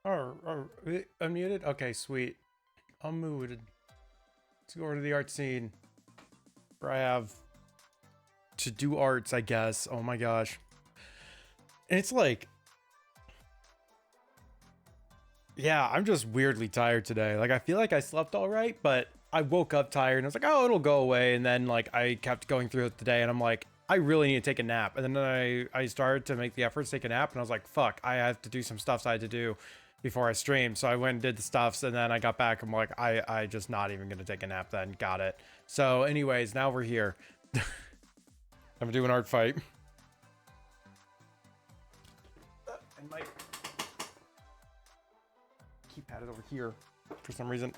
Unmuted? Okay, sweet. I'm muted. Let's go over to the art scene where I have to do arts, I guess. Oh my gosh. And it's like, yeah, I'm just weirdly tired today. Like, I feel like I slept all right, but I woke up tired and I was like, oh, it'll go away. And then, like, I kept going through it today and I'm like, I really need to take a nap. And then I started to make the effort to take a nap and I was like, fuck, I have to do some stuff I had to do before I streamed. So I went and did the stuffs and then I got back. I'm like, I just not even gonna take a nap then. Got it. So anyways, now we're here. I'm doing art fight. I might keypad it over here for some reason.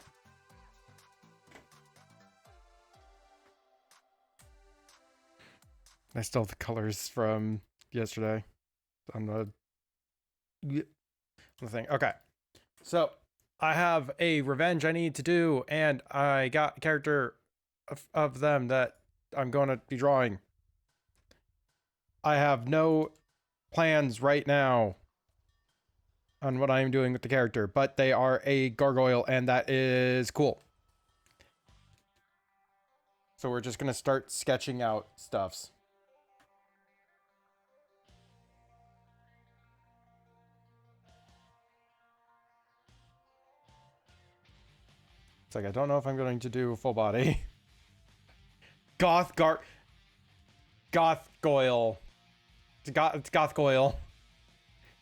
I still have the colors from yesterday on the thing. Okay. So I have a revenge I need to do, and I got a character of them that I'm going to be drawing. I have no plans right now on what I am doing with the character, but they are a gargoyle, and that is cool. So we're just going to start sketching out stuffs. It's like, I don't know if I'm going to do full body. Goth goyle. It's goth goyle.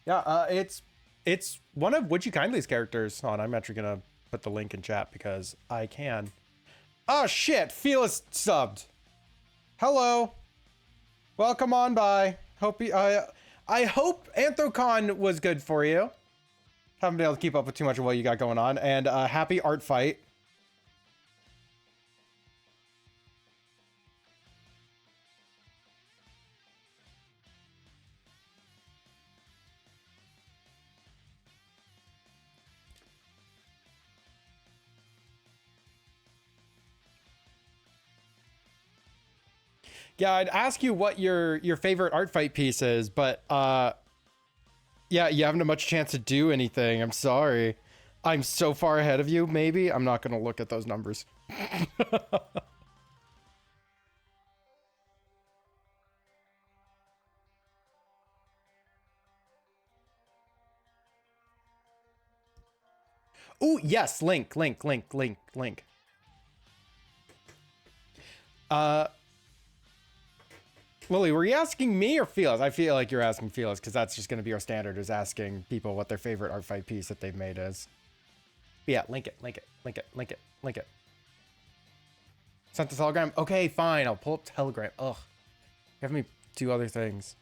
Yeah, it's one of Would You Kindly's characters. Hold on, I'm actually gonna put the link in chat because I can. Oh shit, Felis subbed. Hello. Welcome on by. I hope Anthrocon was good for you. Haven't been able to keep up with too much of what you got going on. And happy art fight. Yeah, I'd ask you what your favorite art fight piece is, but yeah, you haven't had much chance to do anything. I'm sorry. I'm so far ahead of you, maybe. I'm not gonna look at those numbers. Oh, yes, link. Uh Lily, were you asking me or Felix? I feel like you're asking Felix because that's just going to be our standard, is asking people what their favorite art fight piece that they've made is. But yeah, link it. Sent the Telegram? Okay, fine. I'll pull up Telegram. Ugh. You have me do other things.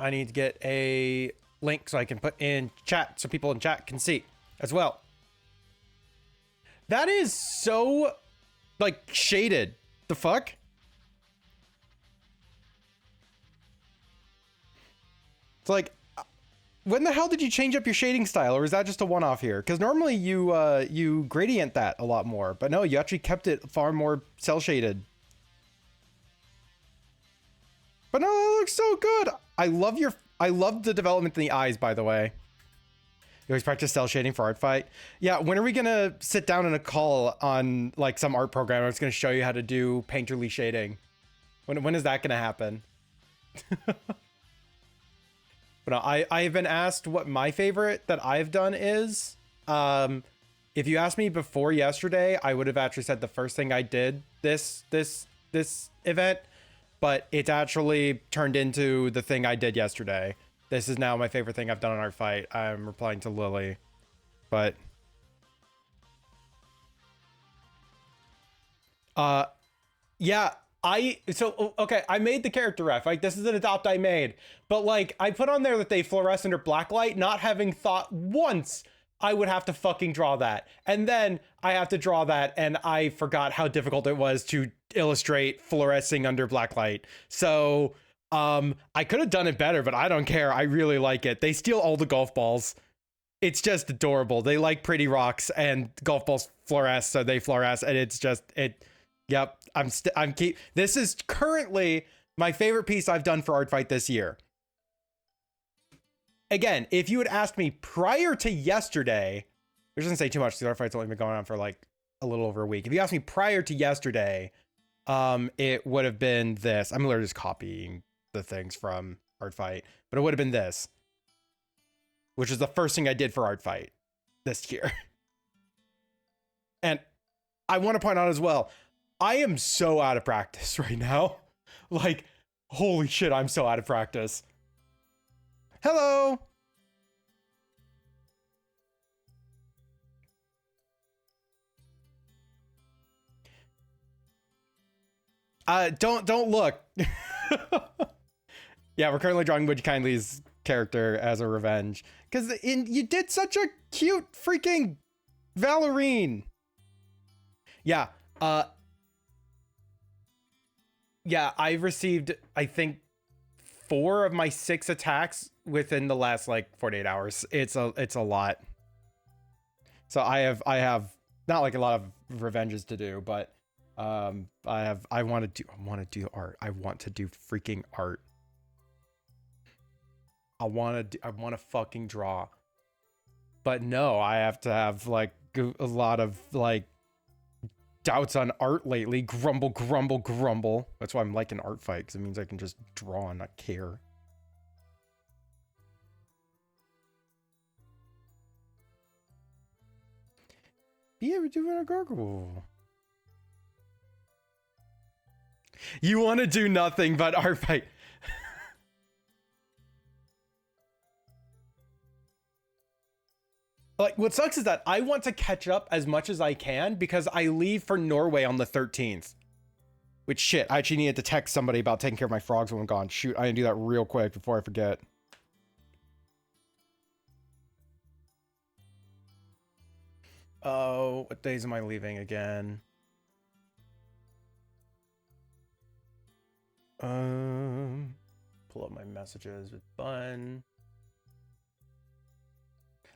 I need to get a link so I can put in chat so people in chat can see as well. That is so, like, shaded. The fuck? It's like, when the hell did you change up your shading style, or is that just a one-off here? Because normally you gradient that a lot more, but no, you actually kept it far more cell shaded. But no, that looks so good. I love the development in the eyes, by the way. You always practice cell shading for art fight. Yeah, when are we gonna sit down in a call on like some art program that's gonna show you how to do painterly shading? When is that gonna happen? But no, I've been asked what my favorite that I've done is. If you asked me before yesterday, I would have actually said the first thing I did this event, but it's actually turned into the thing I did yesterday. This is now my favorite thing I've done on Art Fight. I'm replying to Lily, but yeah, okay, I made the character ref. Like, this is an adopt I made, but like, I put on there that they fluoresce under blacklight, not having thought once I would have to fucking draw that. And then I have to draw that, and I forgot how difficult it was to illustrate fluorescing under blacklight. So, I could have done it better, but I don't care. I really like it. They steal all the golf balls. It's just adorable. They like pretty rocks, and golf balls fluoresce, so they fluoresce, and it's just it. Yep, This is currently my favorite piece I've done for Artfight this year. Again, if you had asked me prior to yesterday, which doesn't say too much because Artfight's only been going on for like a little over a week. If you asked me prior to yesterday, it would have been this. I'm literally just copying the things from Artfight, but it would have been this, which is the first thing I did for Artfight this year. And I want to point out as well, I am so out of practice right now. Like, holy shit, I'm so out of practice. Hello. Don't look. Yeah, we're currently drawing Woody Kindly's character as a revenge. Because you did such a cute freaking Valerine. Yeah, yeah, I've received, I think, 4 of my 6 attacks within the last like 48 hours. It's a lot. So I have not like a lot of revenges to do, but I want to do art. I want to do freaking art. I want to fucking draw. But no, I have to have like a lot of like doubts on art lately. Grumble, grumble, grumble. That's why I'm liking Artfight, because it means I can just draw and not care. Yeah, we're doing a gargle. You want to do nothing but Artfight. Like, what sucks is that I want to catch up as much as I can because I leave for Norway on the 13th. Which, shit, I actually needed to text somebody about taking care of my frogs when I'm gone. Shoot, I need to do that real quick before I forget. Oh, what days am I leaving again? Pull up my messages with Bun.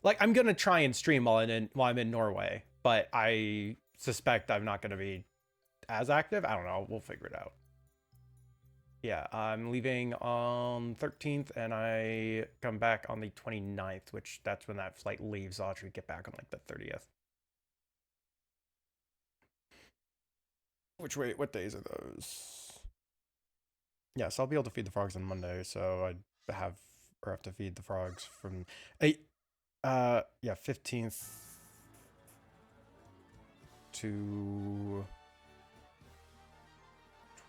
Like, I'm gonna try and stream while I'm in Norway, but I suspect I'm not gonna be as active. I don't know. We'll figure it out. Yeah, I'm leaving on 13th, and I come back on the 29th, which that's when that flight leaves. I'll actually get back on like the 30th. Which way? What days are those? Yes, I'll be able to feed the frogs on Monday, so I have to feed the frogs from yeah, 15th to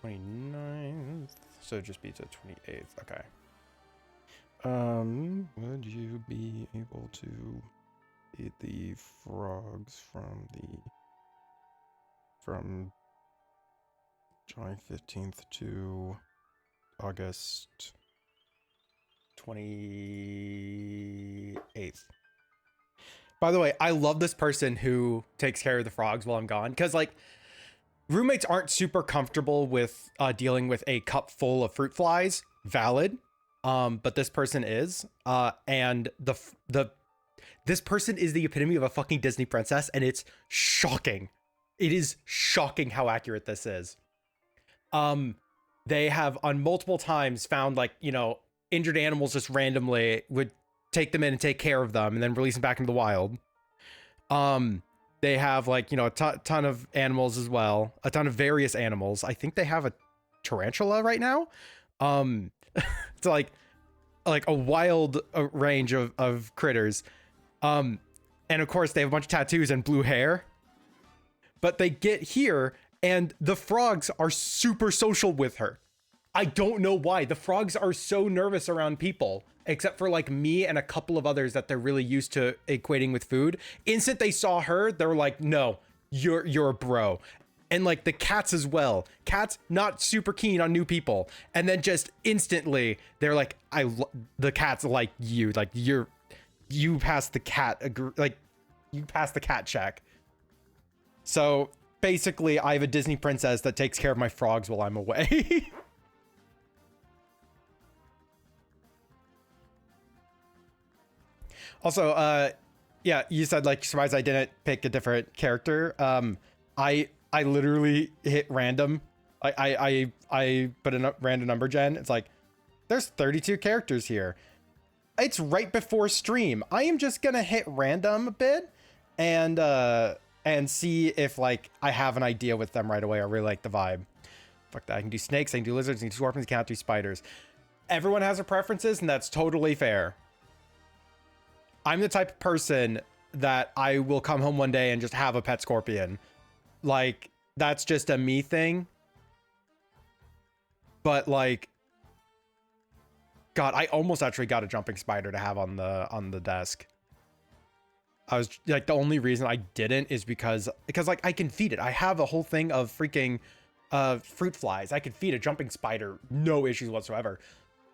29th, so just be to 28th. Okay. Would you be able to feed the frogs from July 15th to August 28th? By the way, I love this person who takes care of the frogs while I'm gone, because like roommates aren't super comfortable with dealing with a cup full of fruit flies. Valid. But this person is, and this person is the epitome of a fucking Disney princess, and it's shocking. It is shocking how accurate this is. They have on multiple times found like, you know, injured animals just randomly, would take them in and take care of them and then release them back into the wild. They have like, you know, a ton of animals as well, a ton of various animals. I think they have a tarantula right now. It's like a wild range of critters. And of course they have a bunch of tattoos and blue hair. But they get here and the frogs are super social with her. I don't know why. The frogs are so nervous around people, except for like me and a couple of others that they're really used to equating with food. Instant they saw her, they're like, no, you're a bro. And like the cats as well. Cats not super keen on new people. And then just instantly they're like, the cats like you. Like you passed the cat, like you passed the cat check. So basically I have a Disney princess that takes care of my frogs while I'm away. Also, Yeah, you said like surprised I didn't pick a different character. I literally hit random. I put a random number gen. It's like there's 32 characters here. It's right before stream. I am just gonna hit random a bit and see if like I have an idea with them right away. I really like the vibe. Fuck that. I can do snakes, I can do lizards, I can do scorpions, I can't do spiders. Everyone has their preferences, and that's totally fair. I'm the type of person that I will come home one day and just have a pet scorpion. Like, that's just a me thing. But like, God, I almost actually got a jumping spider to have on the desk. I was like, the only reason I didn't is because like I can feed it. I have a whole thing of freaking fruit flies. I could feed a jumping spider, no issues whatsoever.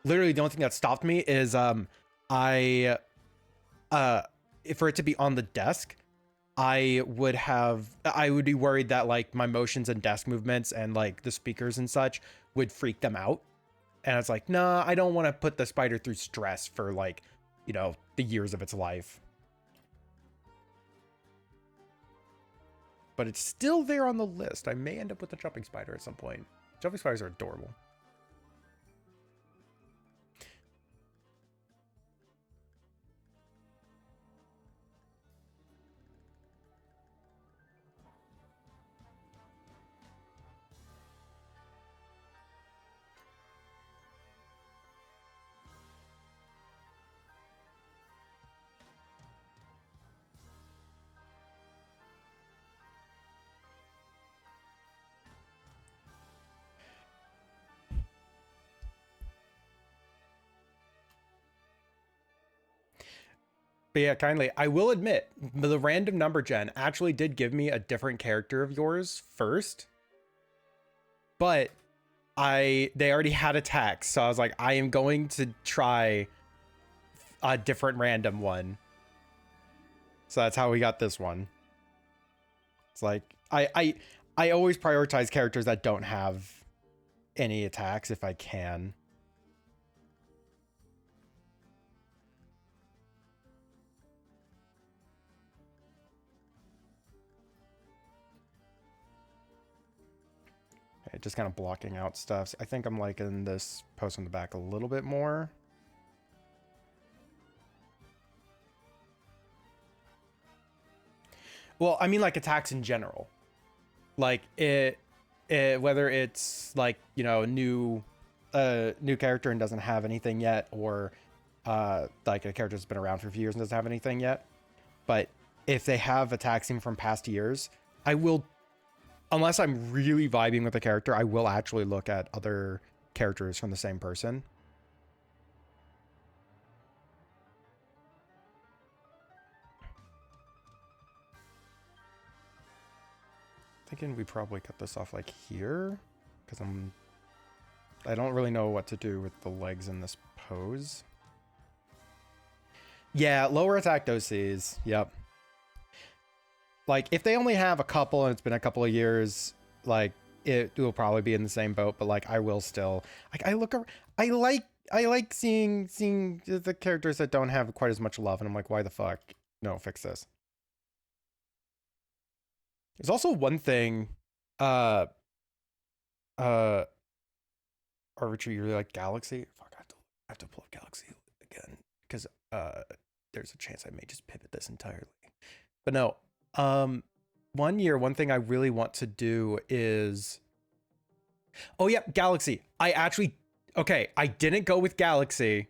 Literally, the only thing that stopped me is for it to be on the desk, I would be worried that like my motions and desk movements and like the speakers and such would freak them out. And it's like, nah, I don't want to put the spider through stress for like, you know, the years of its life. But it's still there on the list. I may end up with a jumping spider at some point. Jumping spiders are adorable. But yeah, kindly, I will admit, the random number gen actually did give me a different character of yours first. But they already had attacks, so I was like, I am going to try a different random one. So that's how we got this one. It's like, I always prioritize characters that don't have any attacks if I can. Okay, just kind of blocking out stuff. I think I'm liking this post on the back a little bit more. Well, I mean like attacks in general. Like whether it's like, you know, new character and doesn't have anything yet, or like a character that's been around for a few years and doesn't have anything yet. But if they have attacks even from past years, I will, unless I'm really vibing with the character, I will actually look at other characters from the same person. Thinking we probably cut this off like here, because I don't really know what to do with the legs in this pose. Yeah, lower attack doses. Yep. Like if they only have a couple and it's been a couple of years, like it will probably be in the same boat. But like I will still like I like seeing the characters that don't have quite as much love, and I'm like, why the fuck? No, fix this. There's also one thing, Arbitrary, you really like Galaxy? Fuck, I have to pull up Galaxy again, because there's a chance I may just pivot this entirely. But no, one thing I really want to do is, oh yeah, Galaxy. I didn't go with Galaxy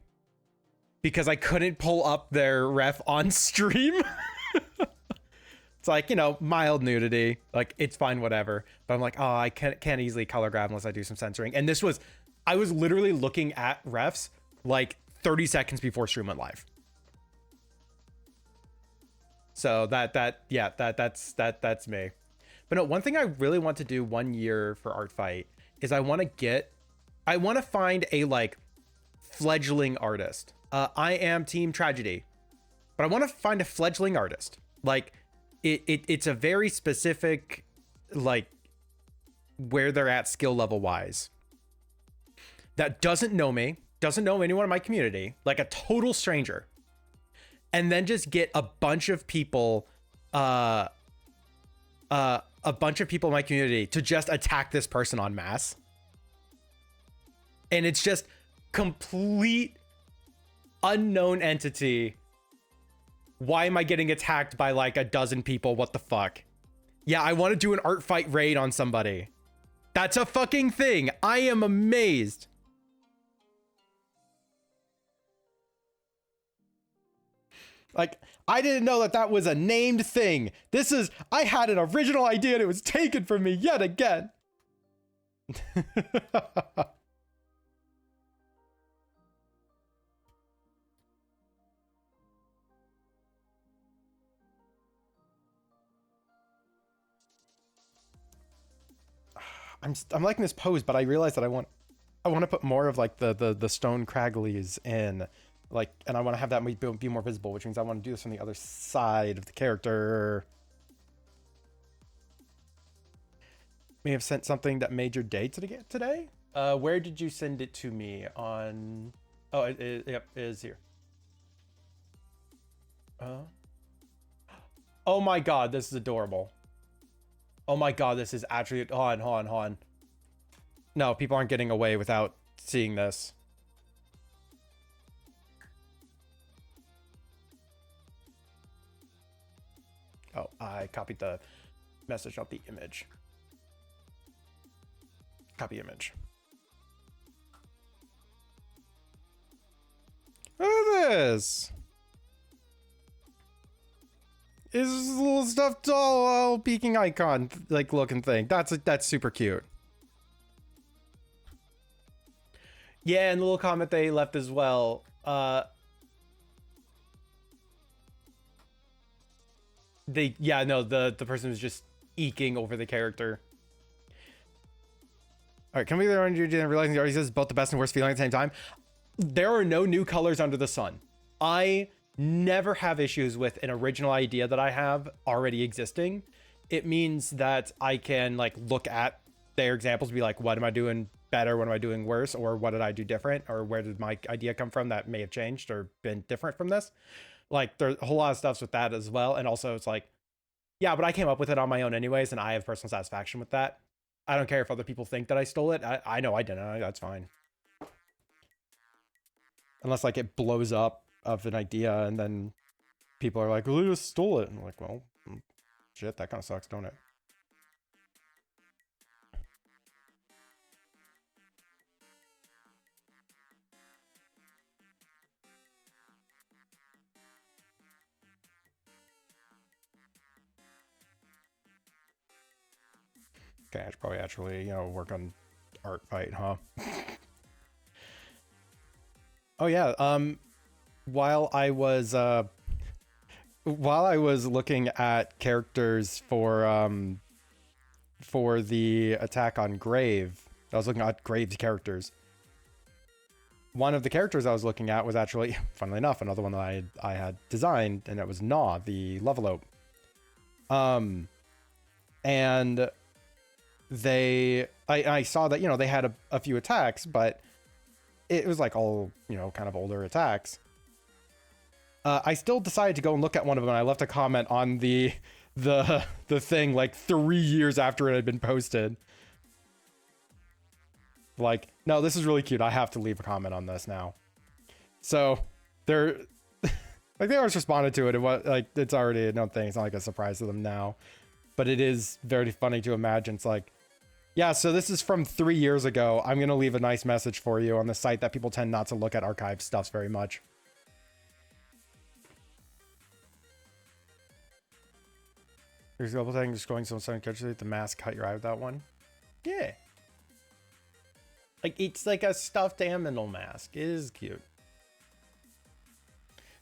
because I couldn't pull up their ref on stream. It's like, you know, mild nudity, like it's fine, whatever. But I'm like, oh, I can't easily color grab unless I do some censoring. And I was literally looking at refs like 30 seconds before stream went live. So that's me. But no, one thing I really want to do 1 year for Artfight is I want to find a like fledgling artist. I am Team Tragedy, but I want to find a fledgling artist. Like it's a very specific, like where they're at skill level wise, that doesn't know me, doesn't know anyone in my community, like a total stranger. and then just get a bunch of people, a bunch of people in my community to just attack this person en masse. And it's just complete unknown entity. Why am I getting attacked by like a dozen people? What the fuck? Yeah, I want to do an Artfight raid on somebody. That's a fucking thing. I am amazed. Like, I didn't know that that was a named thing. This is, I had an original idea and it was taken from me yet again. I'm liking this pose, but I realize that I want to put more of like the stone cragglies in, like, and I want to have that be more visible, which means I want to do this from the other side of the character. May have sent something that made your day today. Where did you send it to me on? Oh, yep, it is here. Oh my god, this is adorable. Oh my god, this is actually... Hold on. No, people aren't getting away without seeing this. Oh, I copied the message, not the image. Copy image. Look at this. Is this little stuffed doll peeking icon like looking thing. That's super cute. Yeah, and the little comment they left as well. The person was just eking over the character. All right, can we get around you realizing the artist is both the best and worst feeling at the same time? There are no new colors under the sun. I never have issues with an original idea that I have already existing. It means that I can like look at their examples and be like, what am I doing better? What am I doing worse? Or what did I do different? Or where did my idea come from that may have changed or been different from this? Like there's a whole lot of stuff with that as well. And also it's like, yeah, but I came up with it on my own anyways. And I have personal satisfaction with that. I don't care if other people think that I stole it. I know I didn't. That's fine. Unless like it blows up of an idea and then people are like, well, you just stole it. And I'm like, well, shit, that kind of sucks, don't it? Okay, I should probably actually, work on Artfight, huh? Oh yeah, while I was looking at characters for the attack on Grave, I was looking at Grave's characters. One of the characters I was looking at was actually, funnily enough, another one that I had designed, and it was Gnaw, the Levelope. And I saw that, they had a few attacks, but it was like all, kind of older attacks. I still decided to go and look at one of them, and I left a comment on the thing like 3 years after it had been posted. Like, no, this is really cute. I have to leave a comment on this now. So they're like, they always responded to it. It was like, it's already a known thing. It's not like a surprise to them now, but it is very funny to imagine. It's like, yeah, so this is from 3 years ago. I'm going to leave a nice message for you on the site that people tend not to look at archive stuffs very much. There's a couple things just going so sudden catch the mask cut your eye with that one. Yeah. Like, it's like a stuffed animal mask. It is cute.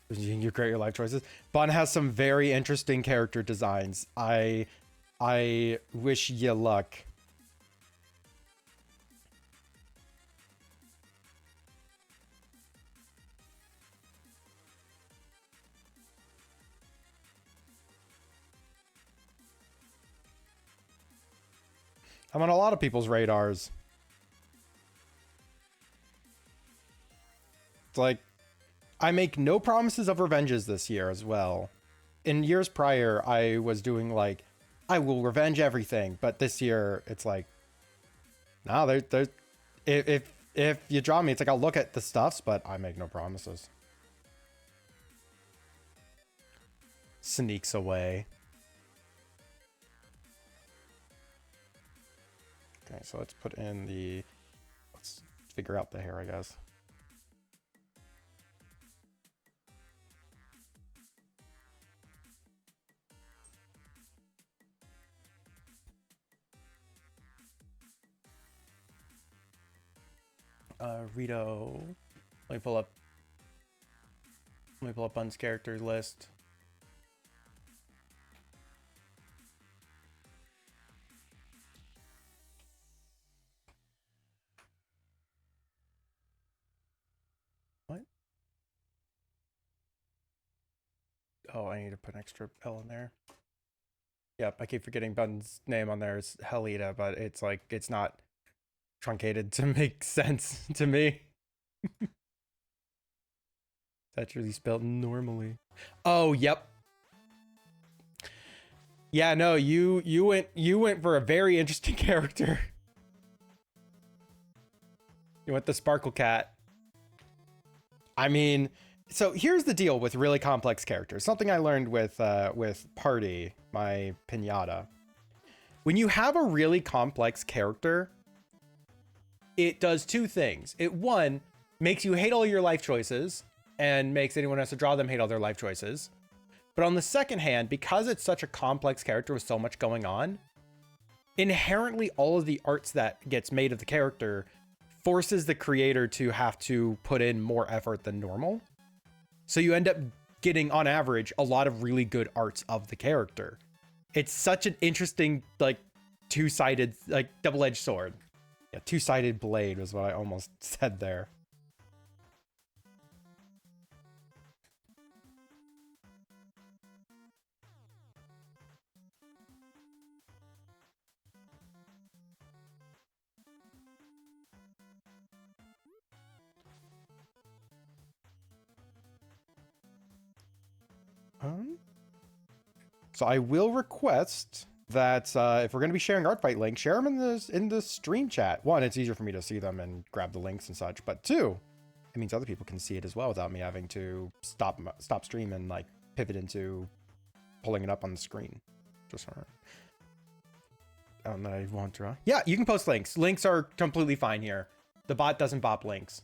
You create your life choices. Bun has some very interesting character designs. I wish you luck. I'm on a lot of people's radars. It's like, I make no promises of revenges this year as well. In years prior, I was doing like, I will revenge everything, but this year it's like, no, there's if you draw me, it's like I'll look at the stuffs, but I make no promises. Sneaks away. Okay, so let's put in the, let's figure out the hair, I guess. Rito. Let me pull up Bun's character list. What? Oh, I need to put an extra L in there. Yep, I keep forgetting Bun's name on there is Helita, but it's like, it's not truncated to make sense to me. That's really spelled normally. Oh, yep. Yeah, no, you went for a very interesting character. You went the Sparkle Cat. I mean, so here's the deal with really complex characters. Something I learned with Party, my pinata. When you have a really complex character, it does two things. It, one, makes you hate all your life choices and makes anyone who has to draw them hate all their life choices. But on the second hand, because it's such a complex character with so much going on, inherently all of the arts that gets made of the character forces the creator to have to put in more effort than normal. So you end up getting, on average, a lot of really good arts of the character. It's such an interesting, like, two-sided, like, double-edged sword. Yeah, two-sided blade was what I almost said there. So I will request that if we're going to be sharing Artfight links, share them in the stream chat. One, it's easier for me to see them and grab the links and such. But two, it means other people can see it as well without me having to stop stream and like pivot into pulling it up on the screen. Just so I want to. Yeah, you can post links. Links are completely fine here. The bot doesn't bop links.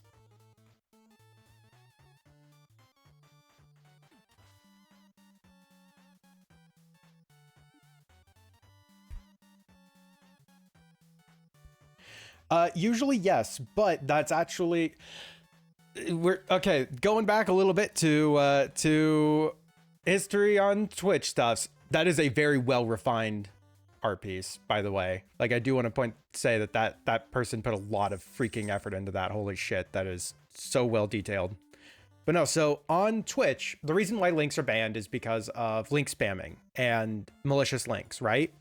Usually yes, but that's actually, we're okay. Going back a little bit to history on Twitch stuffs. That is a very well refined art piece, by the way. Like, I do want to say that person put a lot of freaking effort into that. Holy shit, that is so well detailed. But no, so on Twitch, the reason why links are banned is because of link spamming and malicious links, right?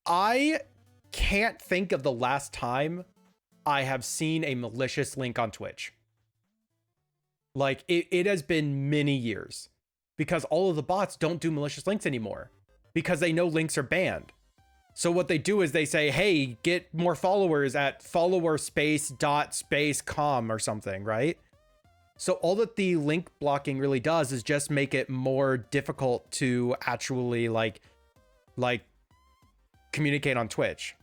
I can't think of the last time I have seen a malicious link on Twitch. Like, it has been many years because all of the bots don't do malicious links anymore because they know links are banned. So what they do is they say, hey, get more followers at follower space dot space com or something, right? So all that the link blocking really does is just make it more difficult to actually like communicate on Twitch.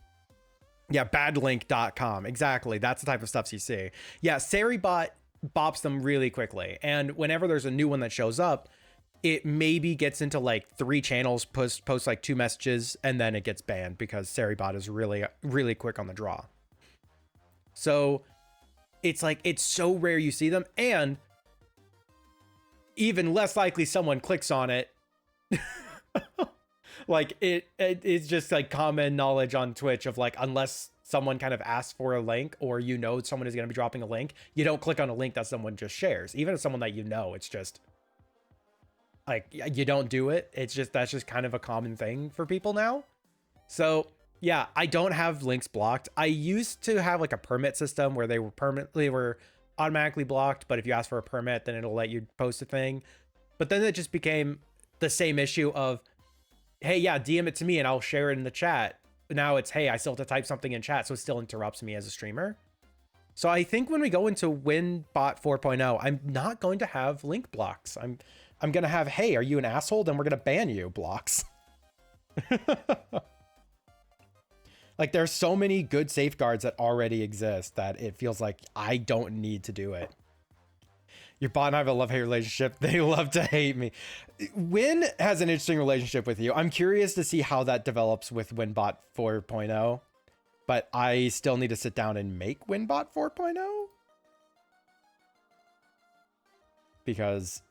Yeah, badlink.com. Exactly. That's the type of stuff you see. Yeah, Saribot bops them really quickly. And whenever there's a new one that shows up, it maybe gets into like 3 channels, posts like 2 messages, and then it gets banned because Saribot is really, really quick on the draw. So it's like, it's so rare you see them, and even less likely someone clicks on it. Like, it's just like common knowledge on Twitch of like, unless someone kind of asks for a link or you know someone is going to be dropping a link, you don't click on a link that someone just shares. Even if someone that you know, it's just like, you don't do it. It's just, that's just kind of a common thing for people now. So yeah, I don't have links blocked. I used to have like a permit system where they were automatically blocked, but if you ask for a permit, then it'll let you post a thing. But then it just became the same issue of, hey, yeah, DM it to me and I'll share it in the chat. But now it's, hey, I still have to type something in chat, so it still interrupts me as a streamer. So I think when we go into WinBot 4.0, I'm not going to have link blocks. I'm going to have, hey, are you an asshole? Then we're going to ban you blocks. Like, there's so many good safeguards that already exist that it feels like I don't need to do it. Your bot and I have a love-hate relationship. They love to hate me. Win has an interesting relationship with you. I'm curious to see how that develops with WinBot 4.0, but I still need to sit down and make WinBot 4.0 because,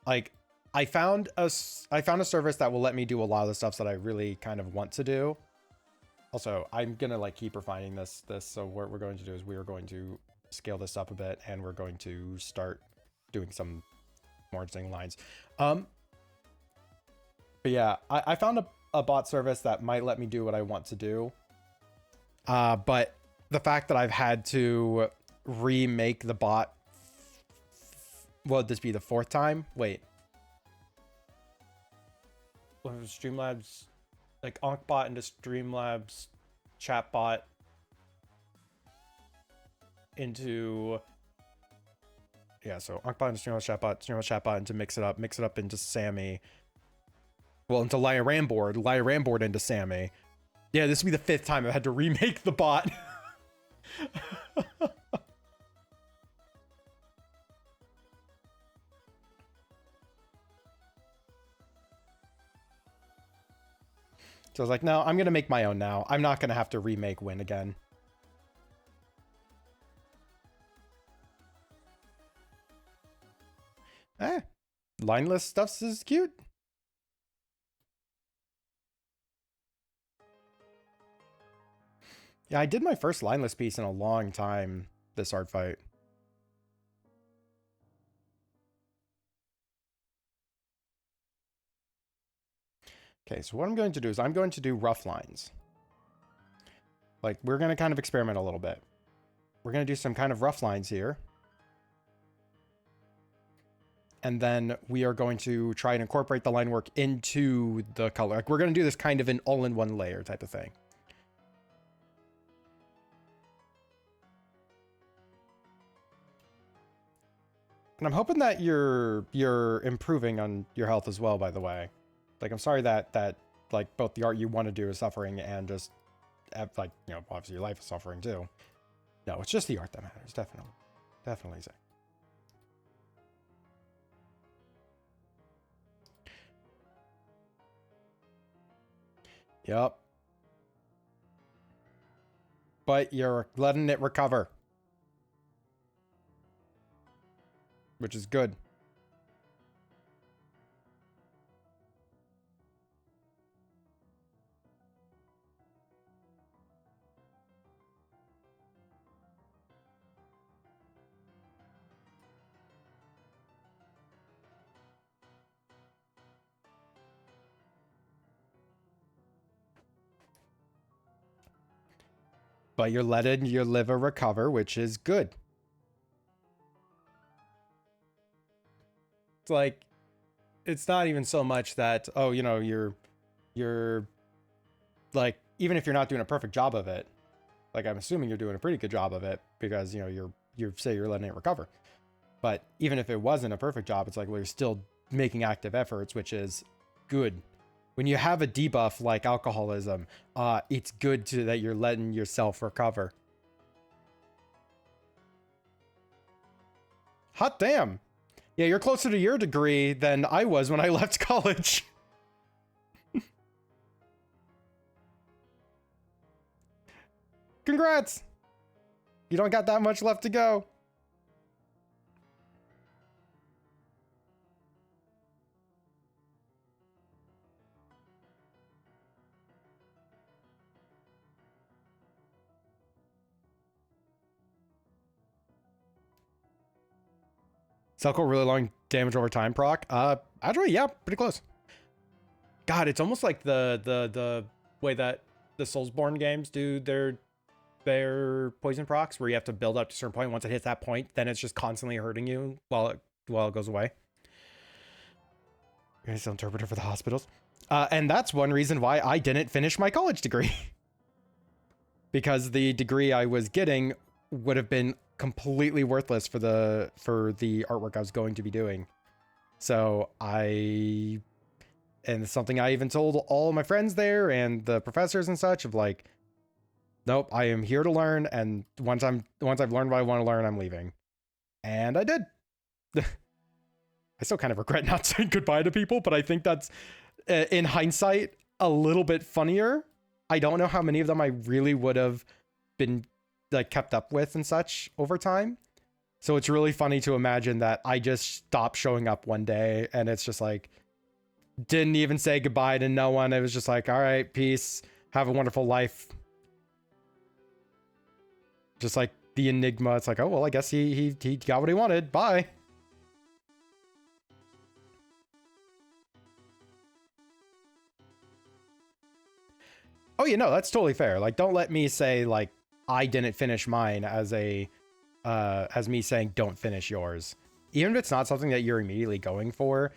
like, I found a service that will let me do a lot of the stuff that I really kind of want to do. Also, I'm gonna like keep refining this. So what we're going to do is we are going to scale this up a bit, and we're going to start doing some more interesting lines. But yeah, I found a bot service that might let me do what I want to do. But the fact that I've had to remake the bot, would this be the 4th time? Wait. Streamlabs, like OnkBot into Streamlabs chatbot into, yeah, so OnkBot into Streamlabs chatbot into mix it up into Sammy. Well, into Lyramboard into Sammy. Yeah, this will be the 5th time I've had to remake the bot. So I was like, no, I'm going to make my own now. I'm not going to have to remake Win again. Lineless stuff is cute. Yeah, I did my first lineless piece in a long time, this Artfight. Okay, so what I'm going to do is I'm going to do rough lines. Like, we're going to kind of experiment a little bit. We're going to do some kind of rough lines here. And then we are going to try and incorporate the line work into the color. Like, we're going to do this kind of an all-in-one layer type of thing. And I'm hoping that you're improving on your health as well, by the way. Like, I'm sorry that like both the art you want to do is suffering and just like, you know, obviously your life is suffering too. No, it's just the art that matters. Definitely so. Yep. But you're letting it recover, which is good. But you're letting your liver recover, which is good. It's like, it's not even so much that, oh, you know, you're like, even if you're not doing a perfect job of it, like, I'm assuming you're doing a pretty good job of it because, you know, you say you're letting it recover. But even if it wasn't a perfect job, it's like, well, you're still making active efforts, which is good. When you have a debuff like alcoholism, it's good that you're letting yourself recover. Hot damn. Yeah, you're closer to your degree than I was when I left college. Congrats. You don't got that much left to go. Selco really long damage over time proc. Actually, yeah, pretty close. God, it's almost like the way that the Soulsborne games do their bear poison procs where you have to build up to a certain point. Once it hits that point, then it's just constantly hurting you while it goes away. You're still interpreter for the hospitals. And that's one reason why I didn't finish my college degree. Because the degree I was getting would have been completely worthless for the artwork I was going to be doing. So and it's something I even told all of my friends there and the professors and such of like, nope, I am here to learn, and once I've learned what I want to learn, I'm leaving. And I did. I still kind of regret not saying goodbye to people, but I think that's in hindsight a little bit funnier. I don't know how many of them I really would have been like kept up with and such over time. So it's really funny to imagine that I just stopped showing up one day and it's just like, didn't even say goodbye to no one. It was just like, all right, peace. Have a wonderful life. Just like the Enigma. It's like, oh, well, I guess he got what he wanted. Bye. Oh, you know, that's totally fair. Like, don't let me say like I didn't finish mine as me saying don't finish yours. Even if it's not something that you're immediately going for,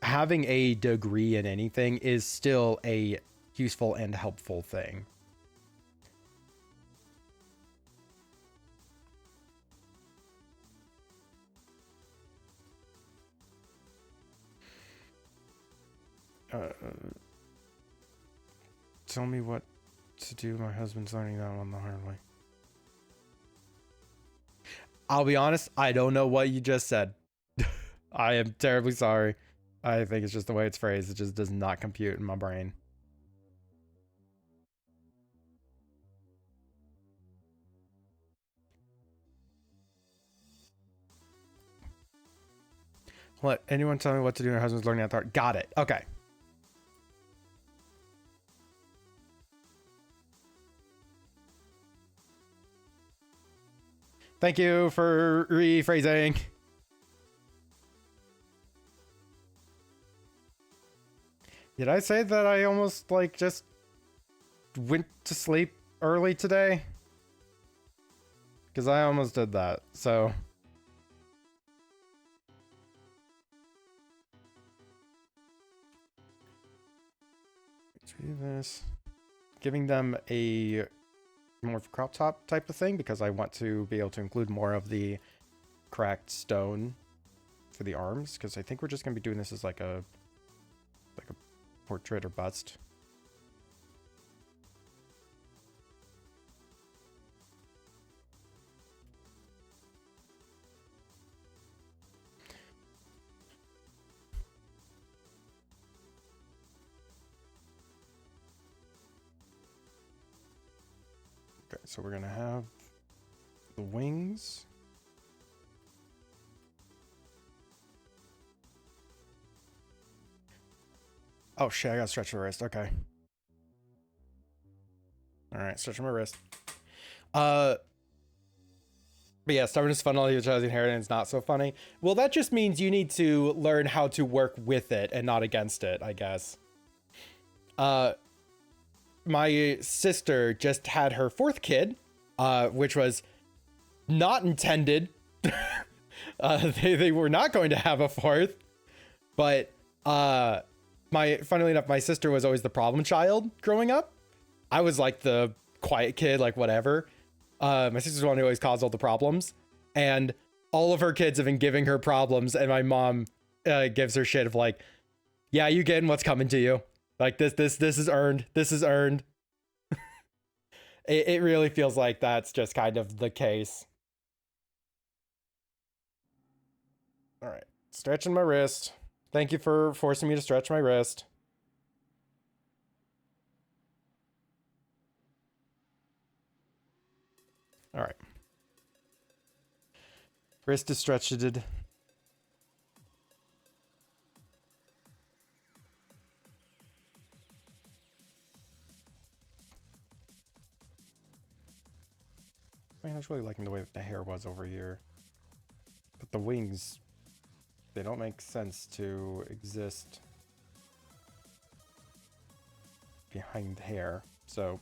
having a degree in anything is still a useful and helpful thing. Tell me what to do. My husband's learning that one the hard way. I'll be honest, I don't know what you just said. I am terribly sorry. I think it's just the way it's phrased. It just does not compute in my brain. What? Anyone tell me what to do? My husband's learning that art. Got it. Okay. Thank you for rephrasing. Did I say that I almost like just went to sleep early today? Because I almost did that, so. Let's do this. Giving them a more of a crop top type of thing because I want to be able to include more of the cracked stone for the arms, because I think we're just going to be doing this as like a portrait or bust. Okay, so we're gonna have the wings. Oh shit, I gotta stretch the wrist. Okay. Alright, stretching my wrist. But yeah, stubbornness, funnily, which has inheritance, not so funny. Well, that just means you need to learn how to work with it and not against it, I guess. My sister just had her fourth kid, which was not intended. They were not going to have a fourth, but funnily enough, my sister was always the problem child growing up. I was like the quiet kid, like whatever. My sister's the one who always caused all the problems, and all of her kids have been giving her problems, and my mom gives her shit of like, yeah, you getting what's coming to you. Like this is earned. This is earned. It really feels like that's just kind of the case. All right, stretching my wrist. Thank you for forcing me to stretch my wrist. All right. Wrist is stretched. Man, I was really liking the way that the hair was over here. But the wings, they don't make sense to exist behind hair. So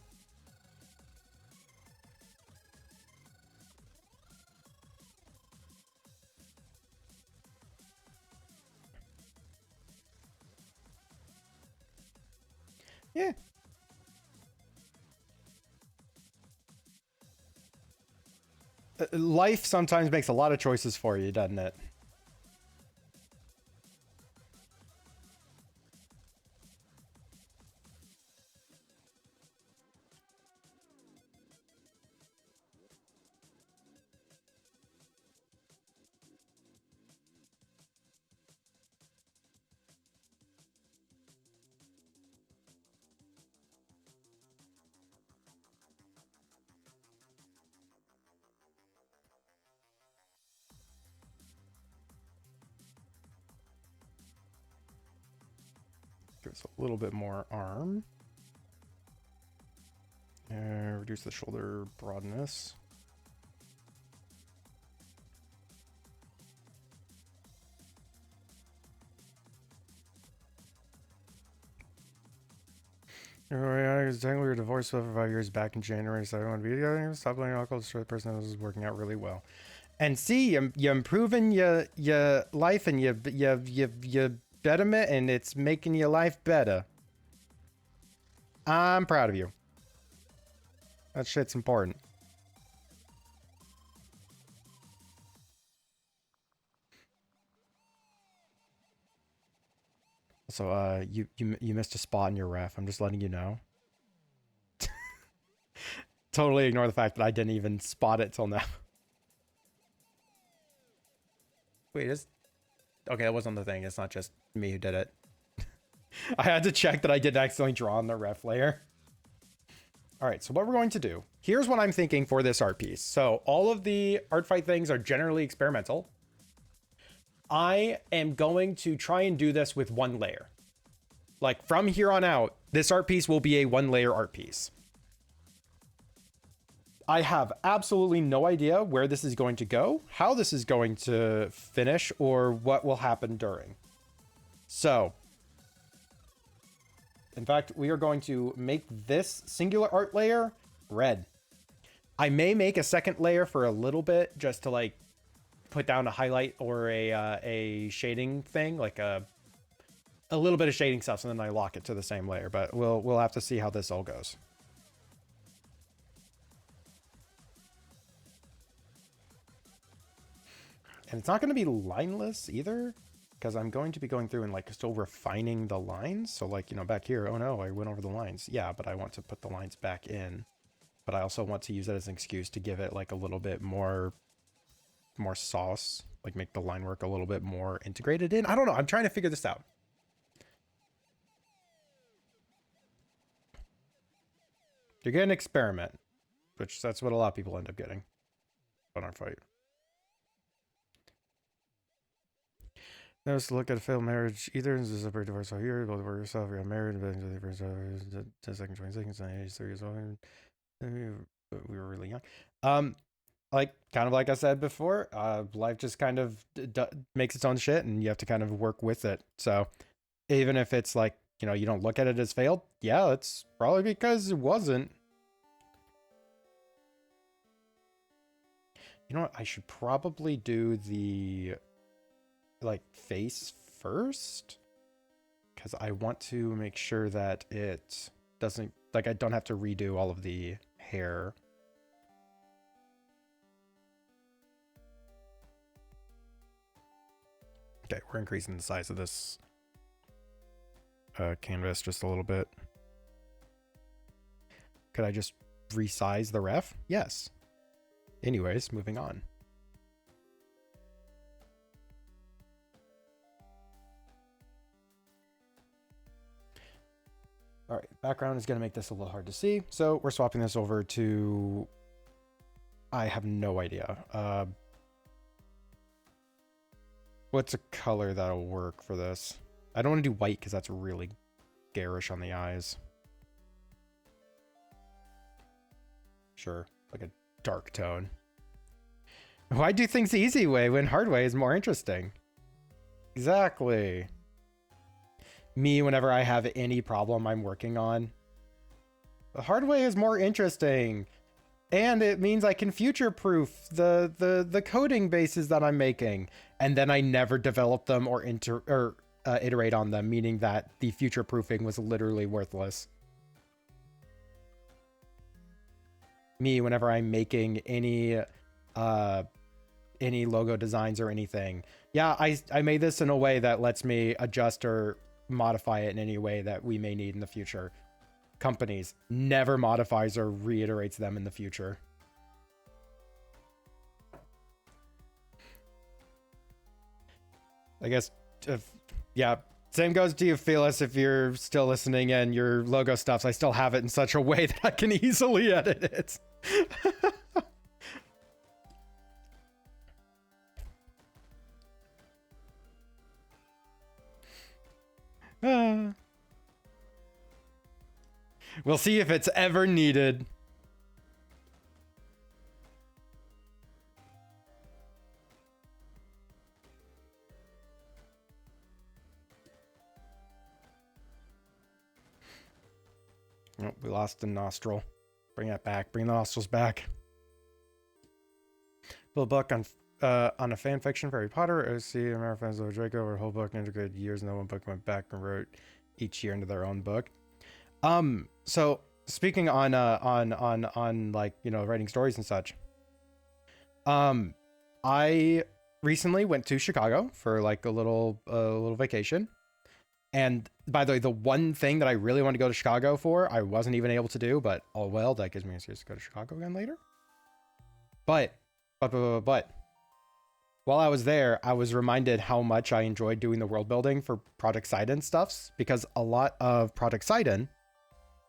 Yeah. Life sometimes makes a lot of choices for you, doesn't it? Give us a little bit more arm. Reduce the shoulder broadness. Technically, we were divorced for 5 years back in January, so I don't want to be together. Stop playing alcohol, destroy the person that was working out really well. And see, you're improving your life and your betterment, and it's making your life better. I'm proud of you. That shit's important. So, you missed a spot in your ref. I'm just letting you know. Totally ignore the fact that I didn't even spot it till now. Wait, okay, that wasn't the thing. It's not just me who did it. I had to check that I didn't accidentally draw on the ref layer. All right, so what we're going to do, here's what I'm thinking for this art piece. So all of the Artfight things are generally experimental. I am going to try and do this with one layer. Like from here on out, this art piece will be a one layer art piece. I have absolutely no idea where this is going to go, how this is going to finish, or what will happen during. So, in fact, we are going to make this singular art layer red. I may make a second layer for a little bit just to like put down a highlight or a shading thing, like a little bit of shading stuff, and then I lock it to the same layer. But we'll have to see how this all goes. And it's not going to be lineless either, because I'm going to be going through and like still refining the lines. So like, you know, back here, oh no, I went over the lines. Yeah, but I want to put the lines back in. But I also want to use that as an excuse to give it like a little bit more sauce, like make the line work a little bit more integrated in. I don't know. I'm trying to figure this out. You're getting an experiment, which that's what a lot of people end up getting on Artfight. Notice to look at a failed marriage. Either is a separate divorce all year, both for yourself, you're married, but the second 20 seconds, and age 3 years old. We were really young. Like kind of like I said before, life just kind of makes its own shit, and you have to kind of work with it. So even if it's like, you know, you don't look at it as failed, yeah, it's probably because it wasn't. You know what? I should probably do the like face first, because I want to make sure that it doesn't, like, I don't have to redo all of the hair. Okay, we're increasing the size of this canvas just a little bit. Could I just resize the ref? Yes. Anyways, moving on. All right, background is going to make this a little hard to see. So we're swapping this over to, I have no idea. What's a color that'll work for this? I don't want to do white because that's really garish on the eyes. Sure, like a dark tone. Why do things the easy way when hard way is more interesting? Exactly. Me, whenever I have any problem I'm working on, the hard way is more interesting, and it means I can future-proof the coding bases that I'm making, and then I never develop them or iterate on them, meaning that the future-proofing was literally worthless. me whenever I'm making any logo designs or anything. Yeah, I made this in a way that lets me adjust or modify it in any way that we may need in the future. Companies never modifies or reiterates them in the future. I guess, yeah, same goes to you, Fearless, if you're still listening and your logo stuffs. I still have it in such a way that I can easily edit it. We'll see if it's ever needed. Oh, we lost a nostril. Bring that back. Bring the nostrils back. Full book on a fan fiction for Harry Potter. OC American fans of Draco, where a whole book integrated years, and then one book went back and wrote each year into their own book. So speaking on like, you know, writing stories and such. I recently went to Chicago for like a little vacation. And by the way, the one thing that I really want to go to Chicago for, I wasn't even able to do, but oh well, that gives me an excuse to go to Chicago again later. But while I was there, I was reminded how much I enjoyed doing the world building for Project Sidon stuffs, because a lot of Project Sidon,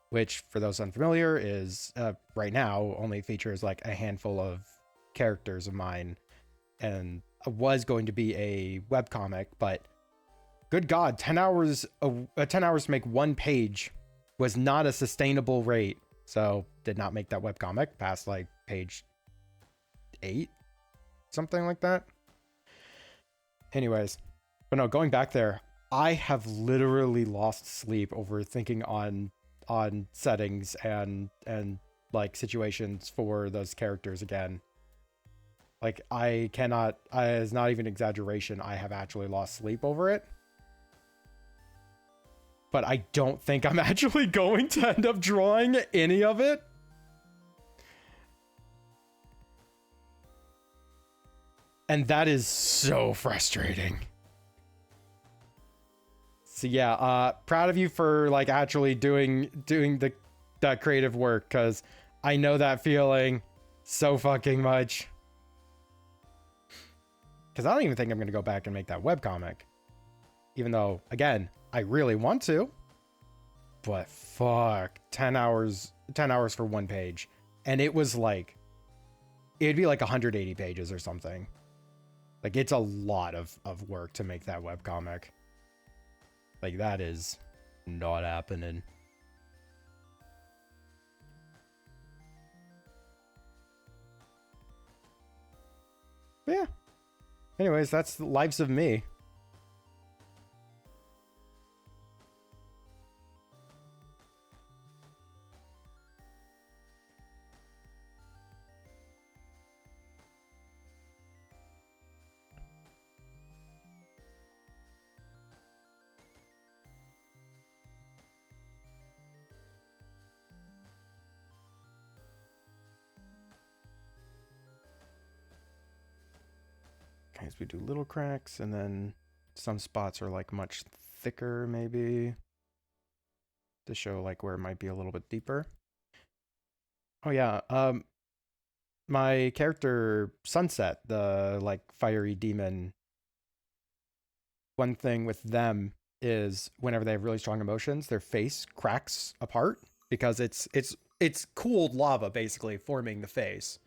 which for those unfamiliar is right now only features like a handful of characters of mine, and was going to be a webcomic, but good God, 10 hours to make one page was not a sustainable rate. So did not make that webcomic past like page 8, something like that. Anyways, but no, going back there, I have literally lost sleep over thinking on settings and like situations for those characters again. Like I cannot, it's not even exaggeration. I have actually lost sleep over it. But I don't think I'm actually going to end up drawing any of it. And that is so frustrating. So yeah, proud of you for like actually doing that creative work, because I know that feeling so fucking much. Because I don't even think I'm going to go back and make that webcomic. Even though, again, I really want to. But fuck, 10 hours for one page. And it was like, it'd be like 180 pages or something. Like, it's a lot of work to make that webcomic. Like, that is not happening. But yeah. Anyways, that's the lives of me. As we do little cracks, and then some spots are like much thicker maybe to show like where it might be a little bit deeper. Oh yeah, my character Sunset, the like fiery demon, one thing with them is whenever they have really strong emotions, their face cracks apart because it's cooled lava basically forming the face.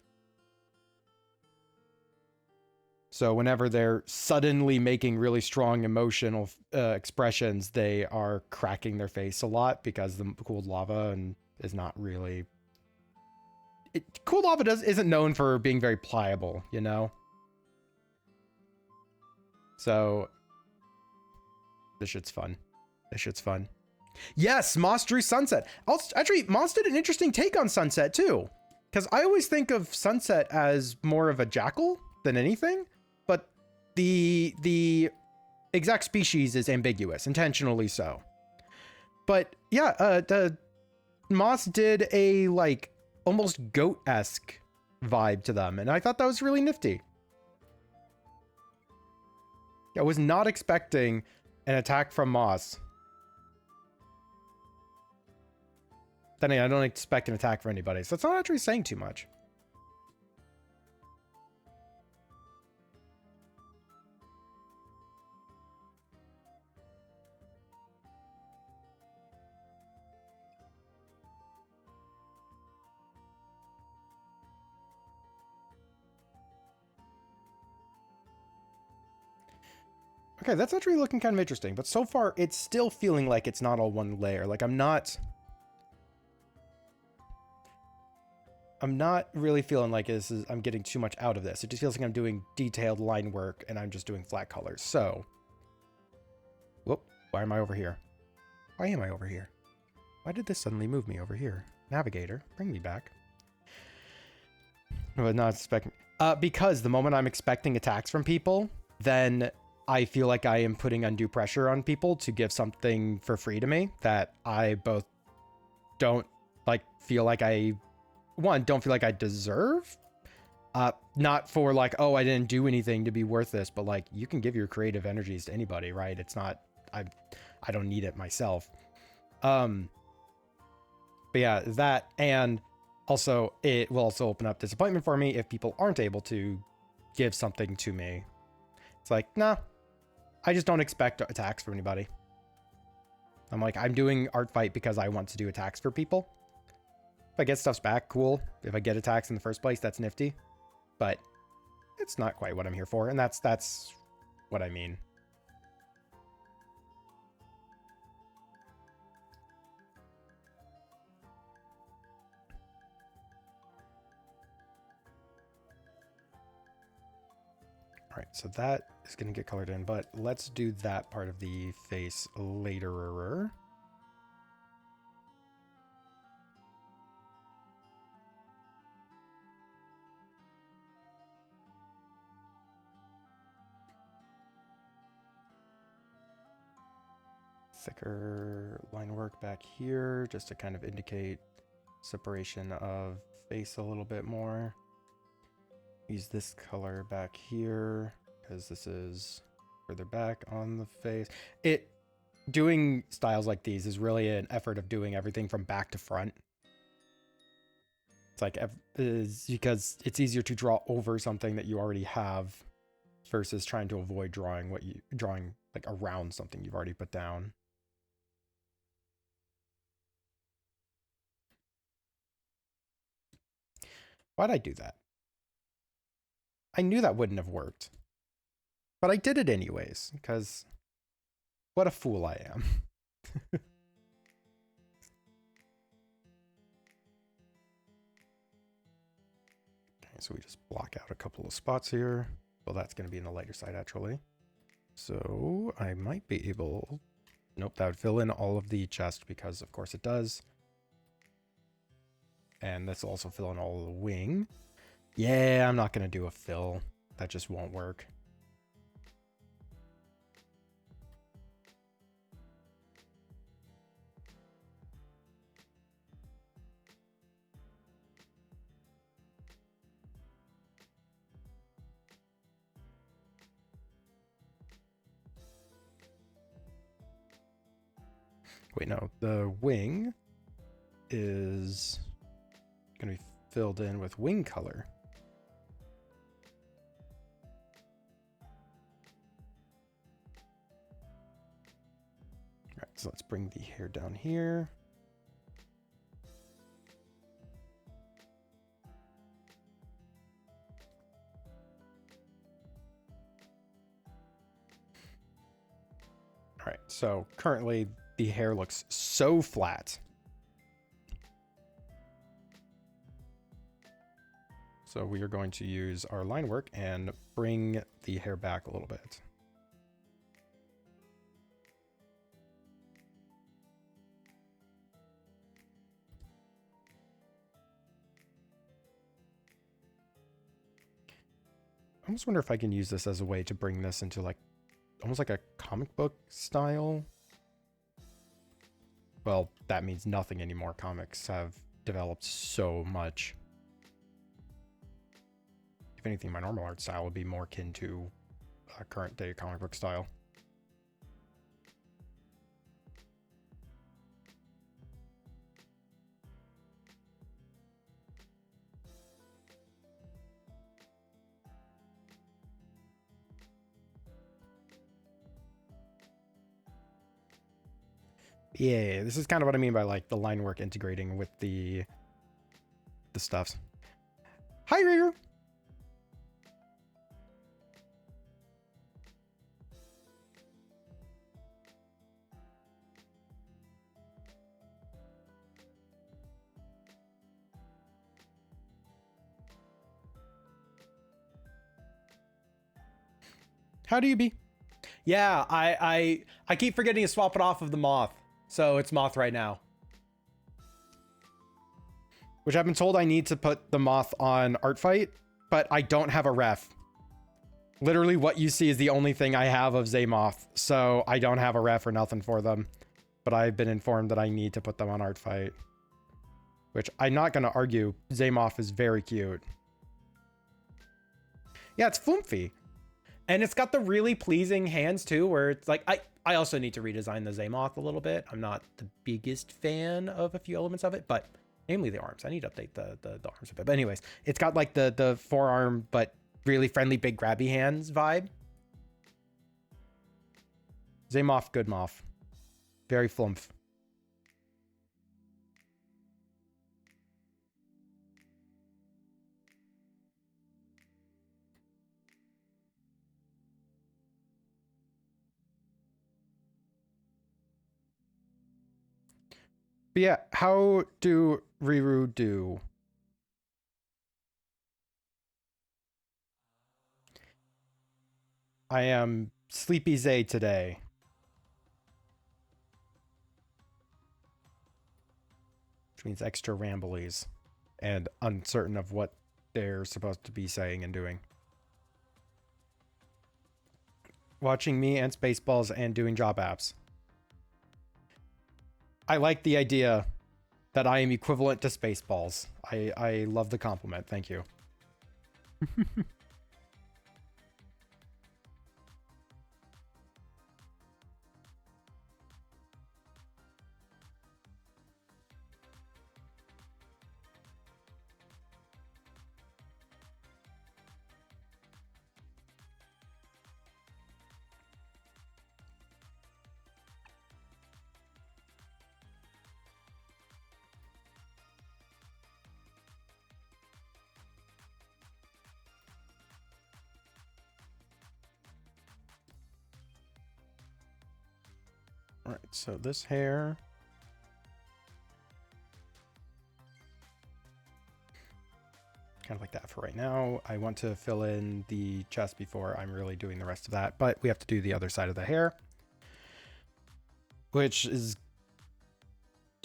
So whenever they're suddenly making really strong emotional expressions, they are cracking their face a lot because the cooled lava and is not really... cooled lava isn't known for being very pliable, you know? So this shit's fun. This shit's fun. Yes, Moss drew Sunset. Actually, Moss did an interesting take on Sunset too. Because I always think of Sunset as more of a jackal than anything. But the exact species is ambiguous, intentionally so. But yeah, the Moss did a like almost goat-esque vibe to them. And I thought that was really nifty. I was not expecting an attack from Moss. Then again, I don't expect an attack from anybody, so it's not actually saying too much. Okay, that's actually looking kind of interesting, but so far it's still feeling like it's not all one layer. Like I'm not really feeling like I'm getting too much out of this. It just feels like I'm doing detailed line work and I'm just doing flat colors. So, whoop, why am I over here? Why am I over here? Why did this suddenly move me over here? Navigator, bring me back. I was not expecting, because the moment I'm expecting attacks from people, then I feel like I am putting undue pressure on people to give something for free to me that I both don't like feel like don't feel like I deserve. Not for like, oh, I didn't do anything to be worth this, but like you can give your creative energies to anybody, right? It's not, I don't need it myself. But yeah, that, and also it will also open up disappointment for me if people aren't able to give something to me. It's like, nah, I just don't expect attacks from anybody. I'm like, I'm doing Artfight because I want to do attacks for people. If I get stuffs back, cool. If I get attacks in the first place, that's nifty. But it's not quite what I'm here for, and that's what I mean. All right, so that is going to get colored in, but let's do that part of the face later. Thicker line work back here just to kind of indicate separation of face a little bit more. Use this color back here because this is further back on the face. Doing styles like these is really an effort of doing everything from back to front. It's like because it's easier to draw over something that you already have versus trying to avoid drawing like around something you've already put down. Why'd I do that? I knew that wouldn't have worked. But I did it anyways, because what a fool I am. Okay, so we just block out a couple of spots here. Well, that's going to be in the lighter side, actually. So I might be able... Nope, that would fill in all of the chest, because of course it does. And this will also fill in all of the wing. Yeah, I'm not going to do a fill. That just won't work. Wait, no, the wing is going to be filled in with wing color. All right, so let's bring the hair down here. All right, so currently the hair looks so flat. So we are going to use our line work and bring the hair back a little bit. I almost wonder if I can use this as a way to bring this into like almost like a comic book style. Well, that means nothing anymore. Comics have developed so much. If anything, my normal art style would be more akin to current day comic book style. Yeah, this is kind of what I mean by like the line work integrating with the stuffs. Hi, Ryu. How do you be? Yeah, I keep forgetting to swap it off of the moth. So it's moth right now. Which I've been told I need to put the moth on Artfight, but I don't have a ref. Literally what you see is the only thing I have of Zamoth, so I don't have a ref or nothing for them. But I've been informed that I need to put them on Artfight. Which I'm not going to argue, Zamoth is very cute. Yeah, it's flumpy. And it's got the really pleasing hands too, where it's like, I also need to redesign the Zamoth a little bit. I'm not the biggest fan of a few elements of it, but namely the arms. I need to update the arms a bit. But anyways, it's got like the forearm, but really friendly, big grabby hands vibe. Zamoth, good moth. Very flumph. But yeah, how do Riru do? I am Sleepy Zay today. Which means extra ramblies and uncertain of what they're supposed to be saying and doing. Watching me and Spaceballs and doing job apps. I like the idea that I am equivalent to Spaceballs. I love the compliment. Thank you. All right, so this hair. Kind of like that for right now. I want to fill in the chest before I'm really doing the rest of that, but we have to do the other side of the hair, which is,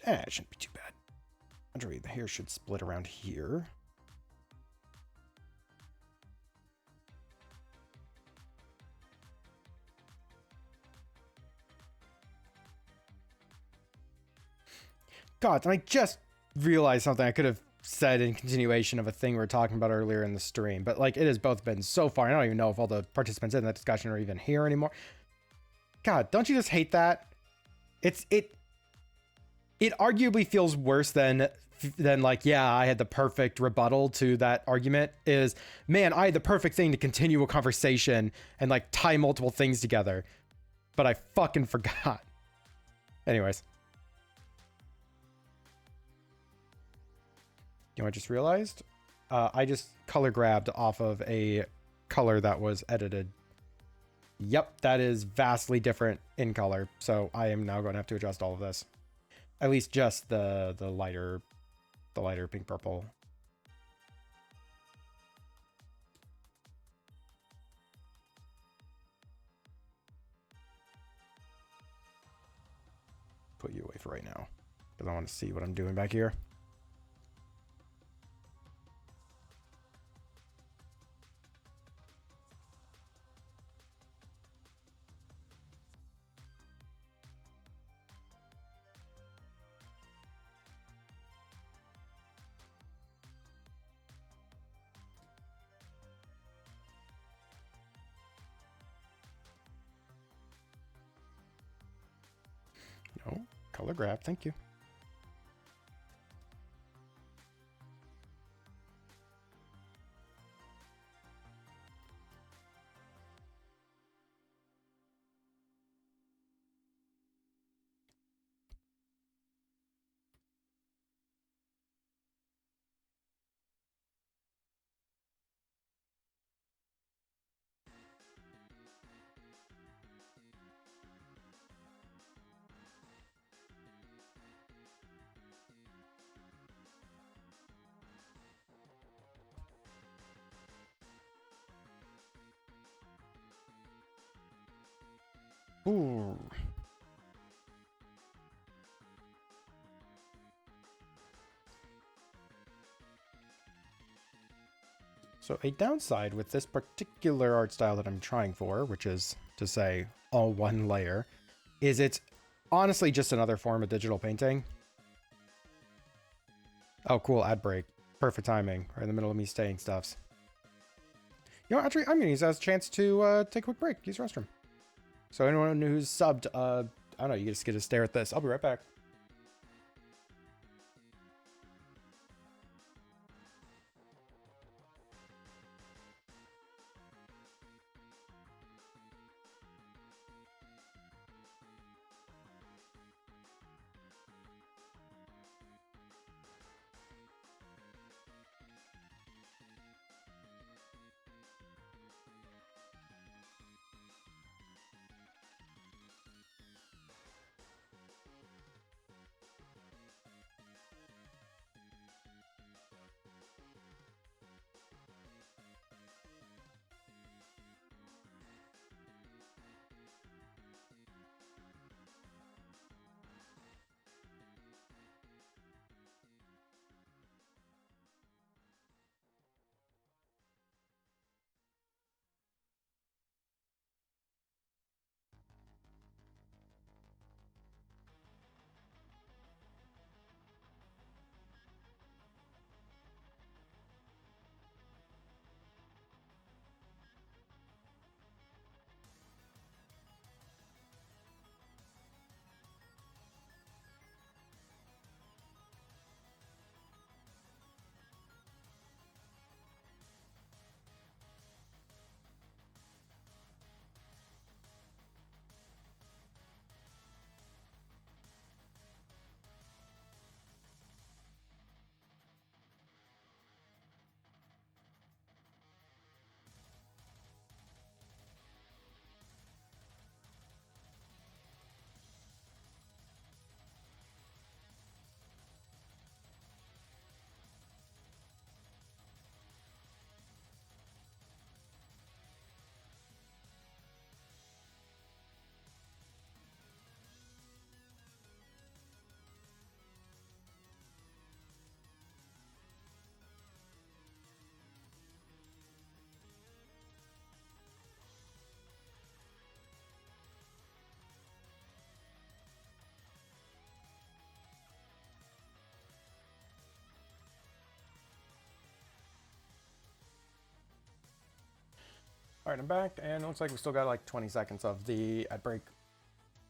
it shouldn't be too bad. Actually, the hair should split around here. God, and I just realized something I could have said in continuation of a thing we were talking about earlier in the stream, but like it has both been so far. I don't even know if all the participants in that discussion are even here anymore. God, don't you just hate that? It arguably feels worse than like, yeah, I had the perfect rebuttal to that argument. Is, man, I had the perfect thing to continue a conversation and like tie multiple things together, but I fucking forgot. Anyways. You know, I just realized I just color grabbed off of a color that was edited. Yep, that is vastly different in color. So I am now going to have to adjust all of this. At least just the lighter pink purple. Put you away for right now because I want to see what I'm doing back here. No, color grab, thank you. Ooh. So a downside with this particular art style that I'm trying for, which is to say all one layer, is it's honestly just another form of digital painting. Oh, cool, ad break. Perfect timing, right in the middle of me saying stuffs. You know, actually, I'm gonna use that as a chance to take a quick break, use the restroom. So anyone who's subbed, I don't know, you just get to stare at this. I'll be right back. All right, I'm back, and it looks like we still got like 20 seconds of the ad break.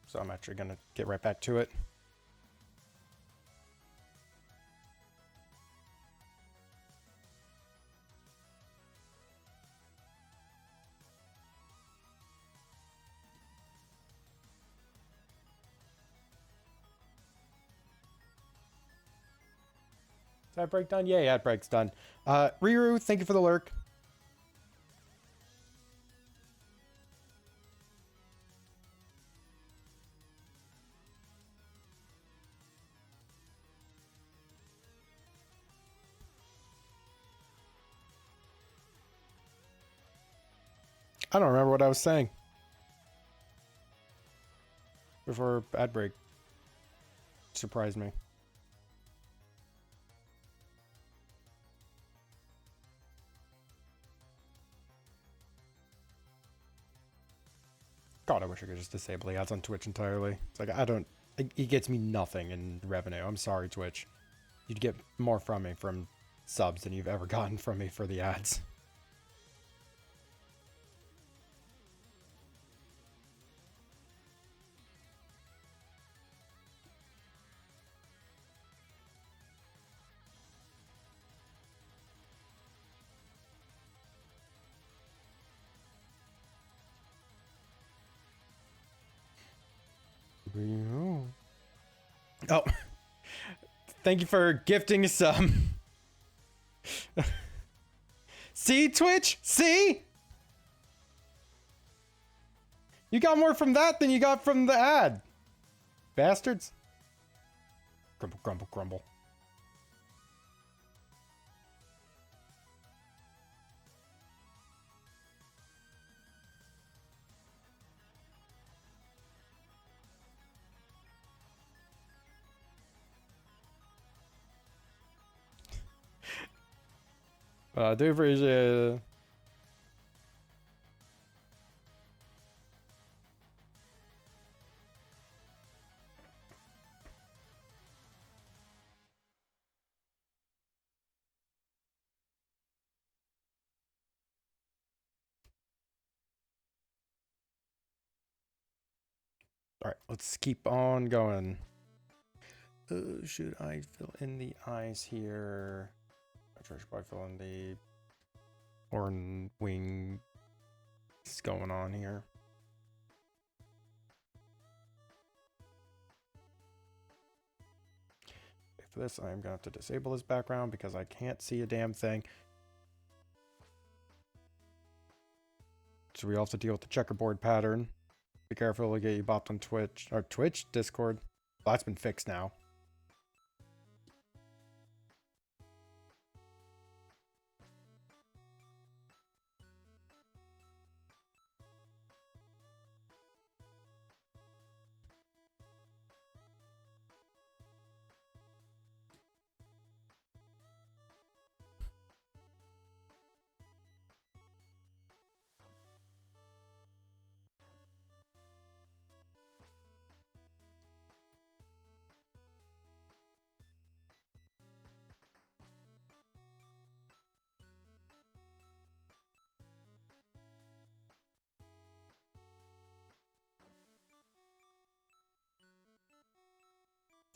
So I'm actually gonna get right back to it. Is ad break done? Yay, ad break's done. Riru, thank you for the lurk. I don't remember what I was saying before ad break surprised me. God, I wish I could just disable the ads on Twitch entirely. It's like, I don't, it gets me nothing in revenue. I'm sorry, Twitch. You'd get more from me from subs than you've ever gotten from me for the ads. Oh, thank you for gifting some. See, Twitch? See? You got more from that than you got from the ad. Bastards. Grumble, grumble, grumble. I do appreciate it. Alright, let's keep on going. Should I fill in the eyes here? I should probably fill in the horn wing. What's going on here? For this, I'm gonna have to disable this background because I can't see a damn thing. So we all have to deal with the checkerboard pattern. Be careful to get you bopped on Twitch. Or Twitch? Discord. Well, that's been fixed now.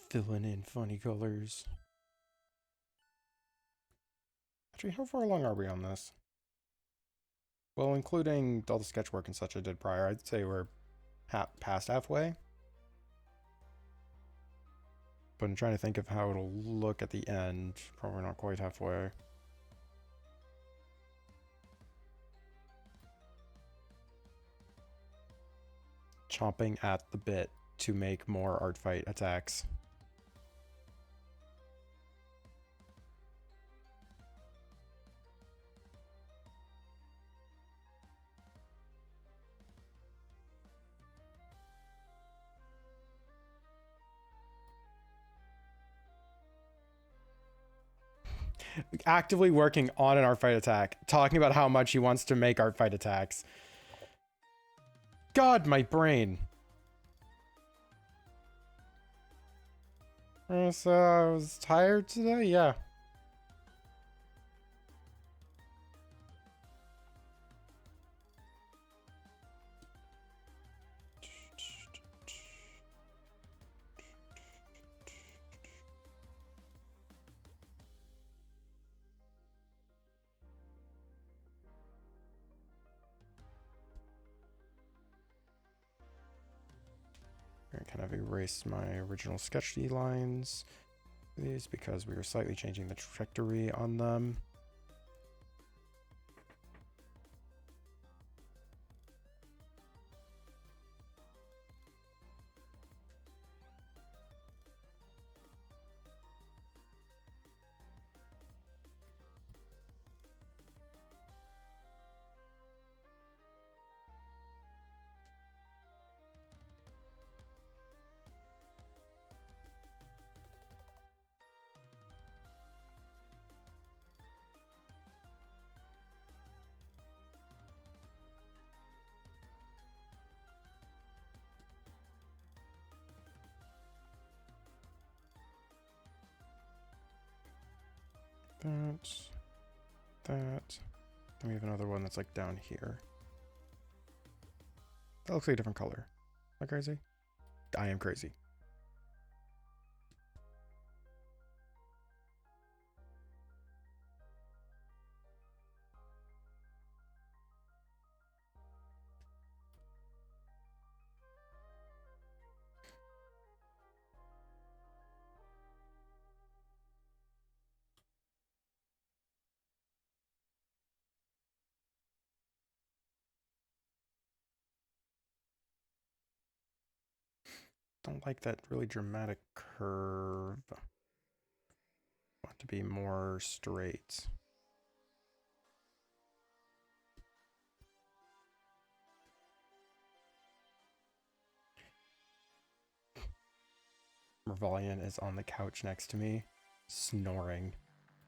Filling in funny colors. Actually, how far along are we on this? Well, including all the sketch work and such I did prior, I'd say we're past halfway. But I'm trying to think of how it'll look at the end. Probably not quite halfway. Chomping at the bit to make more Artfight attacks. Actively working on an Artfight attack, talking about how much he wants to make Artfight attacks. God, my brain. So I was tired today? Yeah. I kind of erase my original sketch D lines. These because we were slightly changing the trajectory on them. That. Then we have another one that's like down here. That looks like a different color. Am I crazy? I am crazy. don't like that really dramatic curve. I want it to be more straight. Mervalian is on the couch next to me, snoring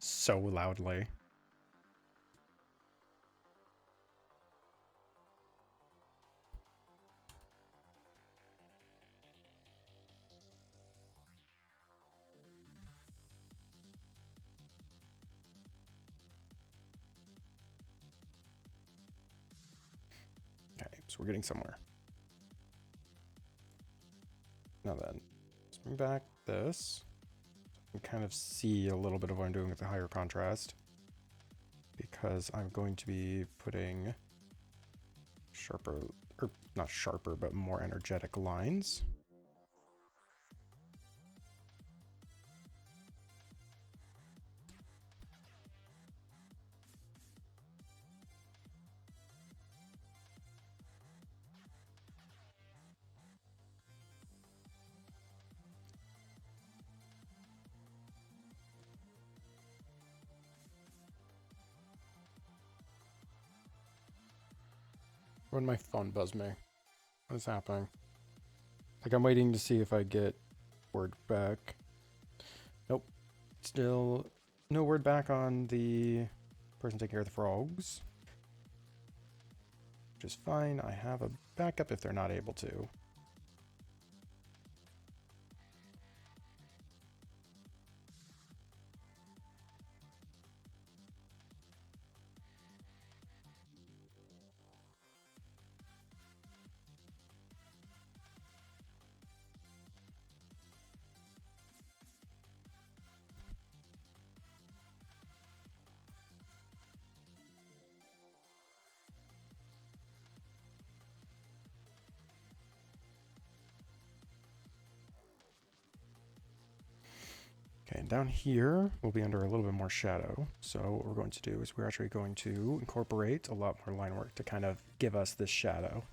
so loudly. Okay, so we're getting somewhere. Now then, let's bring back this. You can kind of see a little bit of what I'm doing with the higher contrast, because I'm going to be putting sharper, or not sharper, but more energetic lines. When my phone buzzed me. What is happening? Like, I'm waiting to see if I get word back. Nope. Still no word back on the person taking care of the frogs. Which is fine. I have a backup if they're not able to. Okay, and down here, we'll be under a little bit more shadow. So what we're going to do is we're actually going to incorporate a lot more line work to kind of give us this shadow.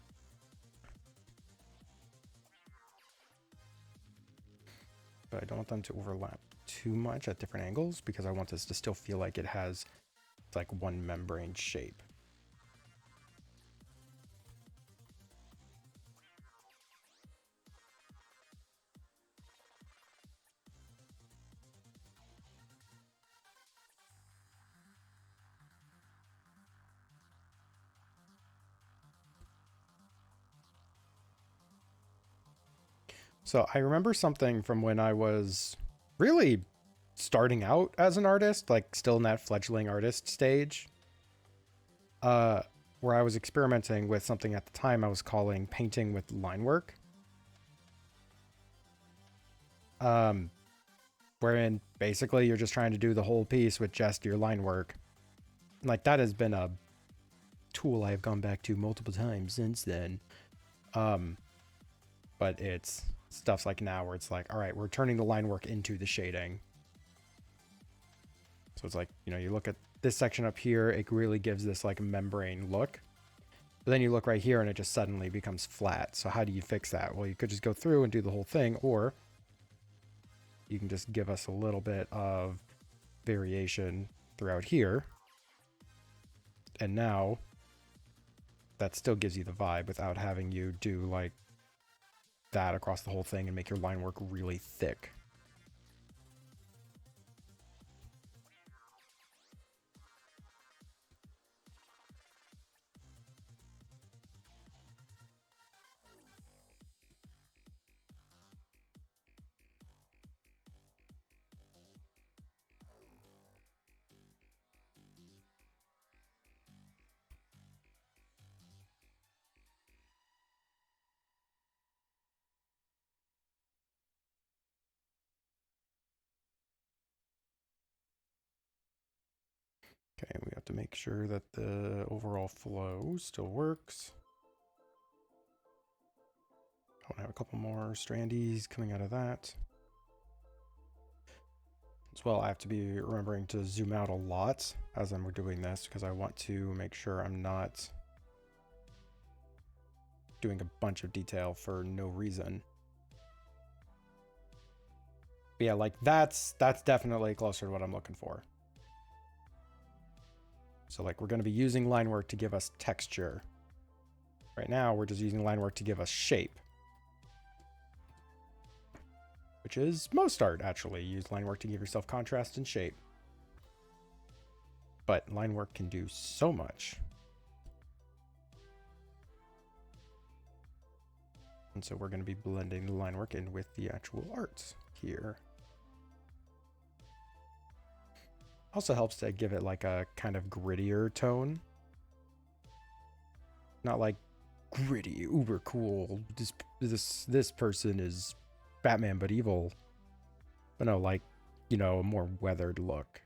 But I don't want them to overlap too much at different angles, because I want this to still feel like it has like one membrane shape. So I remember something from when I was really starting out as an artist, like still in that fledgling artist stage, where I was experimenting with something at the time I was calling painting with line work. Wherein basically you're just trying to do the whole piece with just your line work. Like, that has been a tool I've gone back to multiple times since then. But it's stuff's like now where it's like, all right, we're turning the line work into the shading. So it's like, you know, you look at this section up here, it really gives this like membrane look. But then you look right here and it just suddenly becomes flat. So how do you fix that? Well, you could just go through and do the whole thing, or you can just give us a little bit of variation throughout here. And now that still gives you the vibe without having you do like that across the whole thing and make your line work really thick. Okay, we have to make sure that the overall flow still works. I want to have a couple more strandies coming out of that. As well, I have to be remembering to zoom out a lot as I'm doing this, because I want to make sure I'm not doing a bunch of detail for no reason. But yeah, like that's definitely closer to what I'm looking for. So like we're going to be using line work to give us texture. Right now, we're just using line work to give us shape. Which is most art, actually. Use line work to give yourself contrast and shape. But line work can do so much. And so we're going to be blending the line work in with the actual art here. Also helps to give it like a kind of grittier tone. Not like gritty, uber cool. This person is Batman but evil. But no, like, you know, a more weathered look.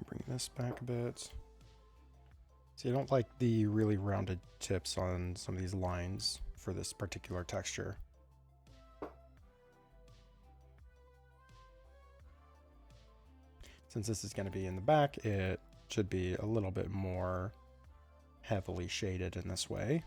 Bring this back a bit. See, I don't like the really rounded tips on some of these lines for this particular texture. Since this is going to be in the back, it should be a little bit more heavily shaded in this way.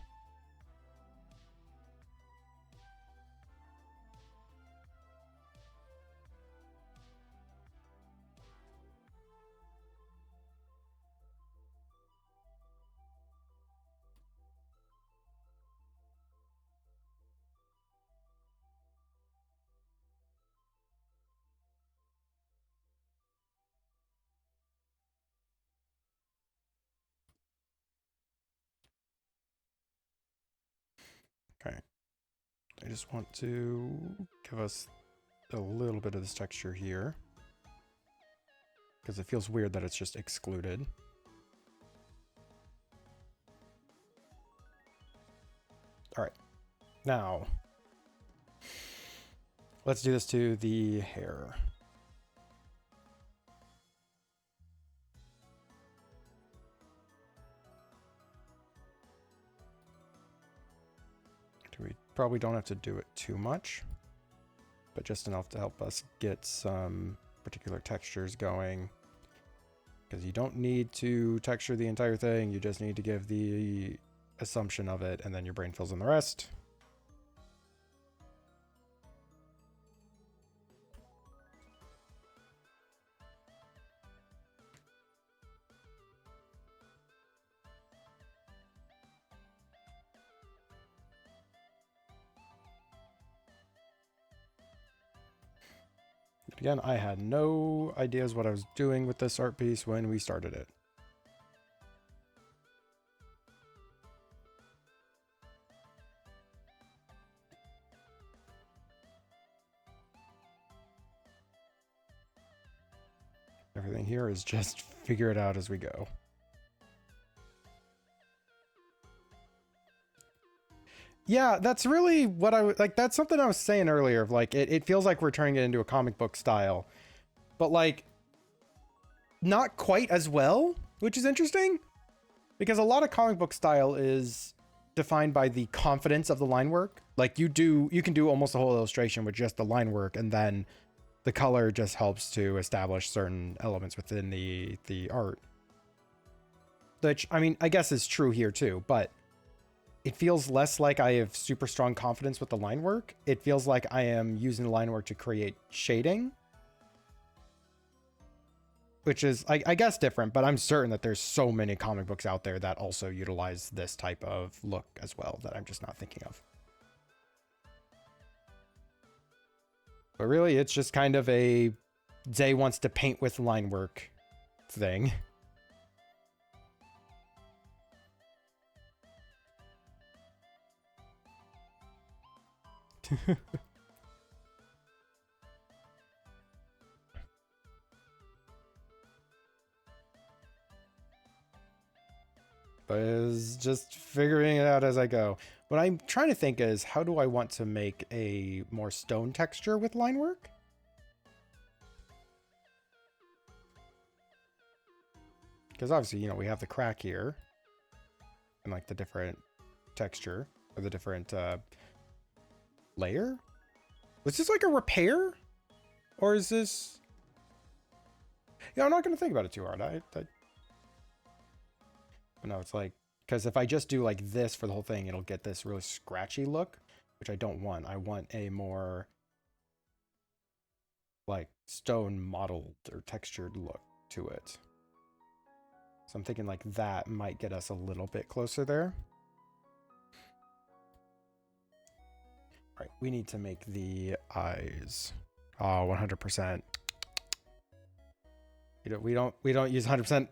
Okay. I just want to give us a little bit of this texture here, because it feels weird that it's just excluded. All right, now let's do this to the hair. We probably don't have to do it too much, but just enough to help us get some particular textures going. Because you don't need to texture the entire thing, you just need to give the assumption of it, and then your brain fills in the rest. Again, I had no ideas what I was doing with this art piece when we started it. Everything here is just figure it out as we go. Yeah, that's really what I would like. That's something I was saying earlier of like, it feels like we're turning it into a comic book style, but like not quite as well, which is interesting because a lot of comic book style is defined by the confidence of the line work. Like you can do almost a whole illustration with just the line work, and then the color just helps to establish certain elements within the art. Which, I mean, I guess is true here too, but it feels less like I have super strong confidence with the line work. It feels like I am using the line work to create shading, which is, I guess, different, but I'm certain that there's so many comic books out there that also utilize this type of look as well that I'm just not thinking of. But really, it's just kind of a Zay wants to paint with line work thing. But it's just figuring it out as I go. What I'm trying to think is, how do I want to make a more stone texture with line work? Because obviously, you know, we have the crack here. And like the different texture, or the different layer? Was this like a repair? Or is this... Yeah, I'm not going to think about it too hard. But no, it's like... Because if I just do like this for the whole thing, it'll get this really scratchy look, which I don't want. I want a more like stone modeled or textured look to it. So I'm thinking like that might get us a little bit closer there. All right, we need to make the eyes. Oh, 100%. We don't use 100%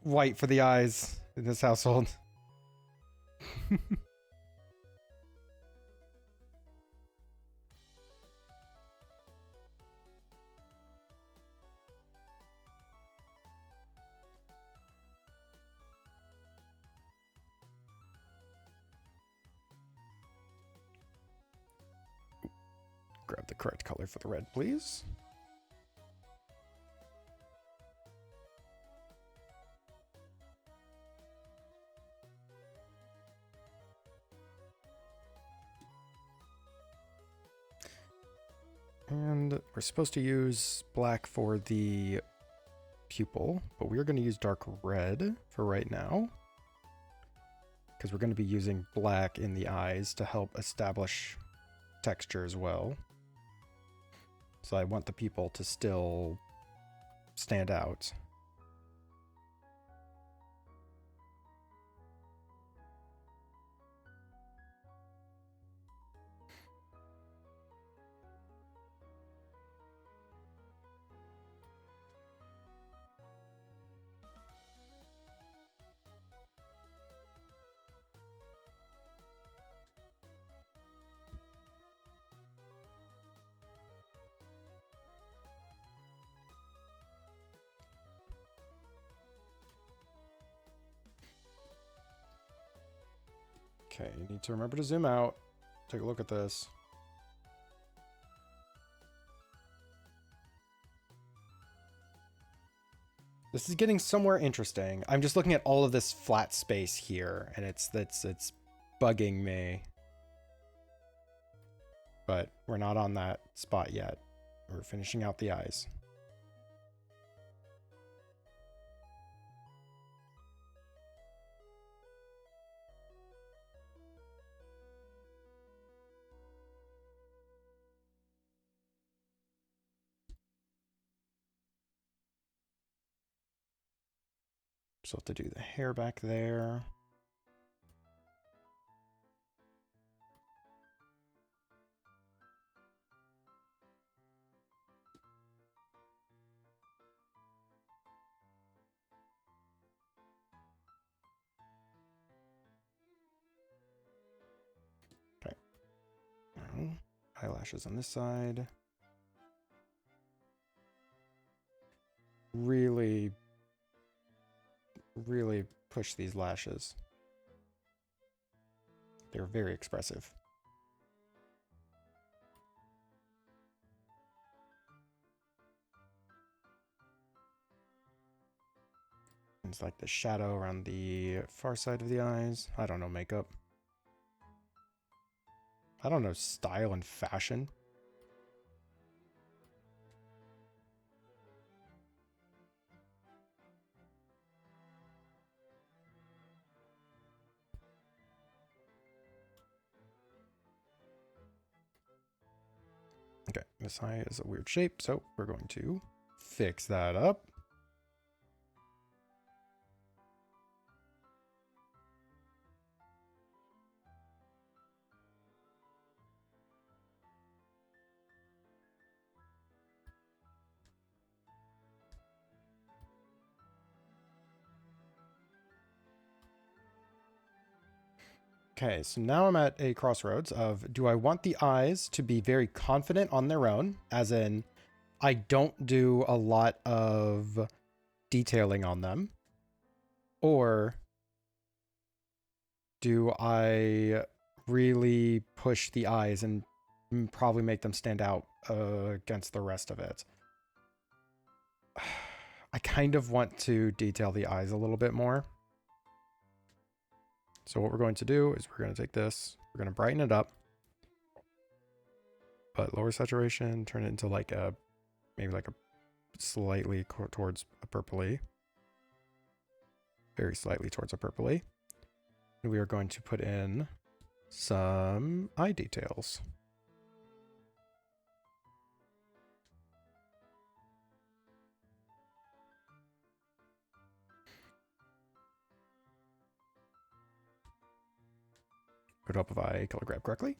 white for the eyes in this household. Grab the correct color for the red, please. And we're supposed to use black for the pupil, but we're going to use dark red for right now, because we're going to be using black in the eyes to help establish texture as well. So I want the pupil to still stand out. Okay, you need to remember to zoom out. Take a look at this. This is getting somewhere interesting. I'm just looking at all of this flat space here, and it's bugging me. But we're not on that spot yet. We're finishing out the eyes. So have to do the hair back there. Okay. Now, eyelashes on this side. Really push these lashes. They're very expressive. It's like the shadow around the far side of the eyes. I don't know makeup. I don't know style and fashion. Okay, this eye is a weird shape, so we're going to fix that up. Okay, so now I'm at a crossroads of, do I want the eyes to be very confident on their own, as in I don't do a lot of detailing on them, or do I really push the eyes and probably make them stand out against the rest of it? I kind of want to detail the eyes a little bit more. So what we're going to do is we're going to take this, we're going to brighten it up, but lower saturation, turn it into like a, maybe like a slightly towards a purpley. Very slightly towards a purpley. And we are going to put in some eye details. Put up if I color grab correctly.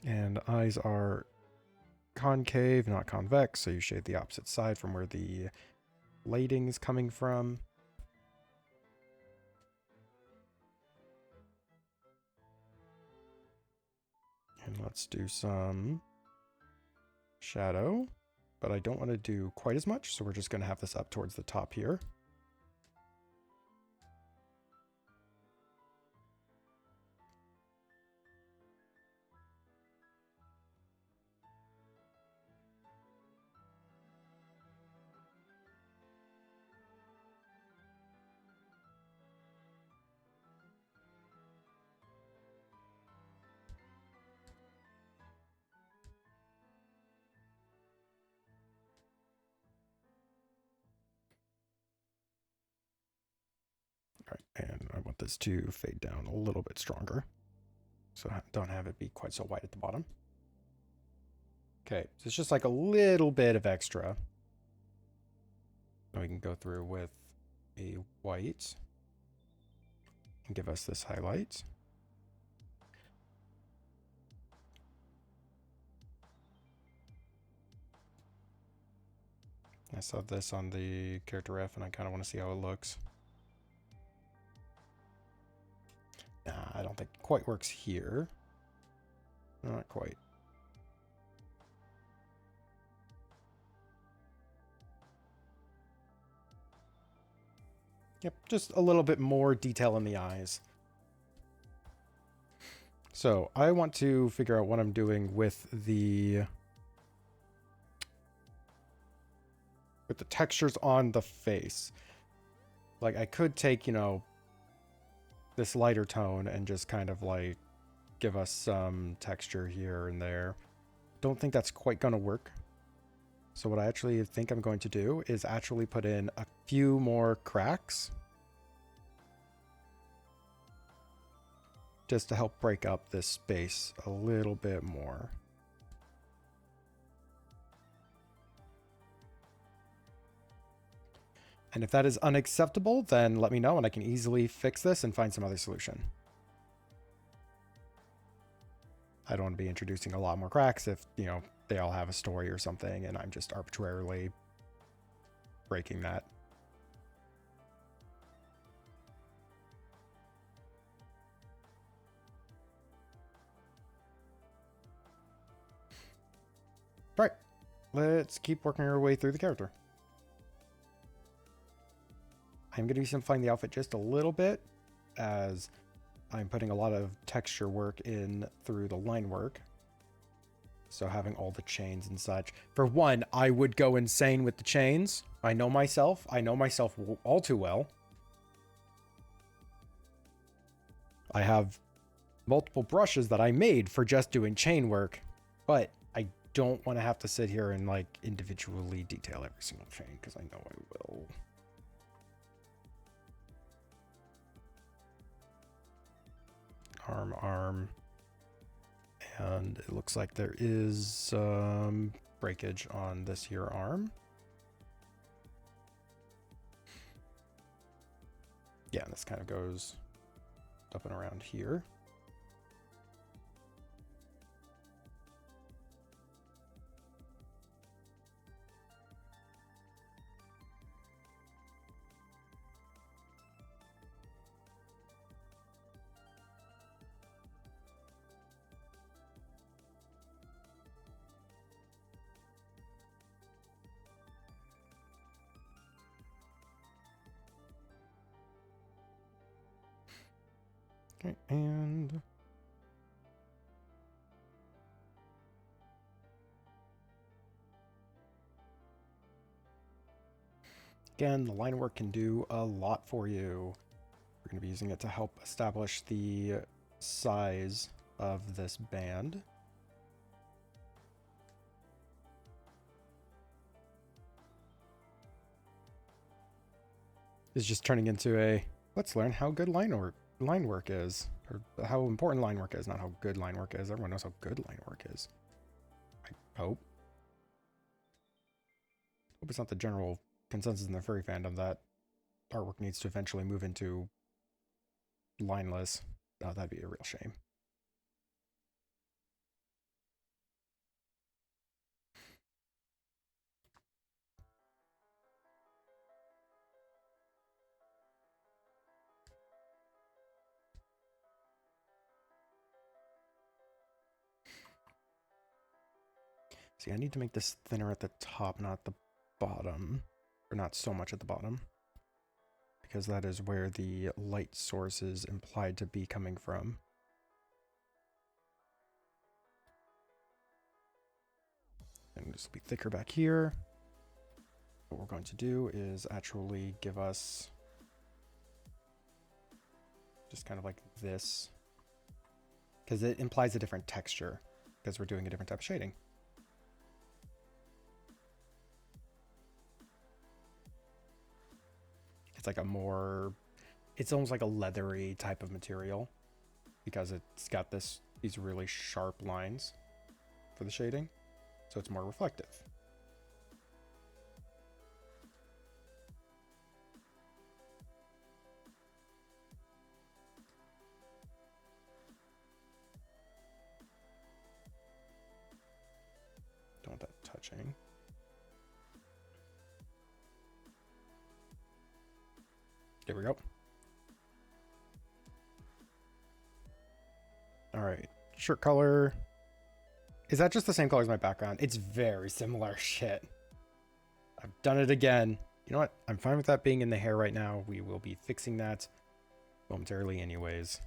And eyes are concave, not convex, so you shade the opposite side from where the lighting is coming from. And let's do some shadow, but I don't want to do quite as much, so we're just going to have this up towards the top here. All right, and I want this to fade down a little bit stronger, so I don't have it be quite so white at the bottom. Okay, so it's just like a little bit of extra. Now we can go through with a white and give us this highlight. I saw this on the character ref and I kind of want to see how it looks. Nah, I don't think it quite works here. Not quite. Yep, just a little bit more detail in the eyes. So I want to figure out what I'm doing with the textures on the face. Like I could take, you know, this lighter tone and just kind of like give us some texture here and there. Don't think that's quite gonna work. So what I actually think I'm going to do is actually put in a few more cracks just to help break up this space a little bit more. And if that is unacceptable, then let me know and I can easily fix this and find some other solution. I don't want to be introducing a lot more cracks if, you know, they all have a story or something and I'm just arbitrarily breaking that. All right, let's keep working our way through the character. I'm going to be simplifying the outfit just a little bit as I'm putting a lot of texture work in through the line work. So having all the chains and such. For one, I would go insane with the chains. I know myself all too well. I have multiple brushes that I made for just doing chain work, but I don't want to have to sit here and like individually detail every single chain because I know I will. Arm, and it looks like there is some breakage on this here arm. Yeah, and this kind of goes up and around here. Okay, and again, the line work can do a lot for you. We're going to be using it to help establish the size of this band. It's just turning into a, let's learn how good line work is, or how important line work is, not how good line work is. Everyone knows how good line work is. I hope. Hope it's not the general consensus in the furry fandom that artwork needs to eventually move into lineless. Oh, that'd be a real shame. See, I need to make this thinner at the top, not the bottom. Or not so much at the bottom. Because that is where the light source is implied to be coming from. And this will be thicker back here. What we're going to do is actually give us just kind of like this. Because it implies a different texture. Because we're doing a different type of shading. It's like a more, it's almost like a leathery type of material because it's got these really sharp lines for the shading, so it's more reflective. Don't want that touching. There we go. All right, shirt color. Is that just the same color as my background? It's very similar. Shit. I've done it again. You know what? I'm fine with that being in the hair right now. We will be fixing that momentarily anyways.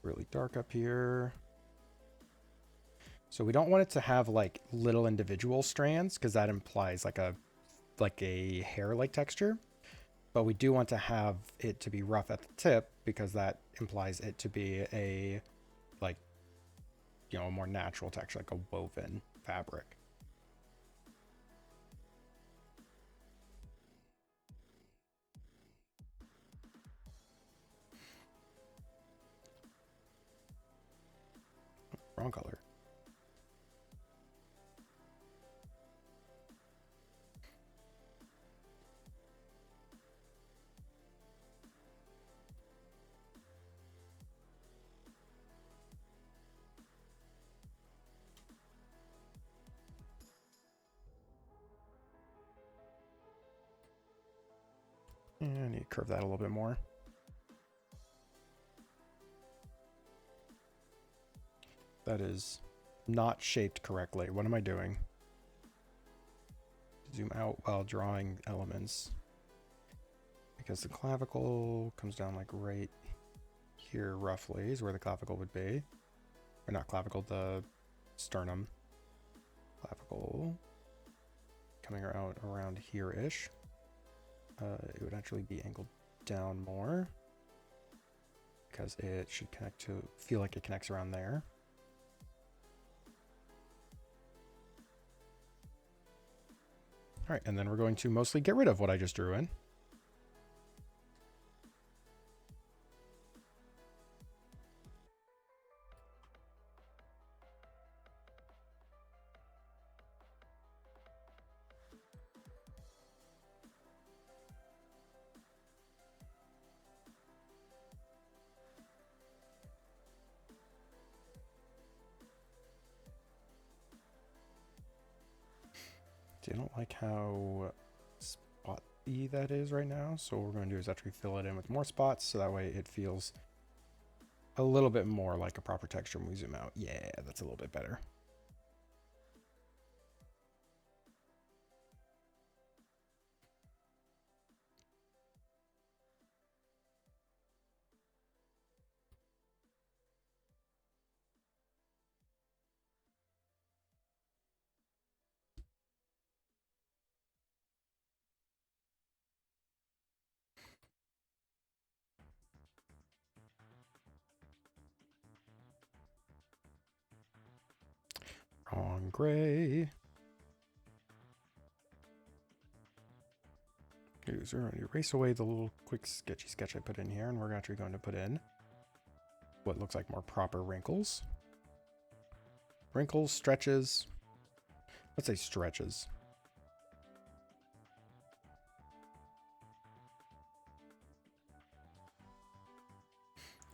Really dark up here. So we don't want it to have like little individual strands because that implies like a hair-like texture. But we do want to have it to be rough at the tip because that implies it to be a like, you know, a more natural texture, like a woven fabric. Wrong color. And I need to curve that a little bit more. That is not shaped correctly. What am I doing? Zoom out while drawing elements. Because the clavicle comes down like right here roughly is where the clavicle would be. Or not clavicle, the sternum. Clavicle coming around here-ish. It would actually be angled down more because it should feel like it connects around there. All right, and then we're going to mostly get rid of what I just drew in. I don't like how spot E that is right now. So what we're going to do is actually fill it in with more spots, so that way it feels a little bit more like a proper texture when we zoom out. Yeah, that's a little bit better. Wrong gray. Okay, so we're going to erase away the little quick sketchy sketch I put in here, and we're actually going to put in what looks like more proper wrinkles. Wrinkles, stretches. Let's say stretches.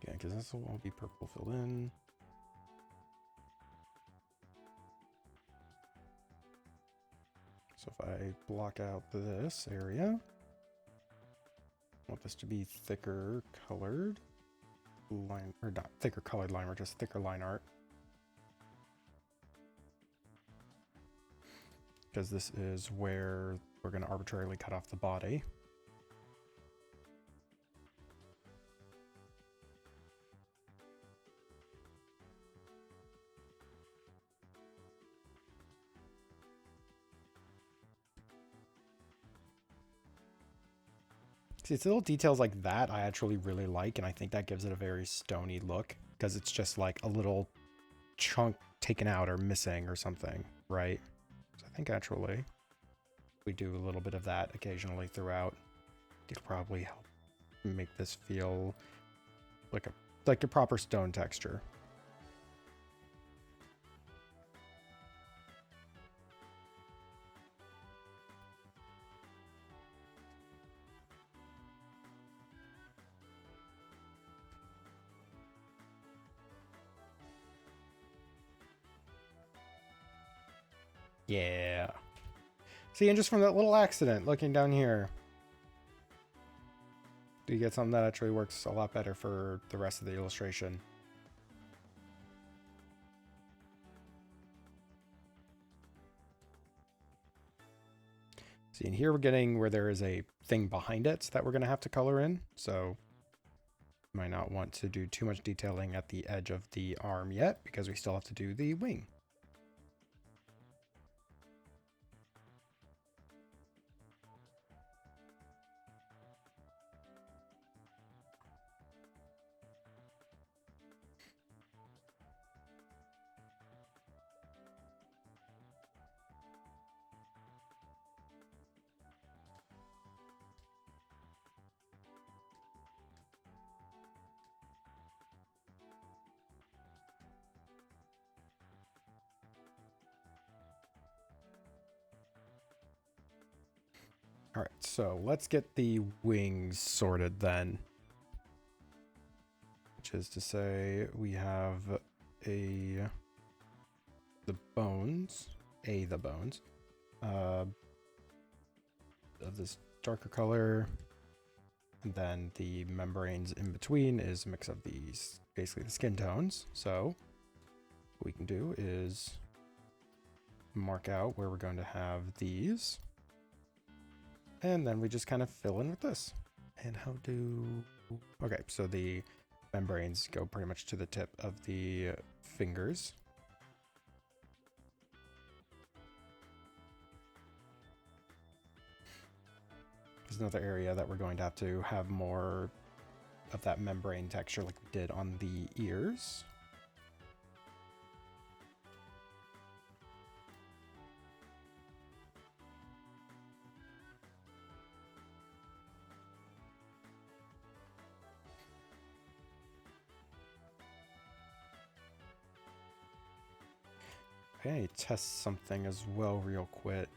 Yeah, because this will all be purple filled in. So if I block out this area, I want this to be thicker colored line, or not thicker colored line, or just thicker line art. Because this is where we're going to arbitrarily cut off the body. See, it's little details like that I actually really like, and I think that gives it a very stony look, because it's just like a little chunk taken out or missing or something, right? So I think actually we do a little bit of that occasionally throughout. It'll probably help make this feel like a proper stone texture. Yeah. See, and just from that little accident, looking down here, you get something that actually works a lot better for the rest of the illustration. See, and here we're getting where there is a thing behind it that we're going to have to color in. So might not want to do too much detailing at the edge of the arm yet, because we still have to do the wing. All right, so let's get the wings sorted then. Which is to say we have the bones of this darker color. And then the membranes in between is a mix of these, basically the skin tones. So what we can do is mark out where we're going to have these. And then we just kind of fill in with this. And how do... Okay, so the membranes go pretty much to the tip of the fingers. There's another area that we're going to have more of that membrane texture like we did on the ears. Okay, test something as well real quick.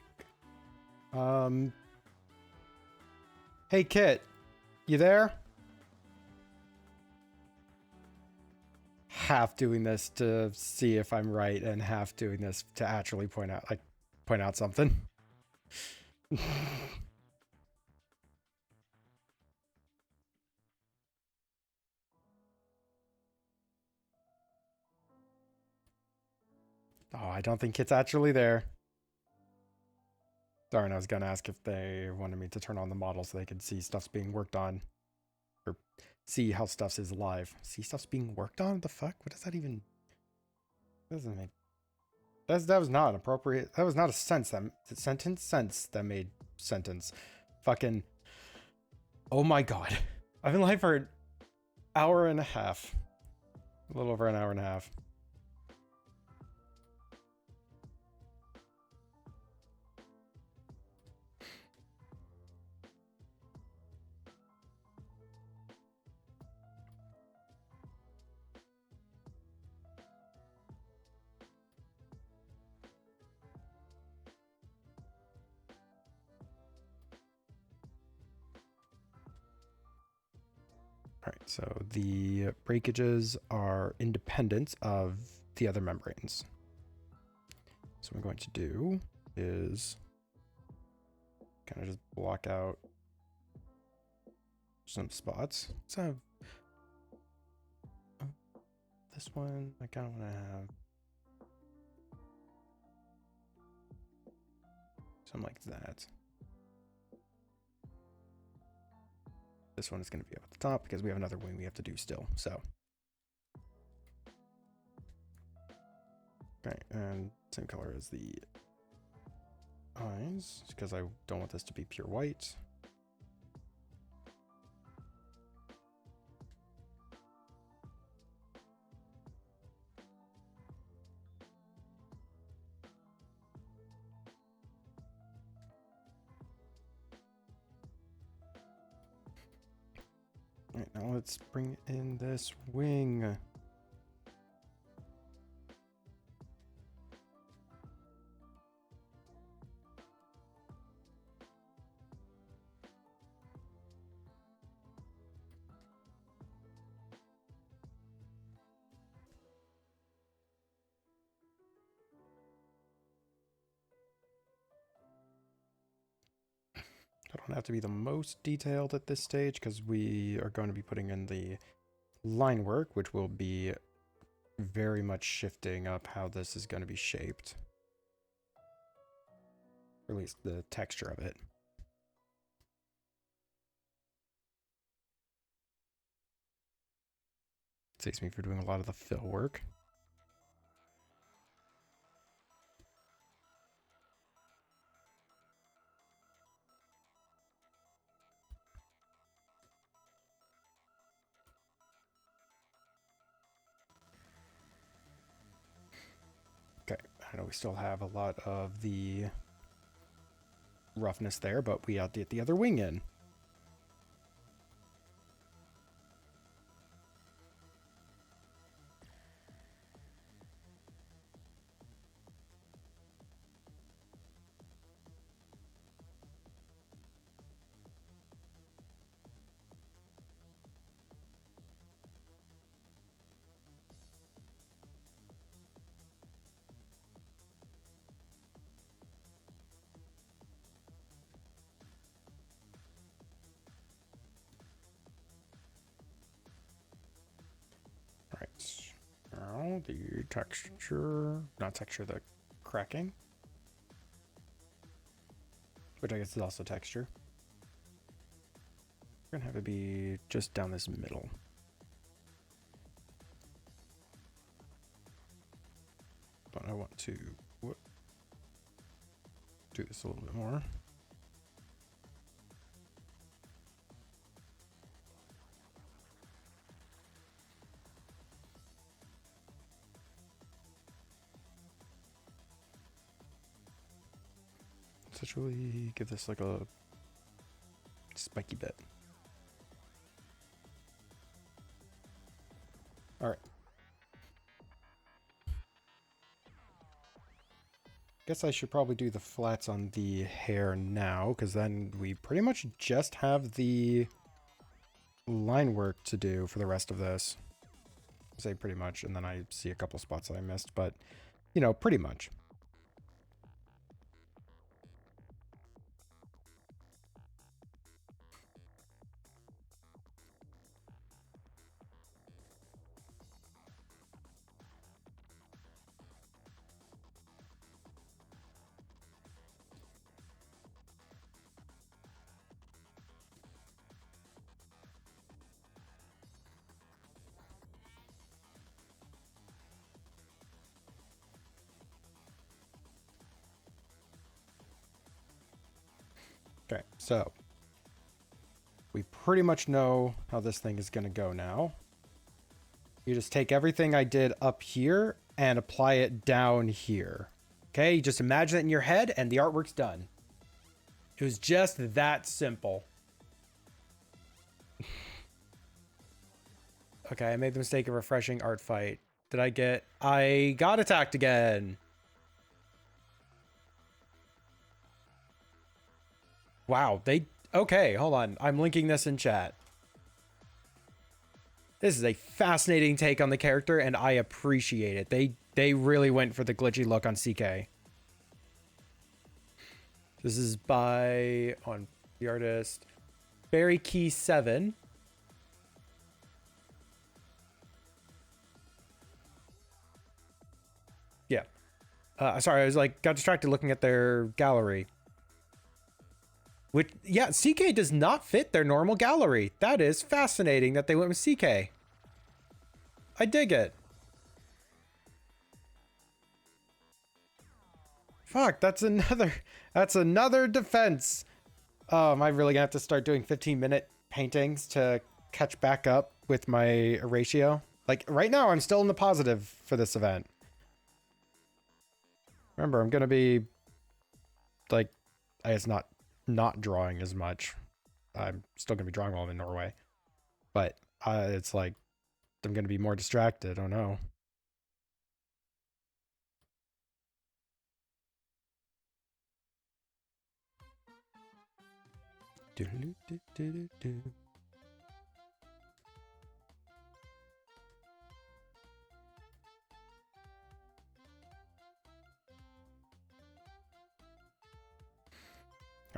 Hey Kit, you there? Half doing this to see if I'm right and half doing this to actually point out something. Oh, I don't think it's actually there. Darn, I was gonna ask if they wanted me to turn on the model so they could see stuff's being worked on. Or see how stuff's is live. See stuff's being worked on? What the fuck? What does that even... Doesn't make... That was not appropriate. That was not a sense that made sentence. Fucking... Oh my god. I've been live for an hour and a half. A little over an hour and a half. Alright, so the breakages are independent of the other membranes. So what I'm going to do is kind of just block out some spots. So this one, I kind of want to have something like that. This one is going to be up at the top because we have another wing we have to do still. So, okay, and same color as the eyes because I don't want this to be pure white. All right, now let's bring in this wing. I don't have to be the most detailed at this stage because we are going to be putting in the line work, which will be very much shifting up how this is going to be shaped. Or at least the texture of it. Saves me for doing a lot of the fill work. Okay, I know we still have a lot of the roughness there, but we have to get the other wing in. Now the texture, not texture, the cracking, which I guess is also texture. We're gonna have it be just down this middle. But I want to do this a little bit more. Essentially give this like a spiky bit. All right. Guess I should probably do the flats on the hair now, because then we pretty much just have the line work to do for the rest of this. I say pretty much, and then I see a couple spots that I missed, but you know, pretty much. Okay, so we pretty much know how this thing is going to go now. You just take everything I did up here and apply it down here. Okay, you just imagine it in your head and the artwork's done. It was just that simple. Okay, I made the mistake of refreshing Artfight. I got attacked again. Wow, okay, hold on. I'm linking this in chat. This is a fascinating take on the character, and I appreciate it. They really went for the glitchy look on CK. This is on the artist Barry Key 7. Yeah. Sorry, I was like, got distracted looking at their gallery. Which, yeah, CK does not fit their normal gallery. That is fascinating that they went with CK. I dig it. Fuck, that's another defense. Am I really gonna have to start doing 15-minute paintings to catch back up with my ratio? Like, right now, I'm still in the positive for this event. Remember, I'm gonna be, like, I guess not drawing as much. I'm still gonna be drawing while I'm in Norway. But, it's like, I'm gonna be more distracted, oh no.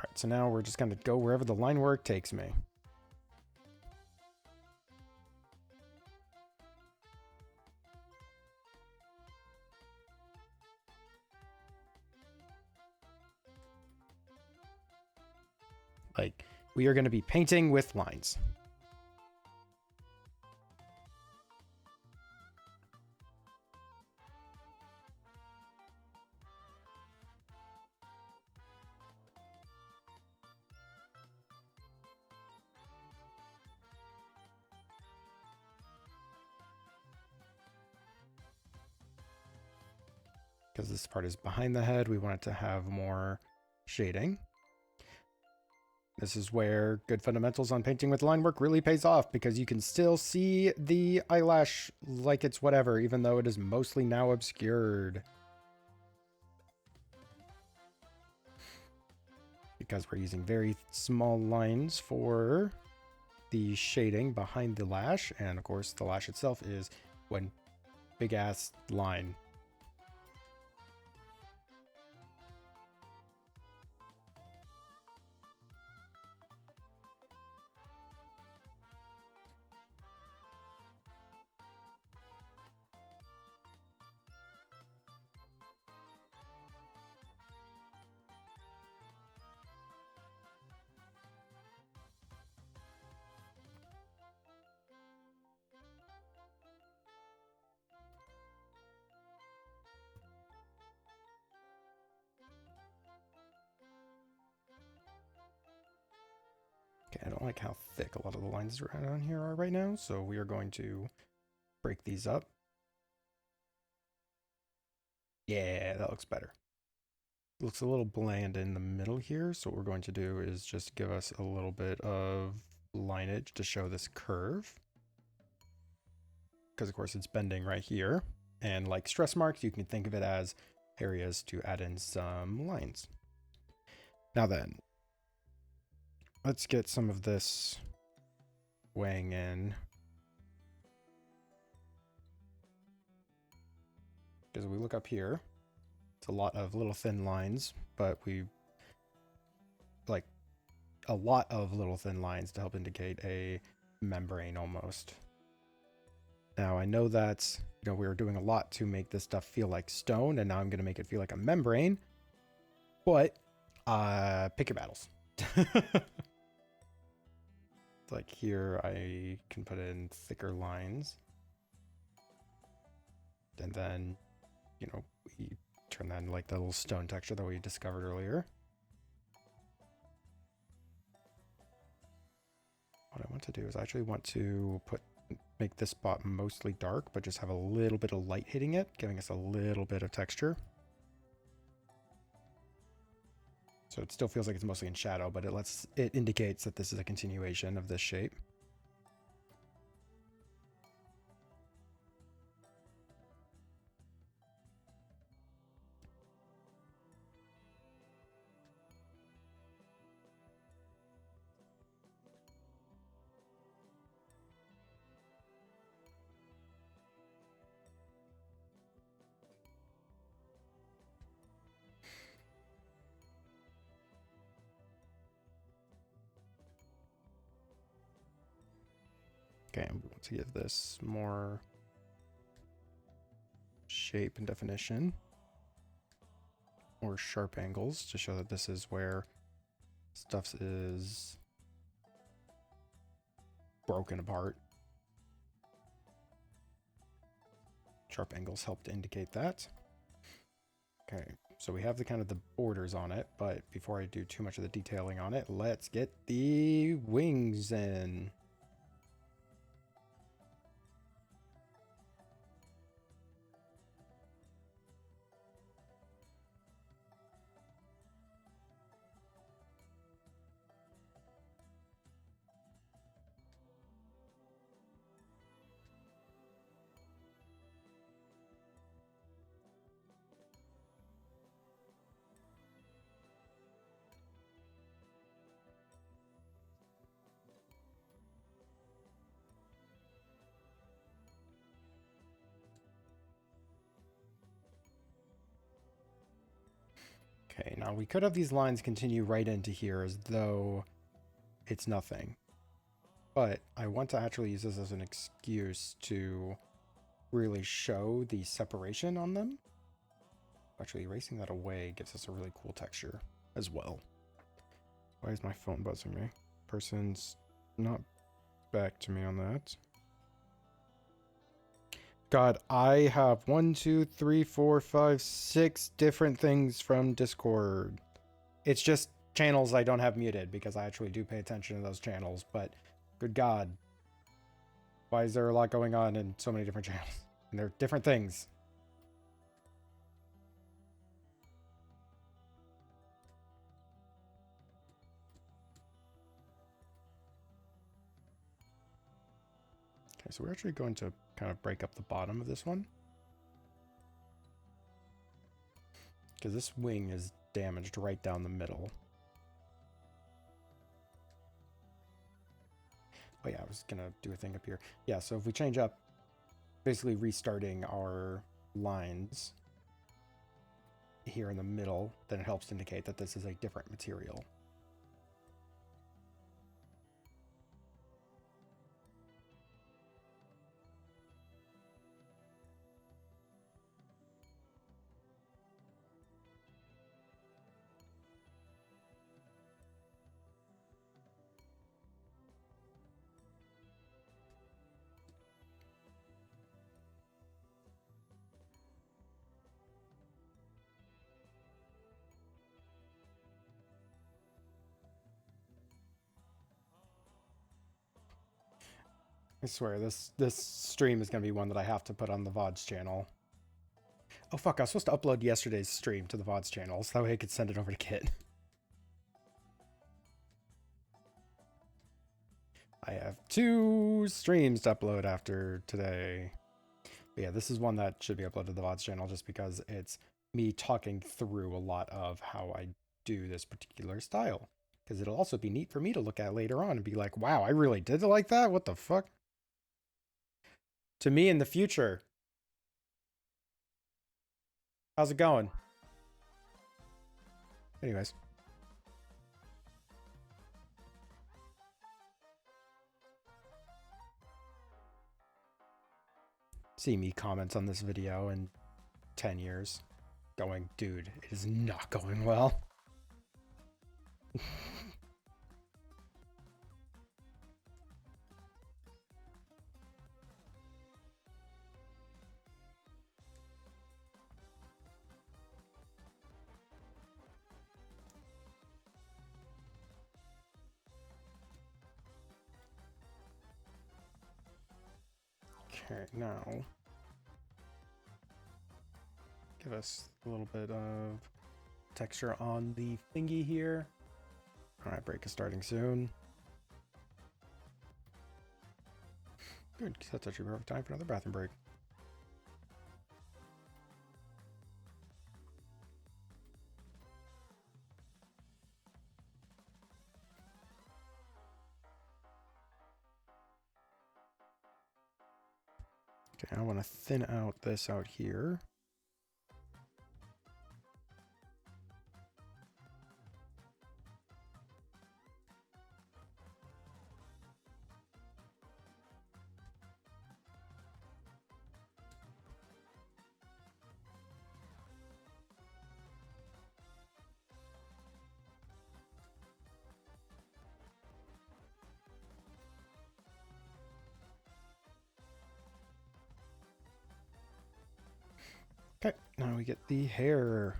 Alright, so now we're just gonna go wherever the line work takes me. Like, we are gonna be painting with lines. Because this part is behind the head, we want it to have more shading. This is where good fundamentals on painting with line work really pays off, because you can still see the eyelash like it's whatever, even though it is mostly now obscured. Because we're using very small lines for the shading behind the lash, and of course the lash itself is one big ass line. Okay, I don't like how thick a lot of the lines around here are right now, so we are going to break these up. Yeah, that looks better. It looks a little bland in the middle here, so what we're going to do is just give us a little bit of lineage to show this curve. Because of course it's bending right here. And like stress marks, you can think of it as areas to add in some lines. Now then, let's get some of this weighing in. Because we look up here, it's a lot of little thin lines, but we like a lot of little thin lines to help indicate a membrane almost. Now I know that, you know, we were doing a lot to make this stuff feel like stone, and now I'm going to make it feel like a membrane, but pick your battles. Like here, I can put in thicker lines. And then, you know, we turn that into like the little stone texture that we discovered earlier. to do is I actually want to make this spot mostly dark, but just have a little bit of light hitting it, giving us a little bit of texture. So it still feels like it's mostly in shadow, but it indicates that this is a continuation of this shape. Okay, I'm going to give this more shape and definition, or sharp angles, to show that this is where stuff is broken apart. Sharp angles help to indicate that. Okay, so we have the kind of the borders on it, but before I do too much of the detailing on it, let's get the wings in. Okay, now we could have these lines continue right into here as though it's nothing. But I want to actually use this as an excuse to really show the separation on them. Actually, erasing that away gives us a really cool texture as well. Why is my phone buzzing me? Person's not back to me on that. God, I have 1, 2, 3, 4, 5, 6 different things from Discord. It's just channels I don't have muted because I actually do pay attention to those channels, but good God. Why is there a lot going on in so many different channels? And they're different things. Okay, so we're actually going to kind of break up the bottom of this one, because this wing is damaged right down the middle. Oh yeah, I was gonna do a thing up here. Yeah, so if we change up, basically restarting our lines here in the middle, then it helps to indicate that this is a different material. I swear, this stream is going to be one that I have to put on the VODs channel. Oh fuck, I was supposed to upload yesterday's stream to the VODs channel, so that way I could send it over to Kit. I have 2 streams to upload after today. But yeah, this is one that should be uploaded to the VODs channel just because it's me talking through a lot of how I do this particular style. Because it'll also be neat for me to look at later on and be like, wow, I really did it like that? What the fuck? To me in the future. How's it going? Anyways. See me comments on this video in 10 years going, dude, it is not going well. Alright, now give us a little bit of texture on the thingy here. Alright, break is starting soon. Good, because that's actually perfect time for another bathroom break. Okay, I want to thin out this out here. Okay, now we get the hair.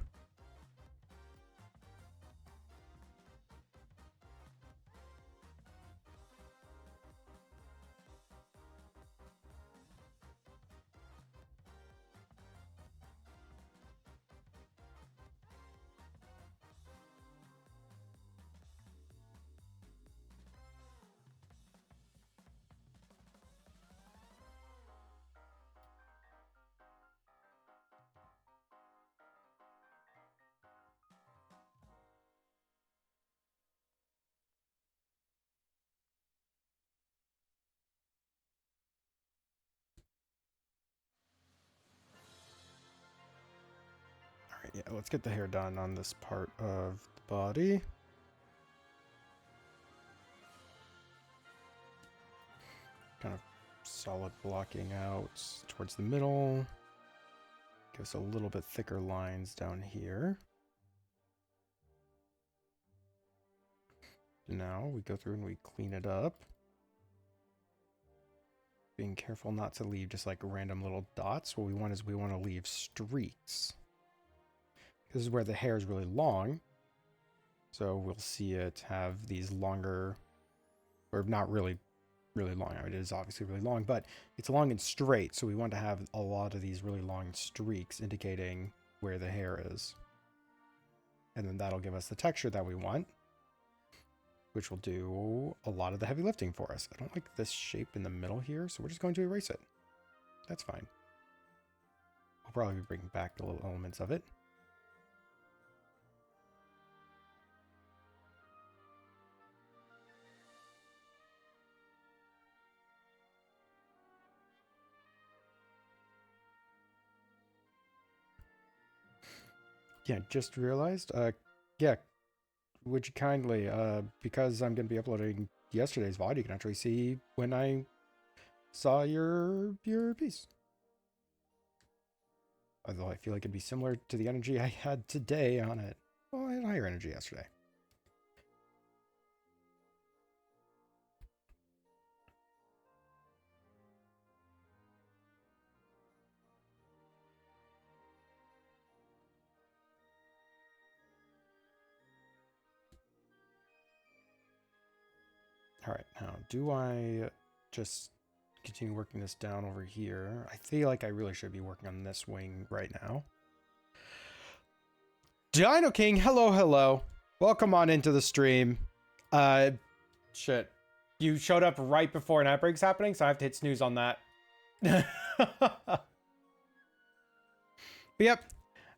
Alright, yeah, let's get the hair done on this part of the body. Kind of solid blocking out towards the middle. Give us a little bit thicker lines down here. Now we go through and we clean it up. Being careful not to leave just like random little dots. What we want is we want to leave streaks. This is where the hair is really long. So we'll see it have these longer, or not really long. I mean, it is obviously really long, but it's long and straight. So we want to have a lot of these really long streaks indicating where the hair is. And then that'll give us the texture that we want, which will do a lot of the heavy lifting for us. I don't like this shape in the middle here, so we're just going to erase it. That's fine. I'll probably bring back the little elements of it. Yeah, just realized, yeah, would you kindly, because I'm going to be uploading yesterday's VOD, you can actually see when I saw your piece. Although I feel like it'd be similar to the energy I had today on it. Well, I had higher energy yesterday. All right, now do I just continue working this down over here? I feel like I really should be working on this wing right now. Dino King, hello. Welcome on into the stream. Shit. You showed up right before an ad break's happening, so I have to hit snooze on that. But yep.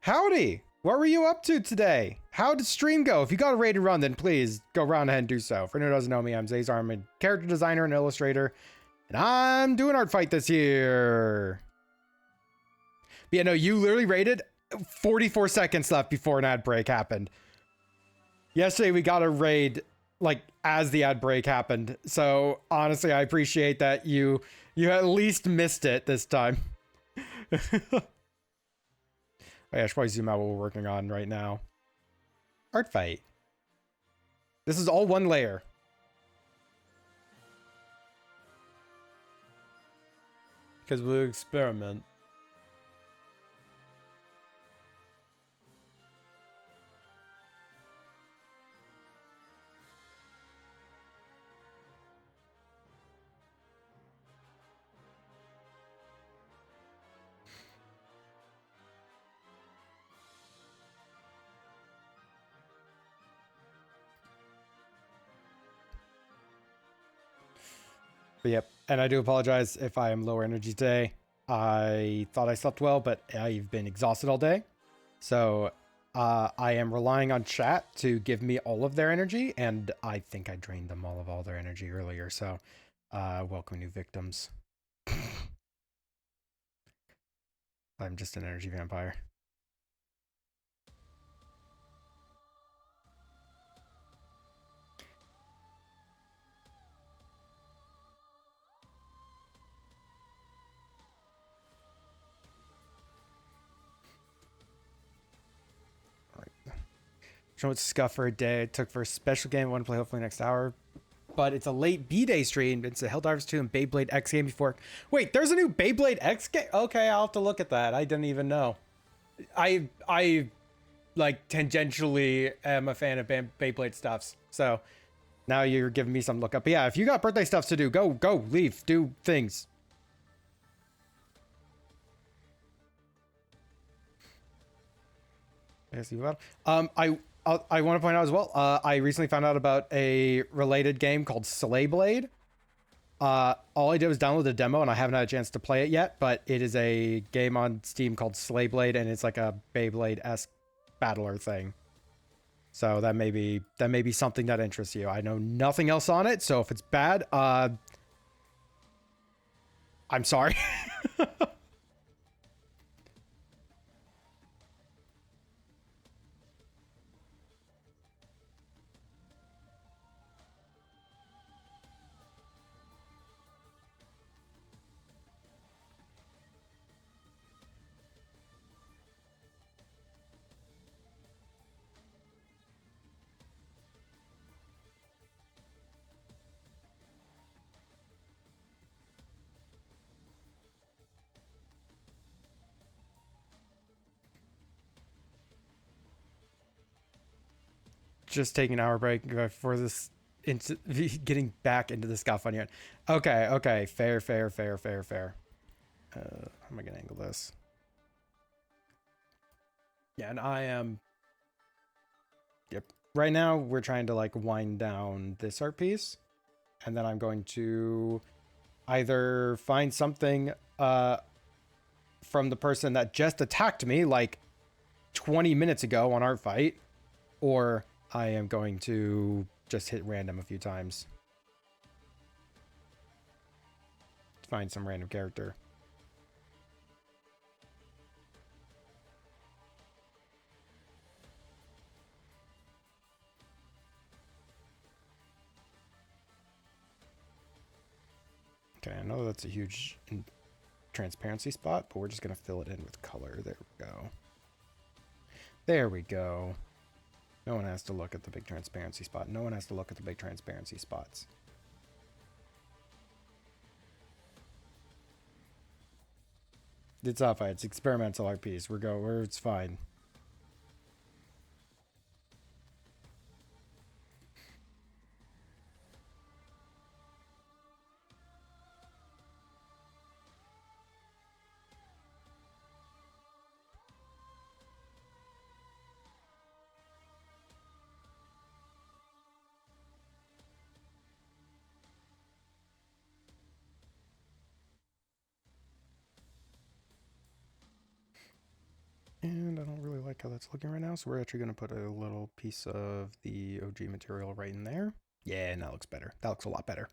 Howdy! What were you up to today? How did stream go? If you got a raid to run, then please go round ahead and do so. For anyone who doesn't know me, I'm Zazar. I'm a character designer and illustrator, and I'm doing Artfight this year. But yeah, no, you literally raided 44 seconds left before an ad break happened. Yesterday, we got a raid, like, as the ad break happened. So, honestly, I appreciate that you at least missed it this time. Oh yeah, I should probably zoom out what we're working on right now. Artfight. This is all one layer. Because we'll experiment. But yep, and I do apologize if I am lower energy today. I thought I slept well, but I've been exhausted all day. So I am relying on chat to give me all of their energy, and I think I drained them all their energy earlier. So welcome new victims. I'm just an energy vampire. Show what scuff for a day. It took for a special game I want to play hopefully next hour. But it's a late B-Day stream. It's a Helldivers 2 and Beyblade X game before. Wait, there's a new Beyblade X game? Okay, I'll have to look at that. I didn't even know. I like tangentially am a fan of Beyblade stuffs. So now you're giving me some look up. But yeah, if you got birthday stuff to do, go, leave, do things. I want to point out as well, I recently found out about a related game called Slay Blade. All I did was download the demo, and I haven't had a chance to play it yet, but it is a game on Steam called Slay Blade, and it's like a Beyblade-esque battler thing. So that may be something that interests you. I know nothing else on it, so if it's bad, I'm sorry. Just taking an hour break for this into getting back into the scuff on you. Okay, fair. How am I gonna angle this? Yeah, and I am. Yep. Right now we're trying to like wind down this art piece, and then I'm going to either find something from the person that just attacked me like 20 minutes ago on Artfight, or I am going to just hit random a few times. Find some random character. Okay, I know that's a huge transparency spot, but we're just going to fill it in with color. There we go. There we go. No one has to look at the big transparency spot. No one has to look at the big transparency spots. It's off. It's experimental art piece. It's fine. And I don't really like how that's looking right now, so we're actually going to put a little piece of the OG material right in there. Yeah, and that looks better. That looks a lot better.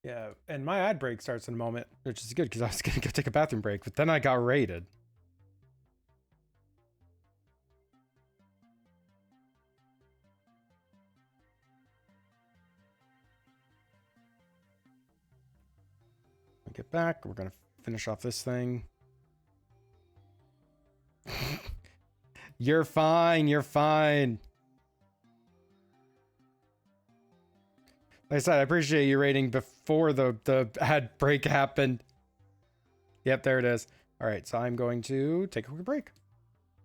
Yeah, and my ad break starts in a moment, which is good because I was going to go take a bathroom break, but then I got raided. When we get back, we're going to finish off this thing. You're fine. You're fine. Like I said, I appreciate you rating before the ad break happened. Yep, there it is. All right, so I'm going to take a quick break.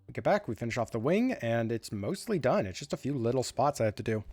We get back, we finish off the wing, and it's mostly done. It's just a few little spots I have to do.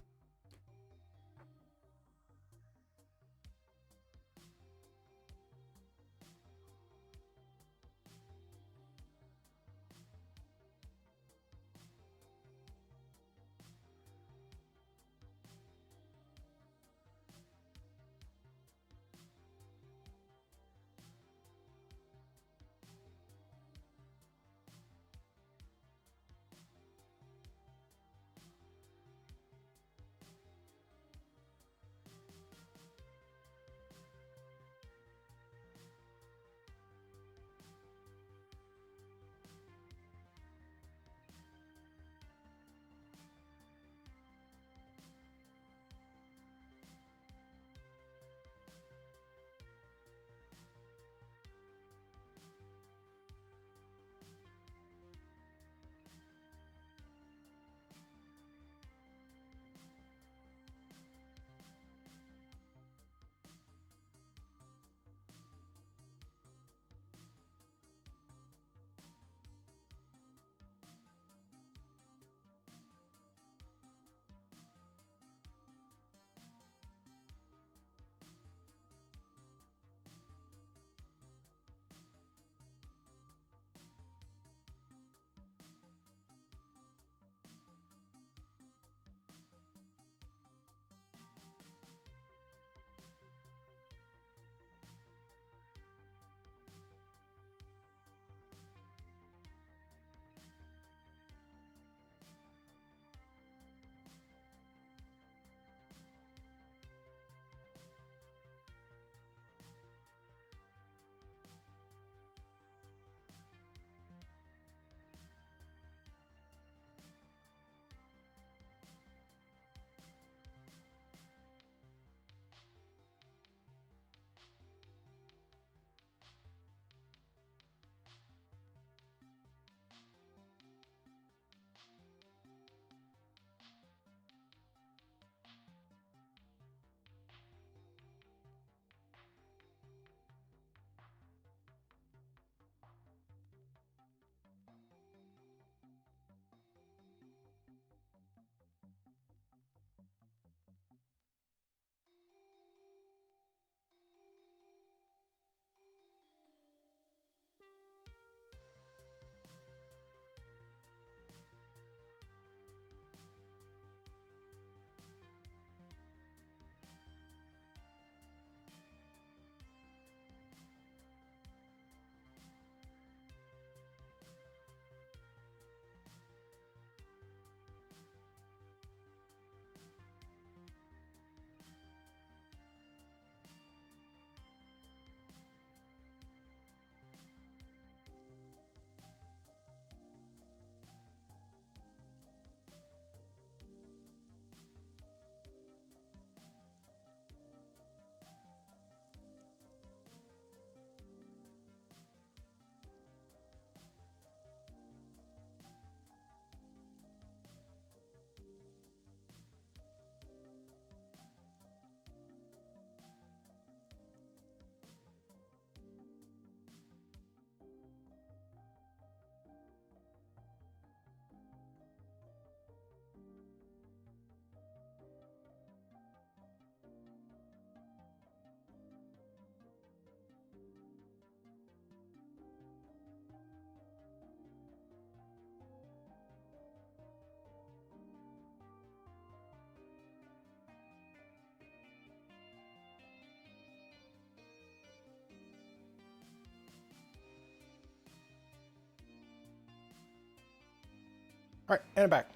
All right, and I'm back.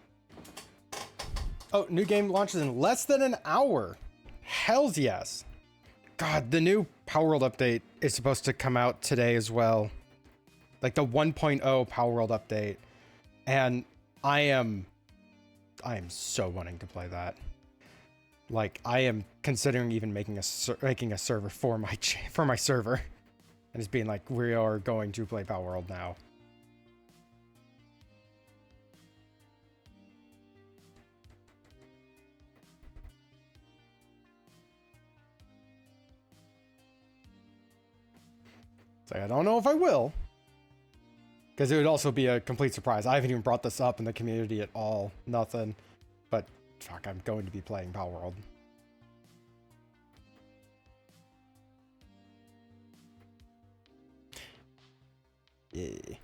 Oh, new game launches in less than an hour. Hells yes. God, the new Power World update is supposed to come out today as well. Like the 1.0 Power World update. And I am so wanting to play that. Like, I am considering even making a server for my server. And just being like, we are going to play Power World now. It's like, I don't know if I will. Because it would also be a complete surprise. I haven't even brought this up in the community at all. Nothing. But, fuck, I'm going to be playing Power World. Yeah.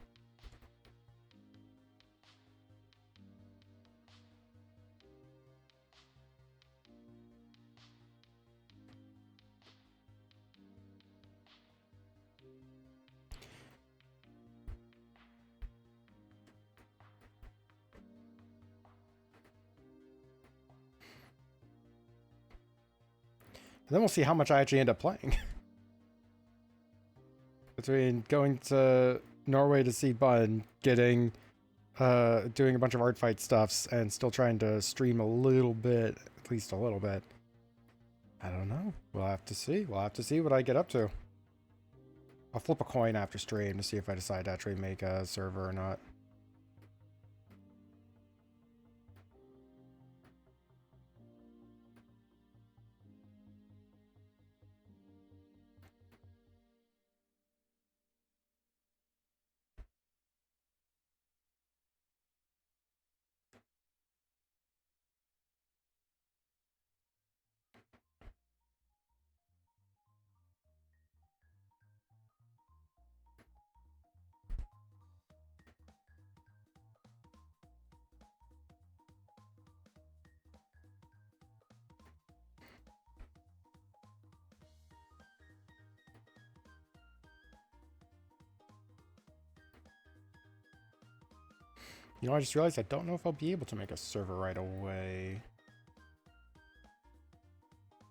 And then we'll see how much I actually end up playing. Between going to Norway to see Bun, getting, doing a bunch of Artfight stuffs, and still trying to stream a little bit, at least a little bit. I don't know. We'll have to see. We'll have to see what I get up to. I'll flip a coin after stream to see if I decide to actually make a server or not. You know, I just realized I don't know if I'll be able to make a server right away.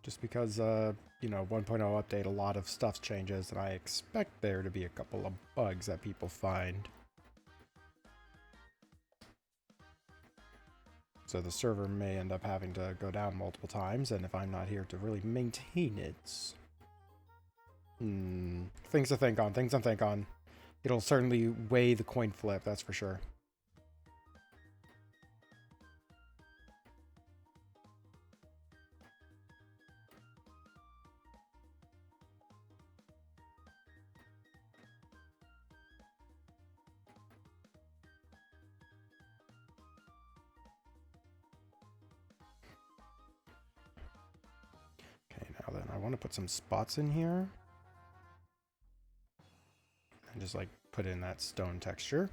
Just because, you know, 1.0 update, a lot of stuff changes, and I expect there to be a couple of bugs that people find. So the server may end up having to go down multiple times, and if I'm not here to really maintain it... things to think on, things to think on. It'll certainly weigh the coin flip, that's for sure. I want to put some spots in here. And just like put in that stone texture.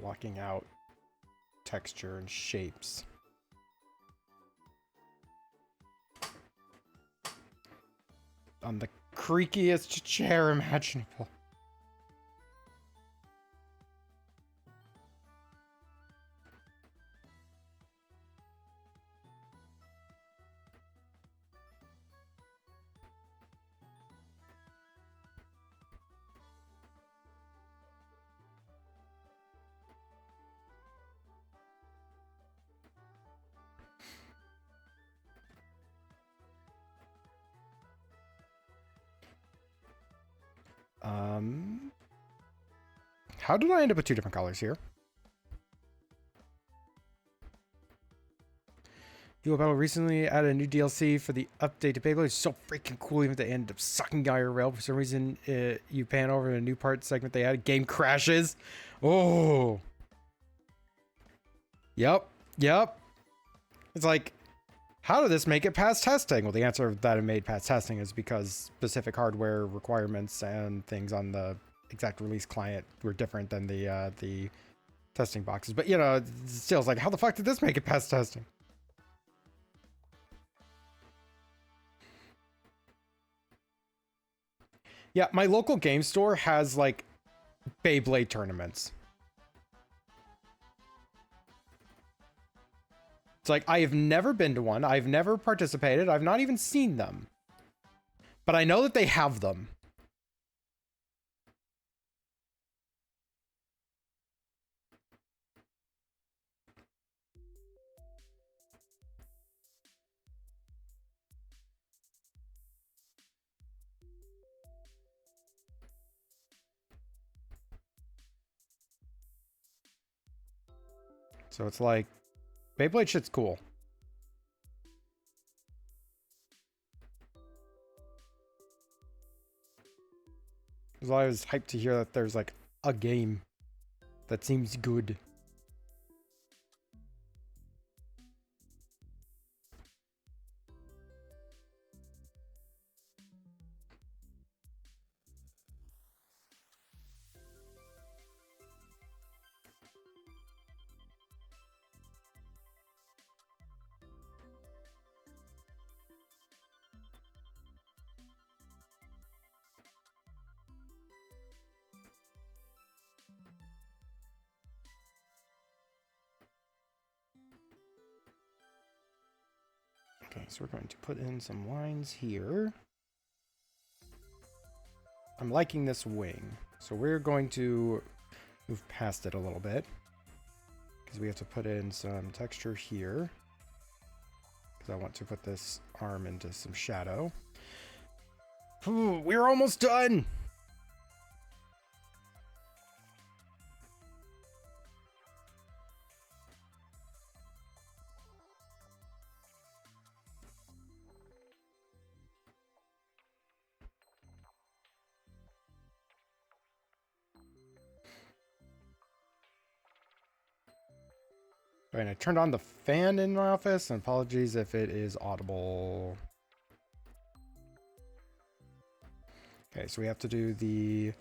Blocking out texture and shapes. On the creakiest chair imaginable. How did I end up with two different colors here? Duo Battle recently added a new DLC for the update to Beyblade. It's so freaking cool, even if they end up sucking IRL. For some reason, you pan over in a new part segment they added. Game crashes. Oh. Yep. It's like, how did this make it past testing? Well, the answer that it made past testing is because specific hardware requirements and things on the exact release client were different than the testing boxes. But, you know, still, it's like, how the fuck did this make it past testing? Yeah, my local game store has like Beyblade tournaments. It's like, I have never been to one. I've never participated. I've not even seen them. But I know that they have them. So it's like, Beyblade shit's cool. Because I was hyped to hear that there's like a game that seems good. Okay, so we're going to put in some lines here. I'm liking this wing. So we're going to move past it a little bit. Because we have to put in some texture here. Because I want to put this arm into some shadow. Ooh, we're almost done! Right, I turned on the fan in my office, and apologies if it is audible. Okay, so we have to do the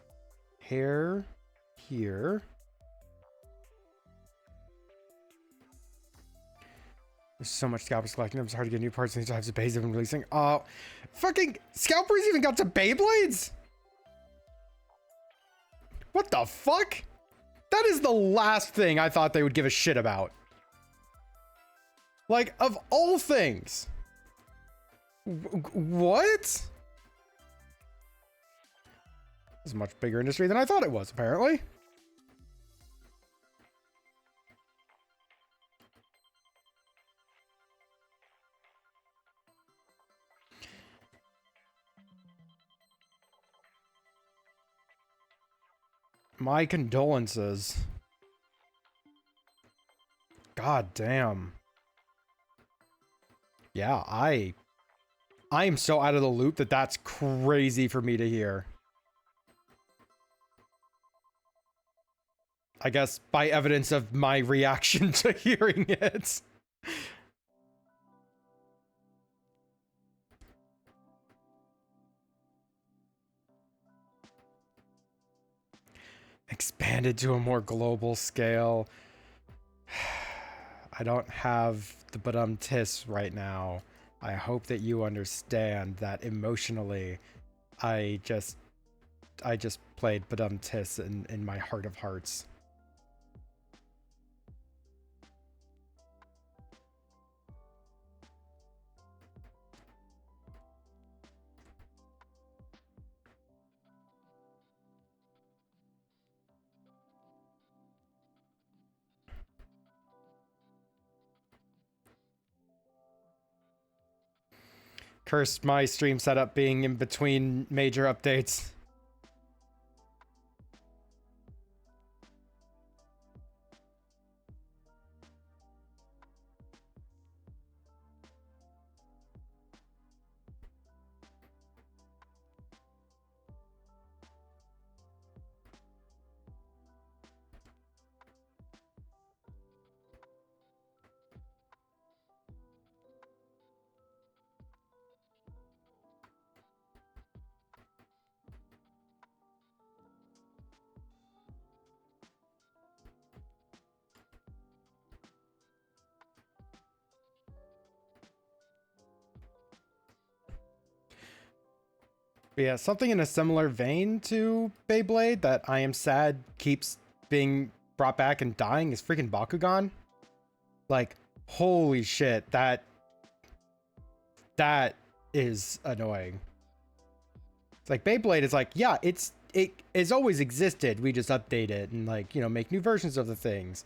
hair here. There's so much scalpers collecting them. It's hard to get new parts and types of Beyblades have been releasing. Fucking scalpers even got to Beyblades? What the fuck? That is the last thing I thought they would give a shit about. Like, of all things. What? This is a much bigger industry than I thought it was, apparently. My condolences. God damn. Yeah, I am so out of the loop that that's crazy for me to hear. I guess by evidence of my reaction to hearing it. Expanded to a more global scale. I don't have the tis right now. I hope that you understand that emotionally, I just played tis in my heart of hearts. Cursed my stream setup being in between major updates. But yeah, something in a similar vein to Beyblade that I am sad keeps being brought back and dying is freaking Bakugan. Like, holy shit, that is annoying. It's like Beyblade is like, yeah, it's always existed. We just update it and like, you know, make new versions of the things.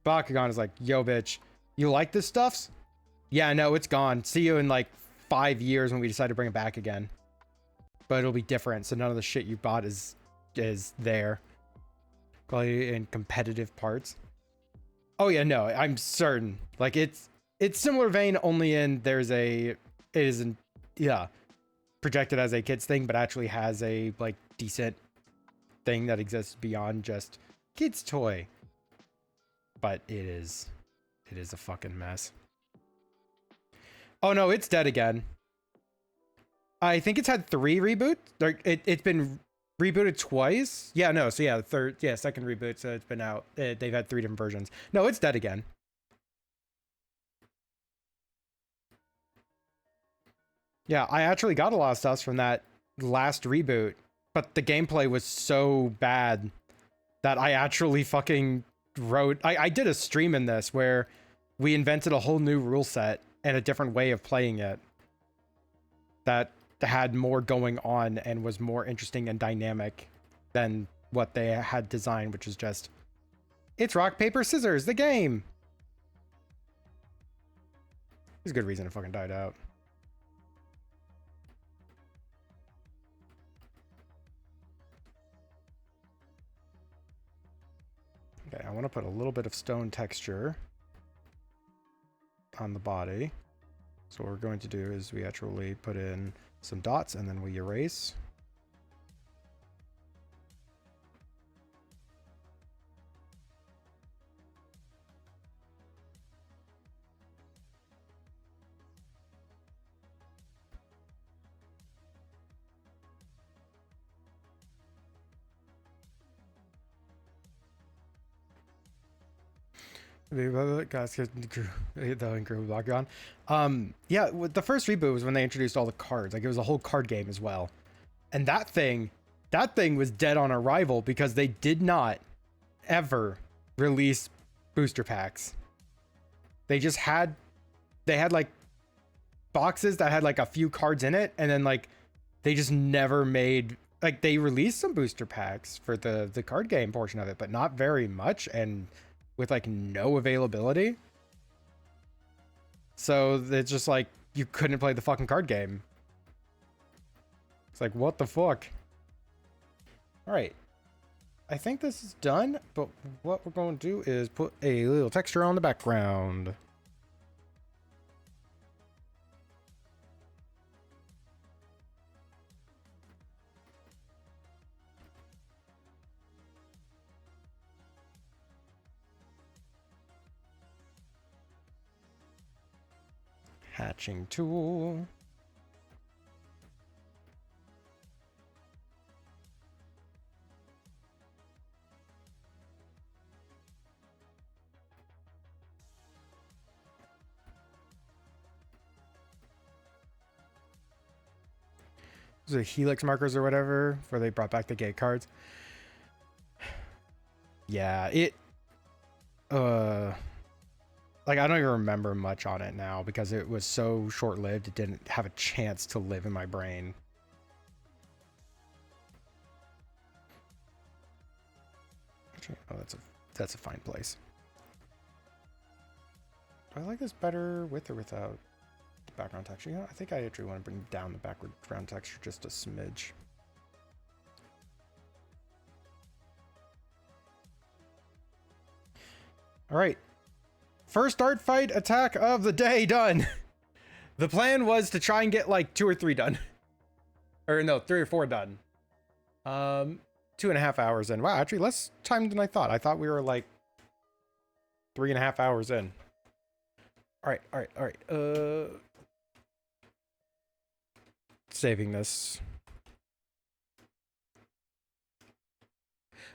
Bakugan is like, yo, bitch, you like this stuff? Yeah, no, it's gone. See you in like 5 years when we decide to bring it back again. But it'll be different, so none of the shit you bought is there. Probably in competitive parts. Oh yeah, no, I'm certain. Like it's similar vein, only in it isn't, yeah, projected as a kids thing, but actually has a like decent thing that exists beyond just kids toy. But it is a fucking mess. Oh no, it's dead again. I think it's had 3 reboots. Like it's been rebooted twice. Yeah, no. So yeah, second reboot. So it's been out. They've had 3 different versions. No, it's dead again. Yeah, I actually got a lot of stuff from that last reboot, but the gameplay was so bad that I actually fucking wrote. I did a stream in this where we invented a whole new rule set and a different way of playing it that had more going on and was more interesting and dynamic than what they had designed, which is just, it's rock, paper, scissors, the game. There's a good reason it fucking died out. Okay, I want to put a little bit of stone texture on the body. So what we're going to do is we actually put in some dots and then we erase. Guys, yeah, the first reboot was when they introduced all the cards. Like it was a whole card game as well. And that thing was dead on arrival because they did not ever release booster packs. They had like boxes that had like a few cards in it, and then like they just never made, like they released some booster packs for the card game portion of it, but not very much, and with like no availability. So it's just like you couldn't play the fucking card game. It's like, what the fuck? All right, I think this is done, but what we're going to do is put a little texture on the background. Hatching tool. The helix markers or whatever, where they brought back the gate cards. Yeah, like I don't even remember much on it now because it was so short-lived. It didn't have a chance to live in my brain. Oh, that's a fine place. Do I like this better with or without the background texture? You know, I think I actually want to bring down the background texture just a smidge. All right. First Artfight attack of the day done. The plan was to try and get like 2 or 3 done. Or no, 3 or 4 done. 2.5 hours in. Wow, actually less time than I thought. I thought we were like 3.5 hours in. All right. Saving this.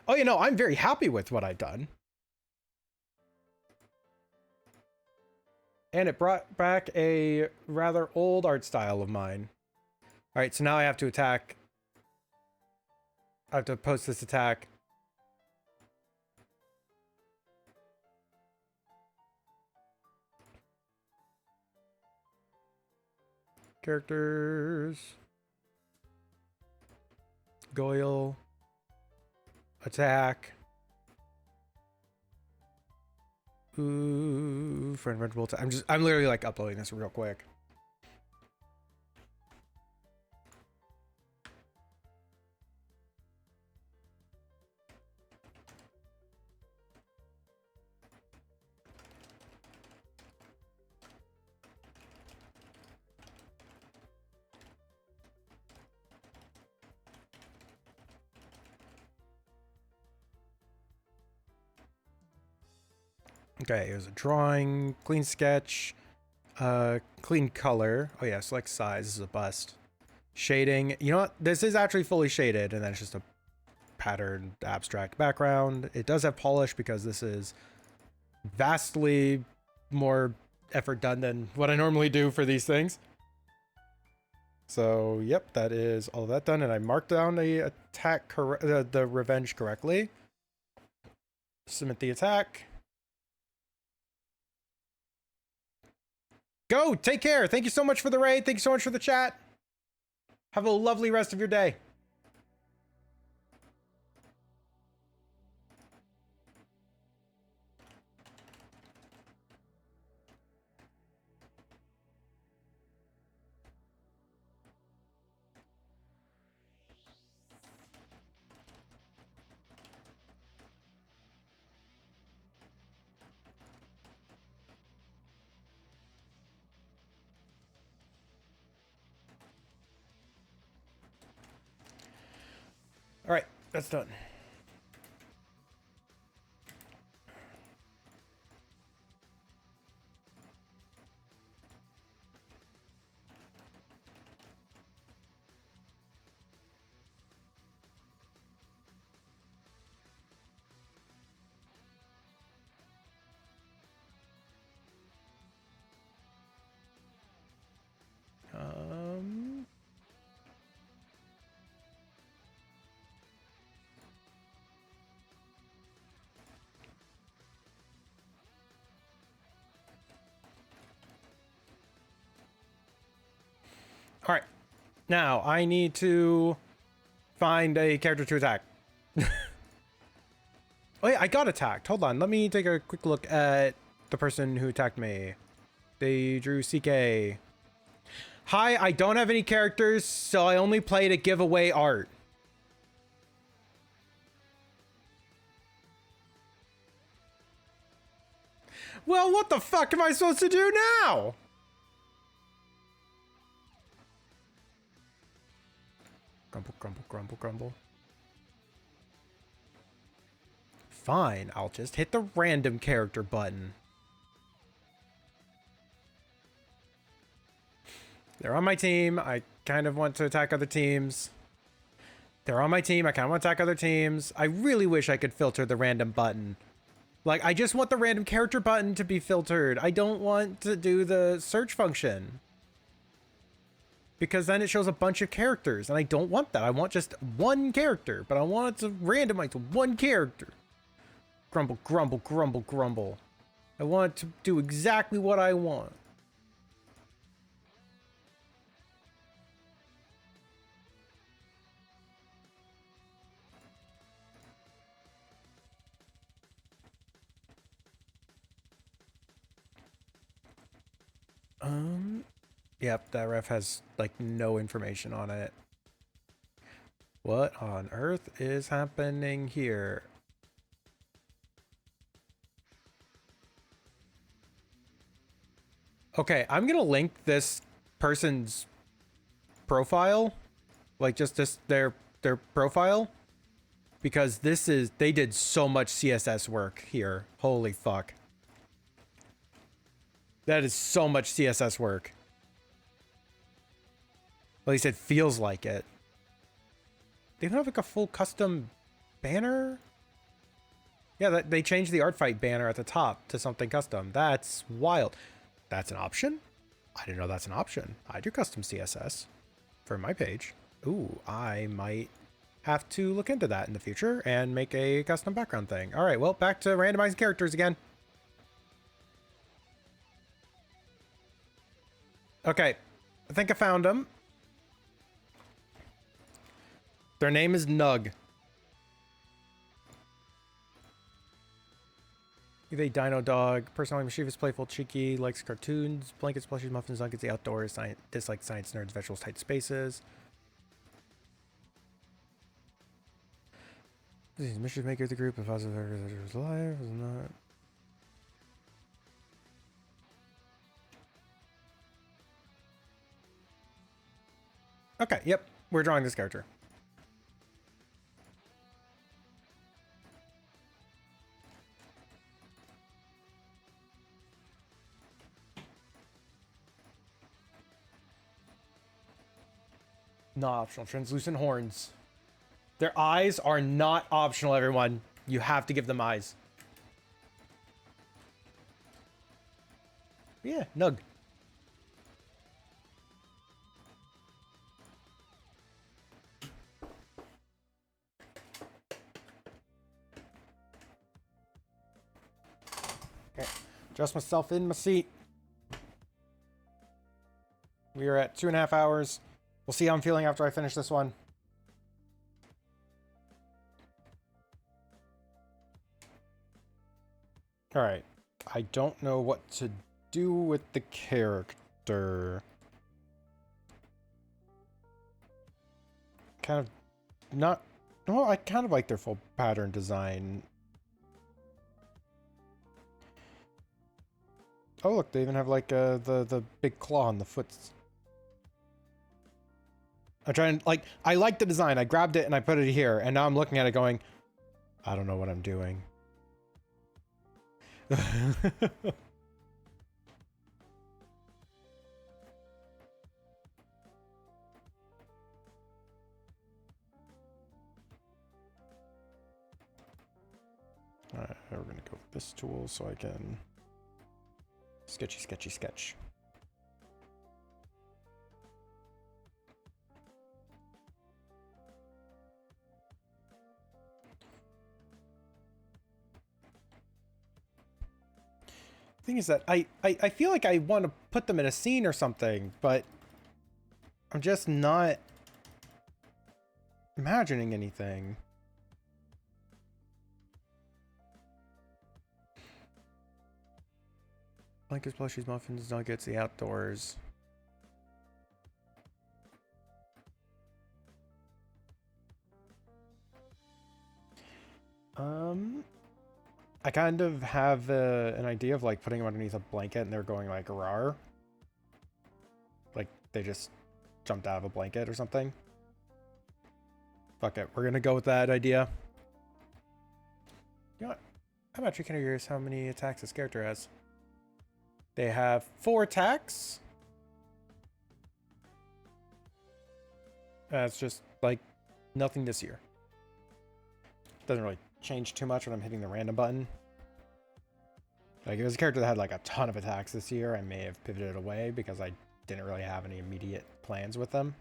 Oh, you know, I'm very happy with what I've done. And it brought back a rather old art style of mine. All right, so now I have to attack. I have to post this attack. Characters. Goyle. Attack. Ooh, friend rental. I'm literally like uploading this real quick. Okay, here's a drawing, clean sketch, clean color. Oh yeah, select size. This is a bust. Shading. You know what? This is actually fully shaded, and then it's just a patterned abstract background. It does have polish because this is vastly more effort done than what I normally do for these things. So, yep, that is all of that done, and I marked down the attack, the revenge correctly. Submit the attack. Go! Take care! Thank you so much for the raid. Thank you so much for the chat. Have a lovely rest of your day. All right, that's done. All right, now I need to find a character to attack. Oh yeah, I got attacked. Hold on, let me take a quick look at the person who attacked me. They drew CK. Hi, I don't have any characters, so I only play to give away art. Well, what the fuck am I supposed to do now? Grumble, grumble, grumble, grumble. Fine, I'll just hit the random character button. They're on my team. I kind of want to attack other teams. They're on my team. I kind of want to attack other teams. I really wish I could filter the random button. Like, I just want the random character button to be filtered. I don't want to do the search function. Because then it shows a bunch of characters, and I don't want that. I want just one character, but I want it to randomize to one character. Grumble, grumble, grumble, grumble. I want it to do exactly what I want. Yep, that ref has, like, no information on it. What on earth is happening here? Okay, I'm gonna link this person's profile. Like, just their profile. Because they did so much CSS work here. Holy fuck. That is so much CSS work. At least it feels like it. They don't have like a full custom banner? Yeah, they changed the Artfight banner at the top to something custom. That's wild. That's an option? I didn't know that's an option. I do custom CSS. for my page. Ooh, I might have to look into that in the future and make a custom background thing. All right, well, back to randomizing characters again. Okay, I think I found them. Their name is Nug. They dino dog, personality mischievous, playful, cheeky, likes cartoons, blankets, plushies, muffins, nuggets, the outdoors, dislikes science nerds, vegetables, tight spaces. This is mischief maker of the group, if positive is alive, is not. Okay, yep, we're drawing this character. Not optional. Translucent horns. Their eyes are not optional, everyone. You have to give them eyes. Yeah, Nug. Okay, adjust myself in my seat. We are at 2.5 hours. We'll see how I'm feeling after I finish this one. All right. I don't know what to do with the character. Kind of not... Well, I kind of like their full pattern design. Oh, look, they even have like the big claw on the foot. I'm trying, like, I like the design. I grabbed it and I put it here, and now I'm looking at it going, I don't know what I'm doing. Alright, we're gonna go with this tool so I can sketchy, sketchy, sketch. Thing is that I feel like I want to put them in a scene or something, but I'm just not imagining anything. Blankets, plushies, muffins, nuggets, the outdoors. I kind of have an idea of like putting them underneath a blanket and they're going like rawr. Like they just jumped out of a blanket or something. Fuck it, we're gonna go with that idea. You know what? I'm actually kind of curious how many attacks this character has. They have 4 attacks. That's just like nothing this year. Doesn't really change too much when I'm hitting the random button. Like if it was a character that had like a ton of attacks this year, I may have pivoted away because I didn't really have any immediate plans with them.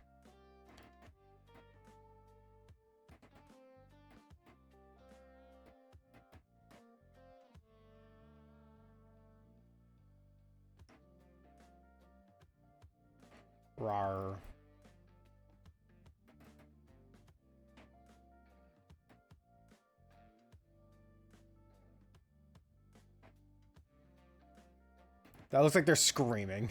Rawr. That looks like they're screaming.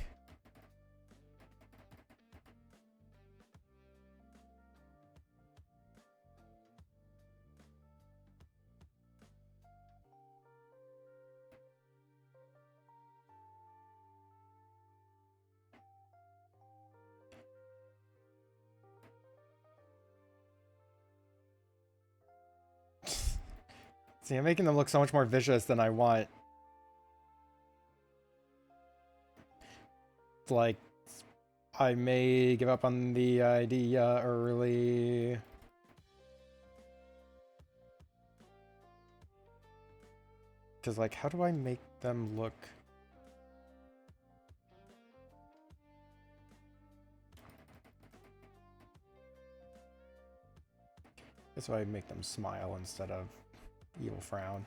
See, I'm making them look so much more vicious than I want. It's like, I may give up on the idea early. Because, like, how do I make them look? That's why I make them smile instead of evil frown.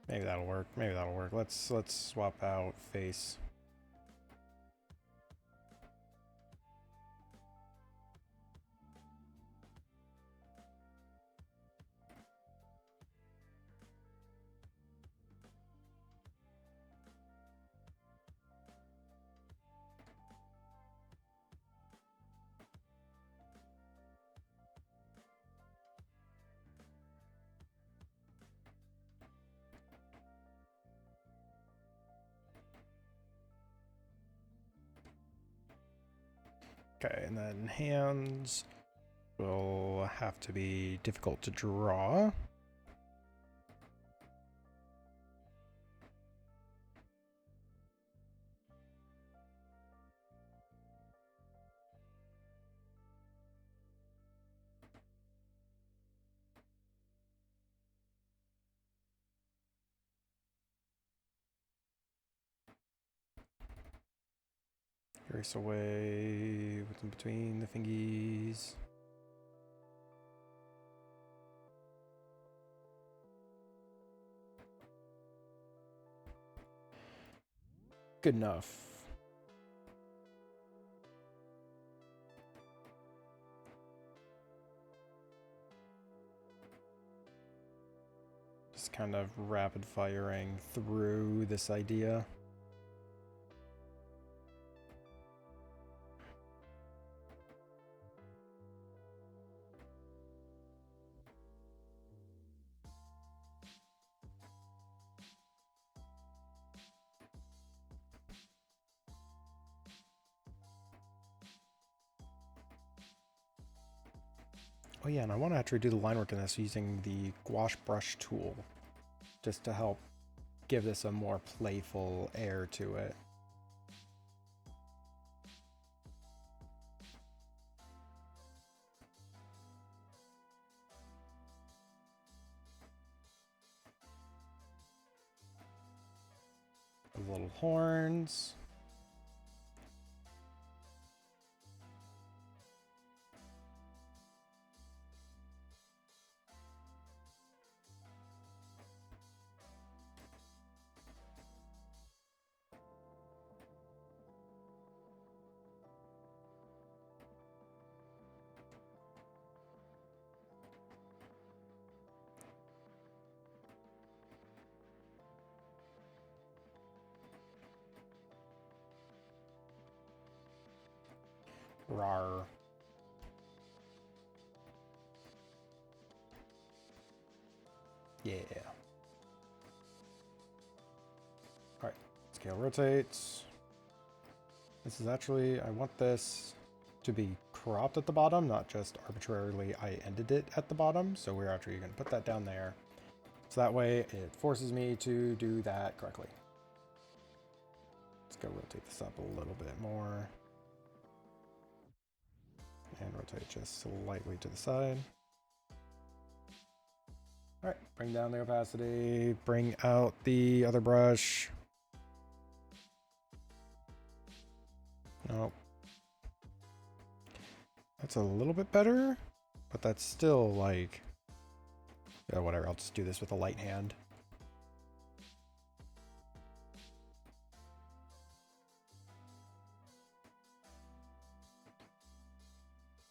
Maybe that'll work. Maybe that'll work. Let's swap out face. Okay, and then hands will have to be difficult to draw. Erase away what's in between the fingies. Good enough. Just kind of rapid firing through this idea. Oh yeah, and I want to actually do the line work in this using the gouache brush tool, just to help give this a more playful air to it. The little horns. Rawr. Yeah. Alright, scale rotates. This is actually, I want this to be cropped at the bottom, not just arbitrarily I ended it at the bottom. So we're actually going to put that down there. So that way it forces me to do that correctly. Let's go rotate this up a little bit more. And rotate just slightly to the side. All right, bring down the opacity, bring out the other brush. Nope. That's a little bit better, but that's still like, yeah, whatever, I'll just do this with a light hand.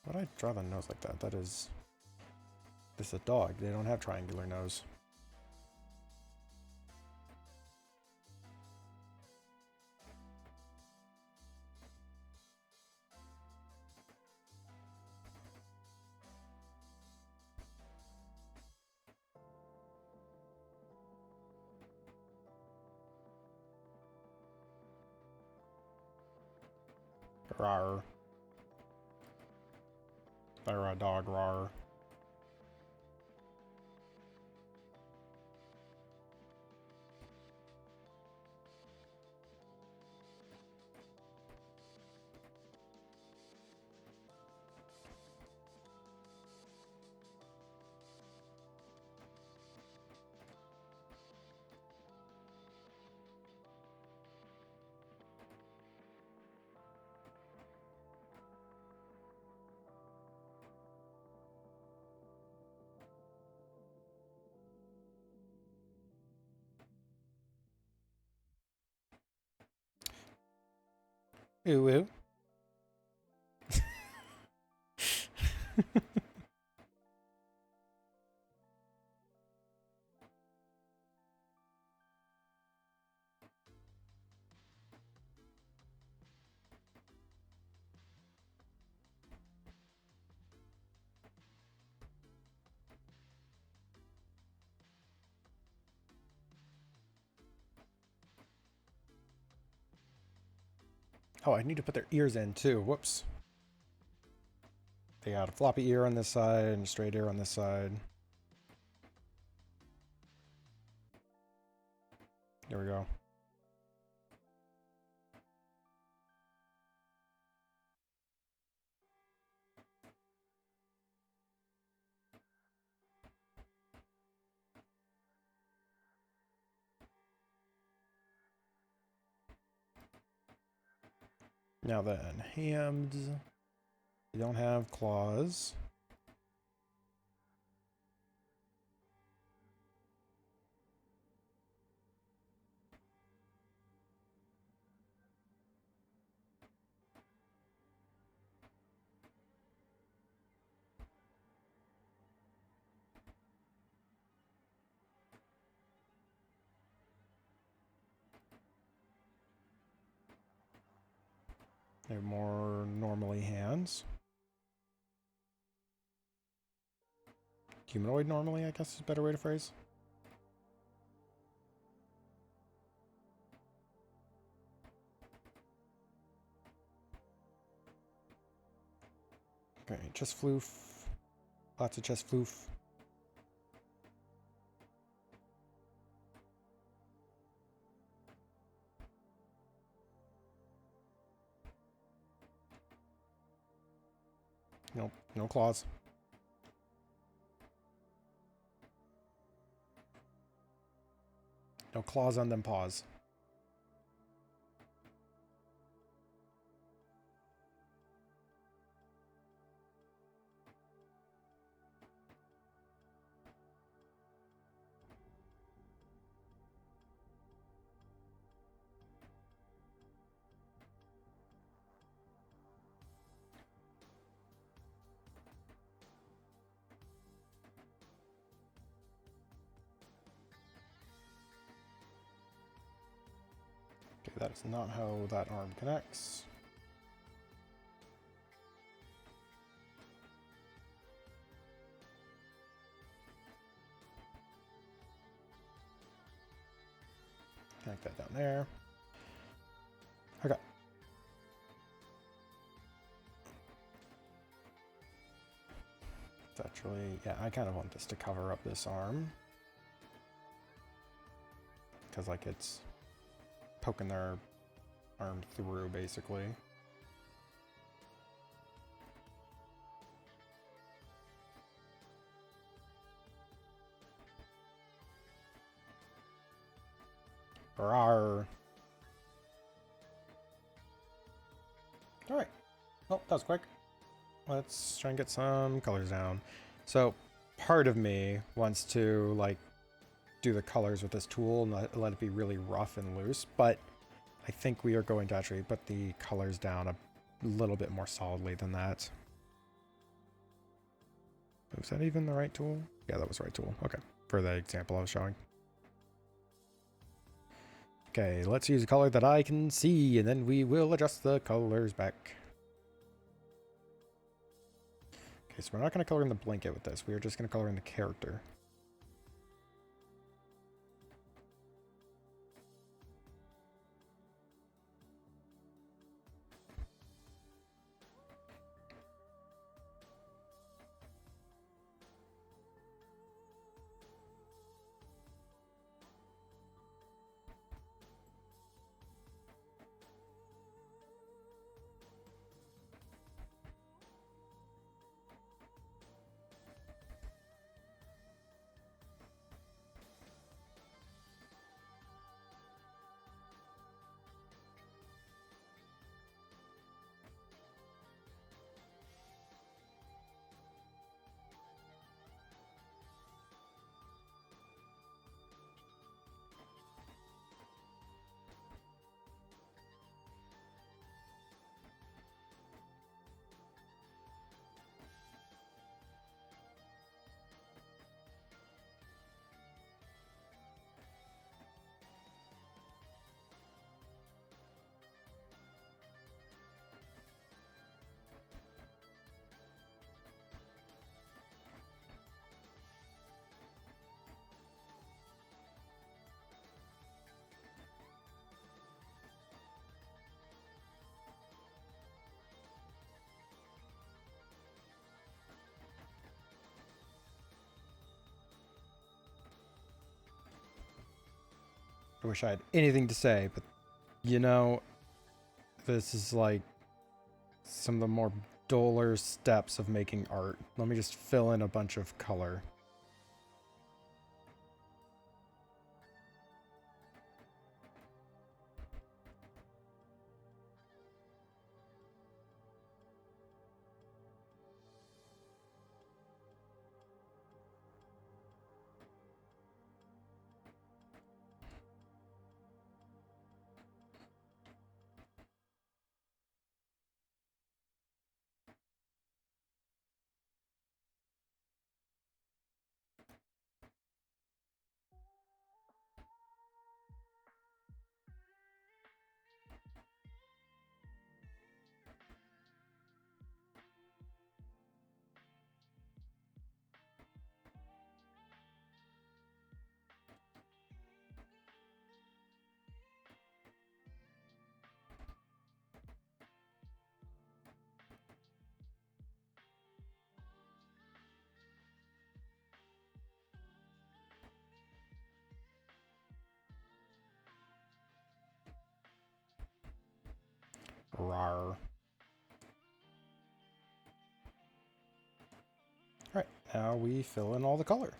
Why'd I draw the nose like that? That is... This is a dog. They don't have triangular nose. Rawr. Or a dog, rawr. Ooh, ooh. Oh, I need to put their ears in too. Whoops. They got a floppy ear on this side and a straight ear on this side. There we go. Now then, hams. They don't have claws. They're more normally hands. Humanoid normally, I guess is a better way to phrase. Okay, chest floof. Lots of chest floof. Nope, no claws. No claws on them paws. Okay, that is not how that arm connects. Connect that down there. Okay. It's actually, yeah, I kind of want this to cover up this arm. Because, like, it's poking their arm through, basically. Rawr. Alright. Well, that was quick. Let's try and get some colors down. So, part of me wants to, like, do the colors with this tool and let it be really rough and loose, but I think we are going to actually put the colors down a little bit more solidly than that. Was that even the right tool? Yeah, that was the right tool. Okay, for the example I was showing. Okay, let's use a color that I can see, and then we will adjust the colors back. Okay, so we're not going to color in the blanket with this. We are just going to color in the character. I wish I had anything to say, but you know, this is like some of the more duller steps of making art. Let me just fill in a bunch of color. Rawr. Alright, now we fill in all the color.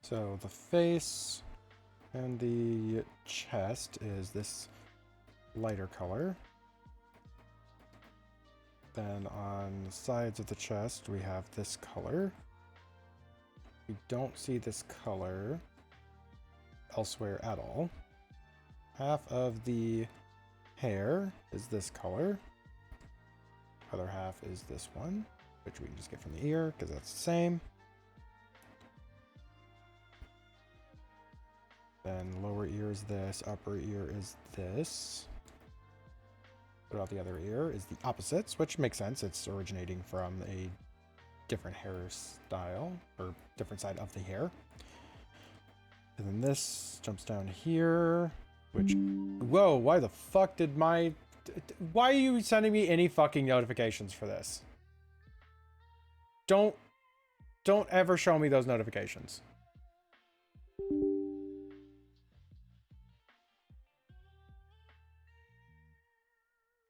So the face and the chest is this lighter color. Then on the sides of the chest we have this color. We don't see this color elsewhere at all. Half of the hair is this color. Other half is this one, which we can just get from the ear because that's the same. Then lower ear is this, upper ear is this. What about the other ear is the opposites, which makes sense. It's originating from a different hairstyle or different side of the hair. And then this jumps down here, which, whoa, why the fuck did my, why are you sending me any fucking notifications for this? Don't ever show me those notifications.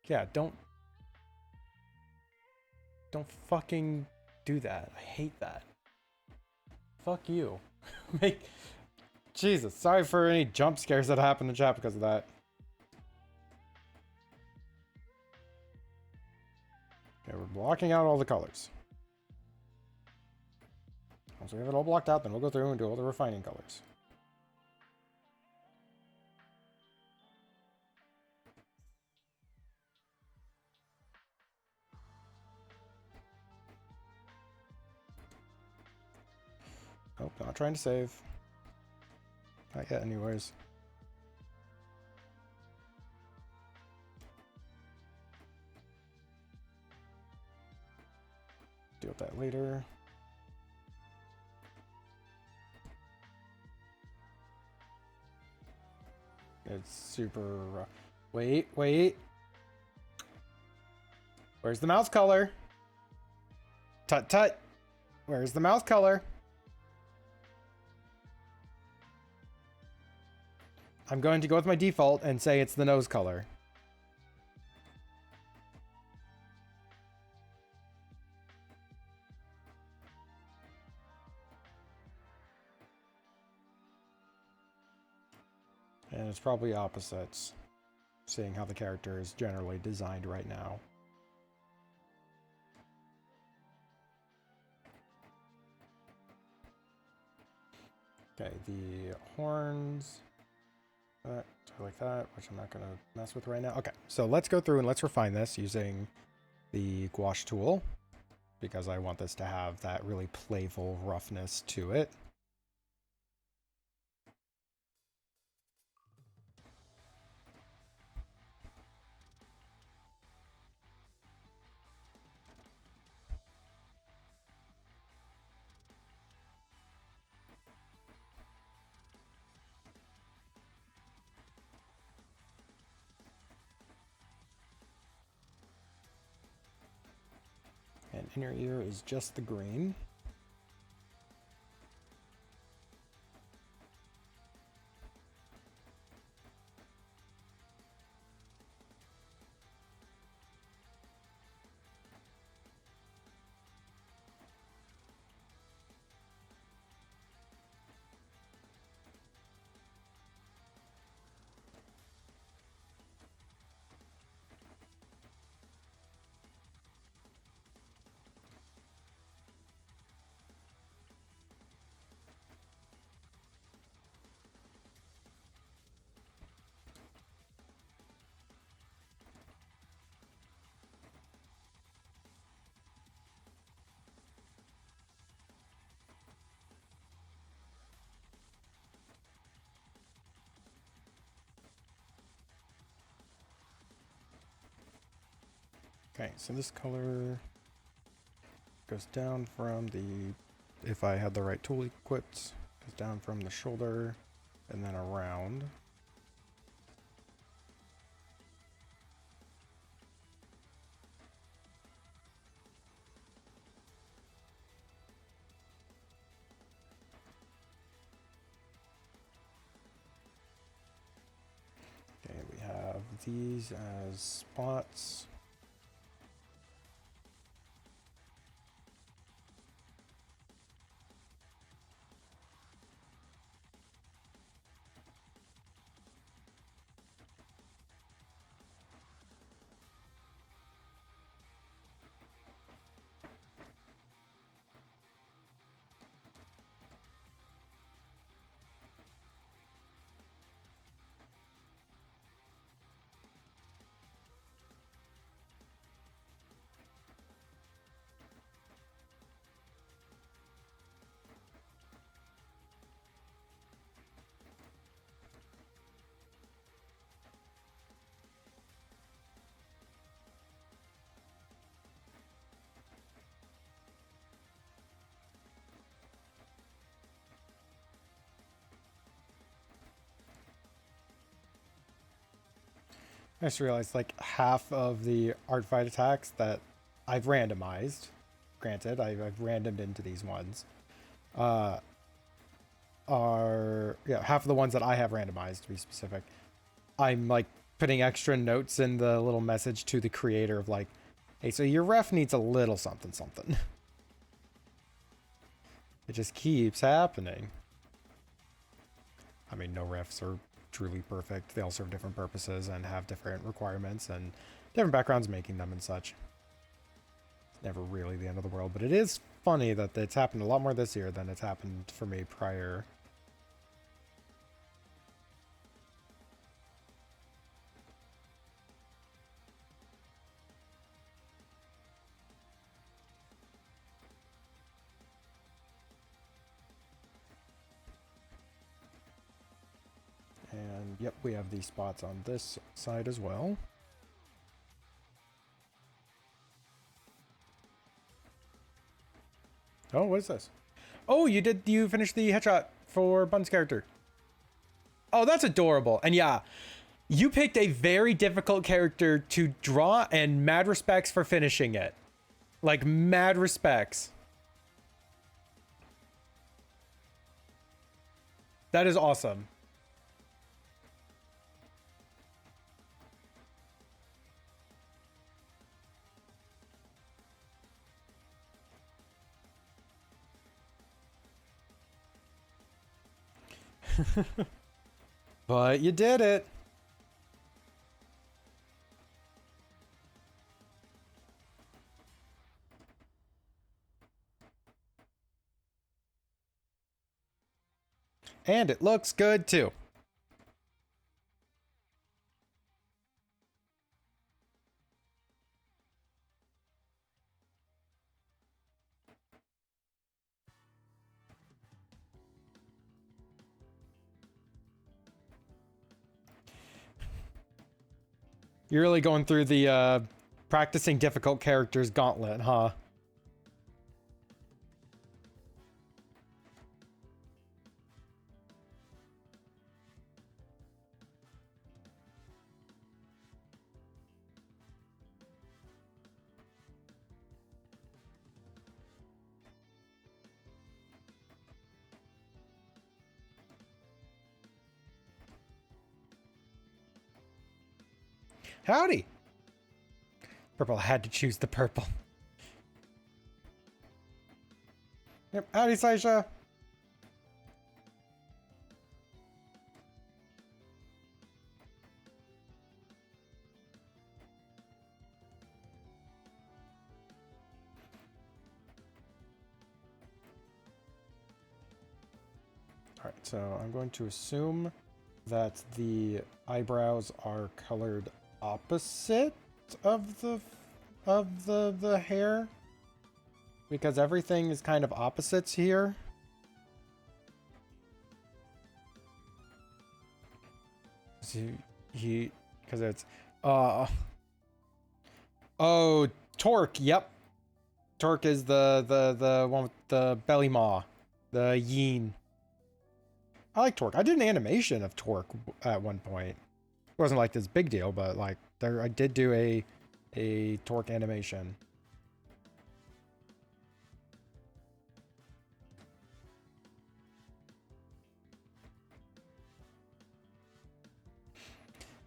Yeah, don't fucking do that. I hate that. Fuck you. Jesus, sorry for any jump scares that happened in chat because of that. Okay, we're blocking out all the colors. Once we have it all blocked out, then we'll go through and do all the refining colors. Oh, not trying to save. Not yet, anyways. Deal with that later. It's super rough. Wait. Where's the mouse color? Tut tut. Where's the mouse color? I'm going to go with my default and say it's the nose color. And it's probably opposites, seeing how the character is generally designed right now. Okay, the horns, like that, which I'm not going to mess with right now. Okay, so let's go through and let's refine this using the gouache tool, because I want this to have that really playful roughness to it. And inner ear is just the green. Okay, so this color goes down from the, if I had the right tool equipped, goes down from the shoulder and then around. Okay, we have these as spots. I just realized like half of the Artfight attacks that I've randomized, granted, I've randomed into these ones, uh, are, yeah, half of the ones that I have randomized, to be specific, I'm like putting extra notes in the little message to the creator of like, hey, so your ref needs a little something something. It just keeps happening. I mean, no refs are truly perfect. They all serve different purposes and have different requirements and different backgrounds making them and such. It's never really the end of the world, but it is funny that it's happened a lot more this year than it's happened for me prior. And yep, we have these spots on this side as well. Oh, what is this? Oh, you finished the headshot for Bun's character. Oh, that's adorable. And yeah, you picked a very difficult character to draw, and mad respects for finishing it. Like, mad respects. That is awesome. But you did it. And it looks good too. You're really going through the practicing difficult characters gauntlet, huh? Howdy. Purple had to choose the purple. Yep. Howdy, Saisha. All right, so I'm going to assume that the eyebrows are colored opposite of the hair, because everything is kind of opposites here. So because it's Oh, Torque. Yep. Torque is the one with the belly maw, the Yeen. I like Torque. I did an animation of Torque at one point. It wasn't like this big deal, but like there, I did do a Torque animation.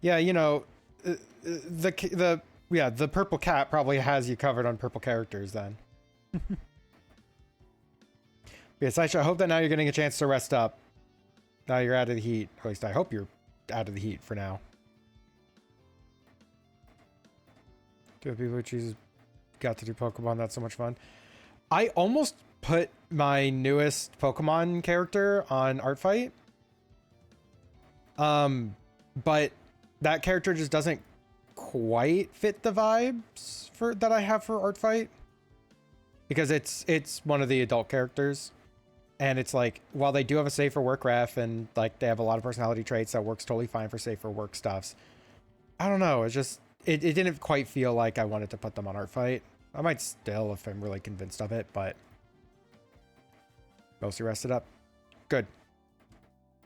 Yeah, you know, the yeah, the purple cat probably has you covered on purple characters then. Yes, I hope that now you're getting a chance to rest up. Now you're out of the heat. At least I hope you're out of the heat for now. Do people who choose got to do Pokemon? That's so much fun. I almost put my newest Pokemon character on Artfight. But that character just doesn't quite fit the vibes for that I have for Artfight. Because it's one of the adult characters. And it's like, while they do have a safer work ref and like they have a lot of personality traits that works totally fine for safer work stuffs. I don't know. It's just, it didn't quite feel like I wanted to put them on Artfight. I might still if I'm really convinced of it, but mostly rested up. Good.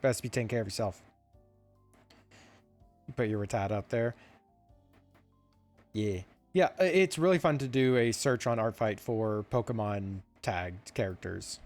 Best be taking care of yourself. You put your Rattata up there. Yeah. Yeah, it's really fun to do a search on Artfight for Pokemon tagged characters.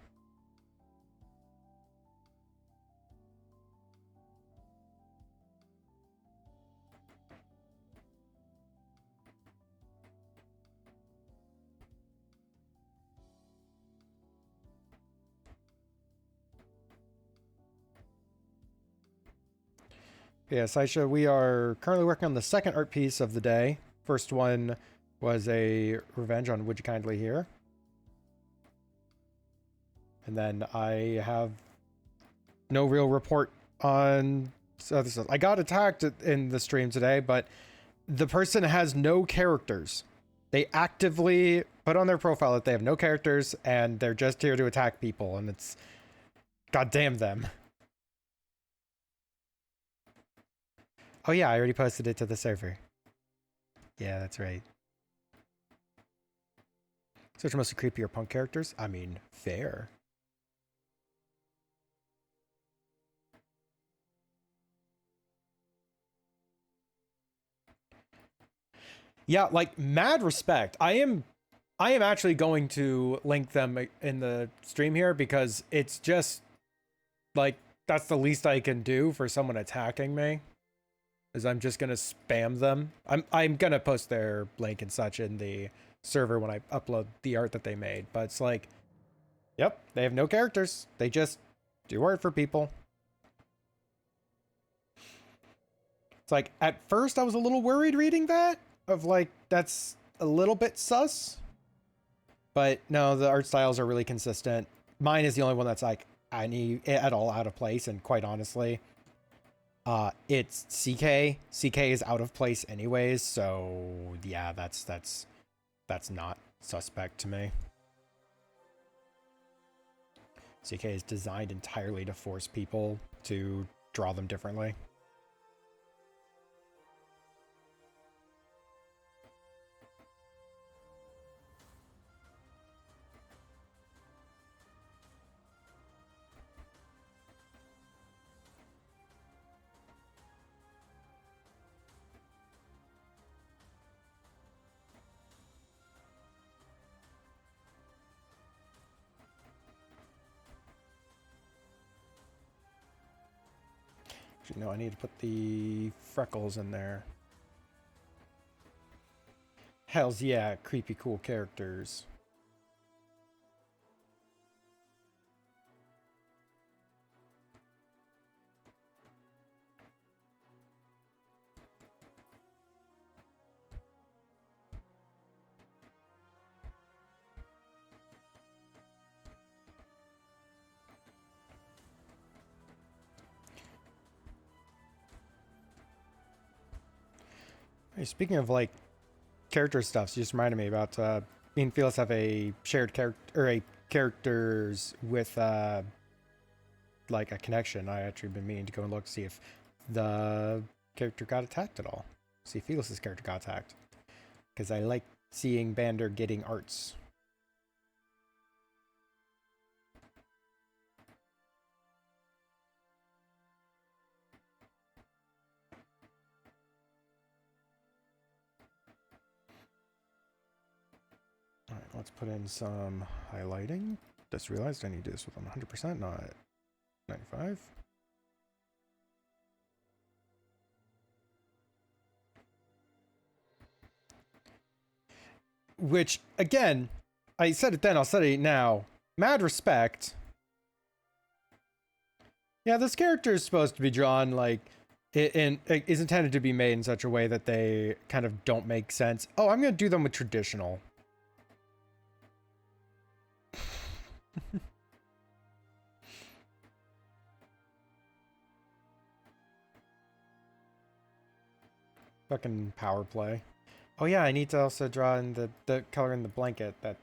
Yeah, Saisha, we are currently working on the second art piece of the day. First one was a revenge on Would You Kindly Hear. And then I have no real report on other stuff. I got attacked in the stream today, but the person has no characters. They actively put on their profile that they have no characters and they're just here to attack people, and it's goddamn them. Oh yeah, I already posted it to the server. Yeah, that's right. Such mostly creepier punk characters? I mean, fair. Yeah, like mad respect. I am actually going to link them in the stream here because it's just like that's the least I can do for someone attacking me. Is I'm just gonna spam them. I'm gonna post their link and such in the server when I upload the art that they made. But it's like, yep, they have no characters. They just do art for people. It's like at first I was a little worried reading that of like that's a little bit sus. But no, the art styles are really consistent. Mine is the only one that's like any at all out of place, and quite honestly, it's CK. CK is out of place anyways, so yeah, that's not suspect to me. CK is designed entirely to force people to draw them differently. Actually, no, I need to put the freckles in there. Hells yeah, creepy cool characters. Hey, speaking of like character stuff, so you just reminded me about me and Felix have a shared character or a characters with like a connection. I actually been meaning to go and look to see if the character got attacked at all. See if Felix's character got attacked. because I like seeing Bander getting arts. All right, let's put in some highlighting. Just realized I need to do this with 100%, not 95. Which, again, I said it then, I'll say it now. Mad respect. Yeah, this character is supposed to be drawn like it is intended to be made in such a way that they kind of don't make sense. Oh, I'm gonna do them with traditional. Fucking power play. Oh yeah, I need to also draw in the color in the blanket that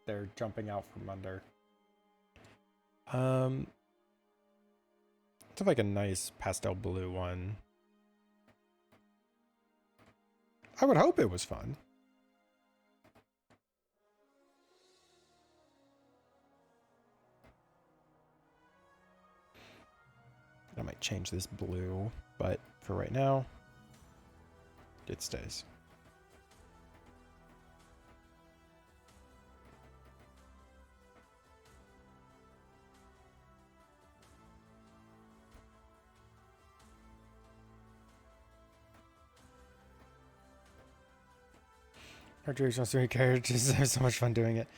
they're jumping out from under. Let's have like a nice pastel blue one. I would hope it was fun. I might change this blue, but for right now, it stays. Our traditional story characters have so much fun doing it.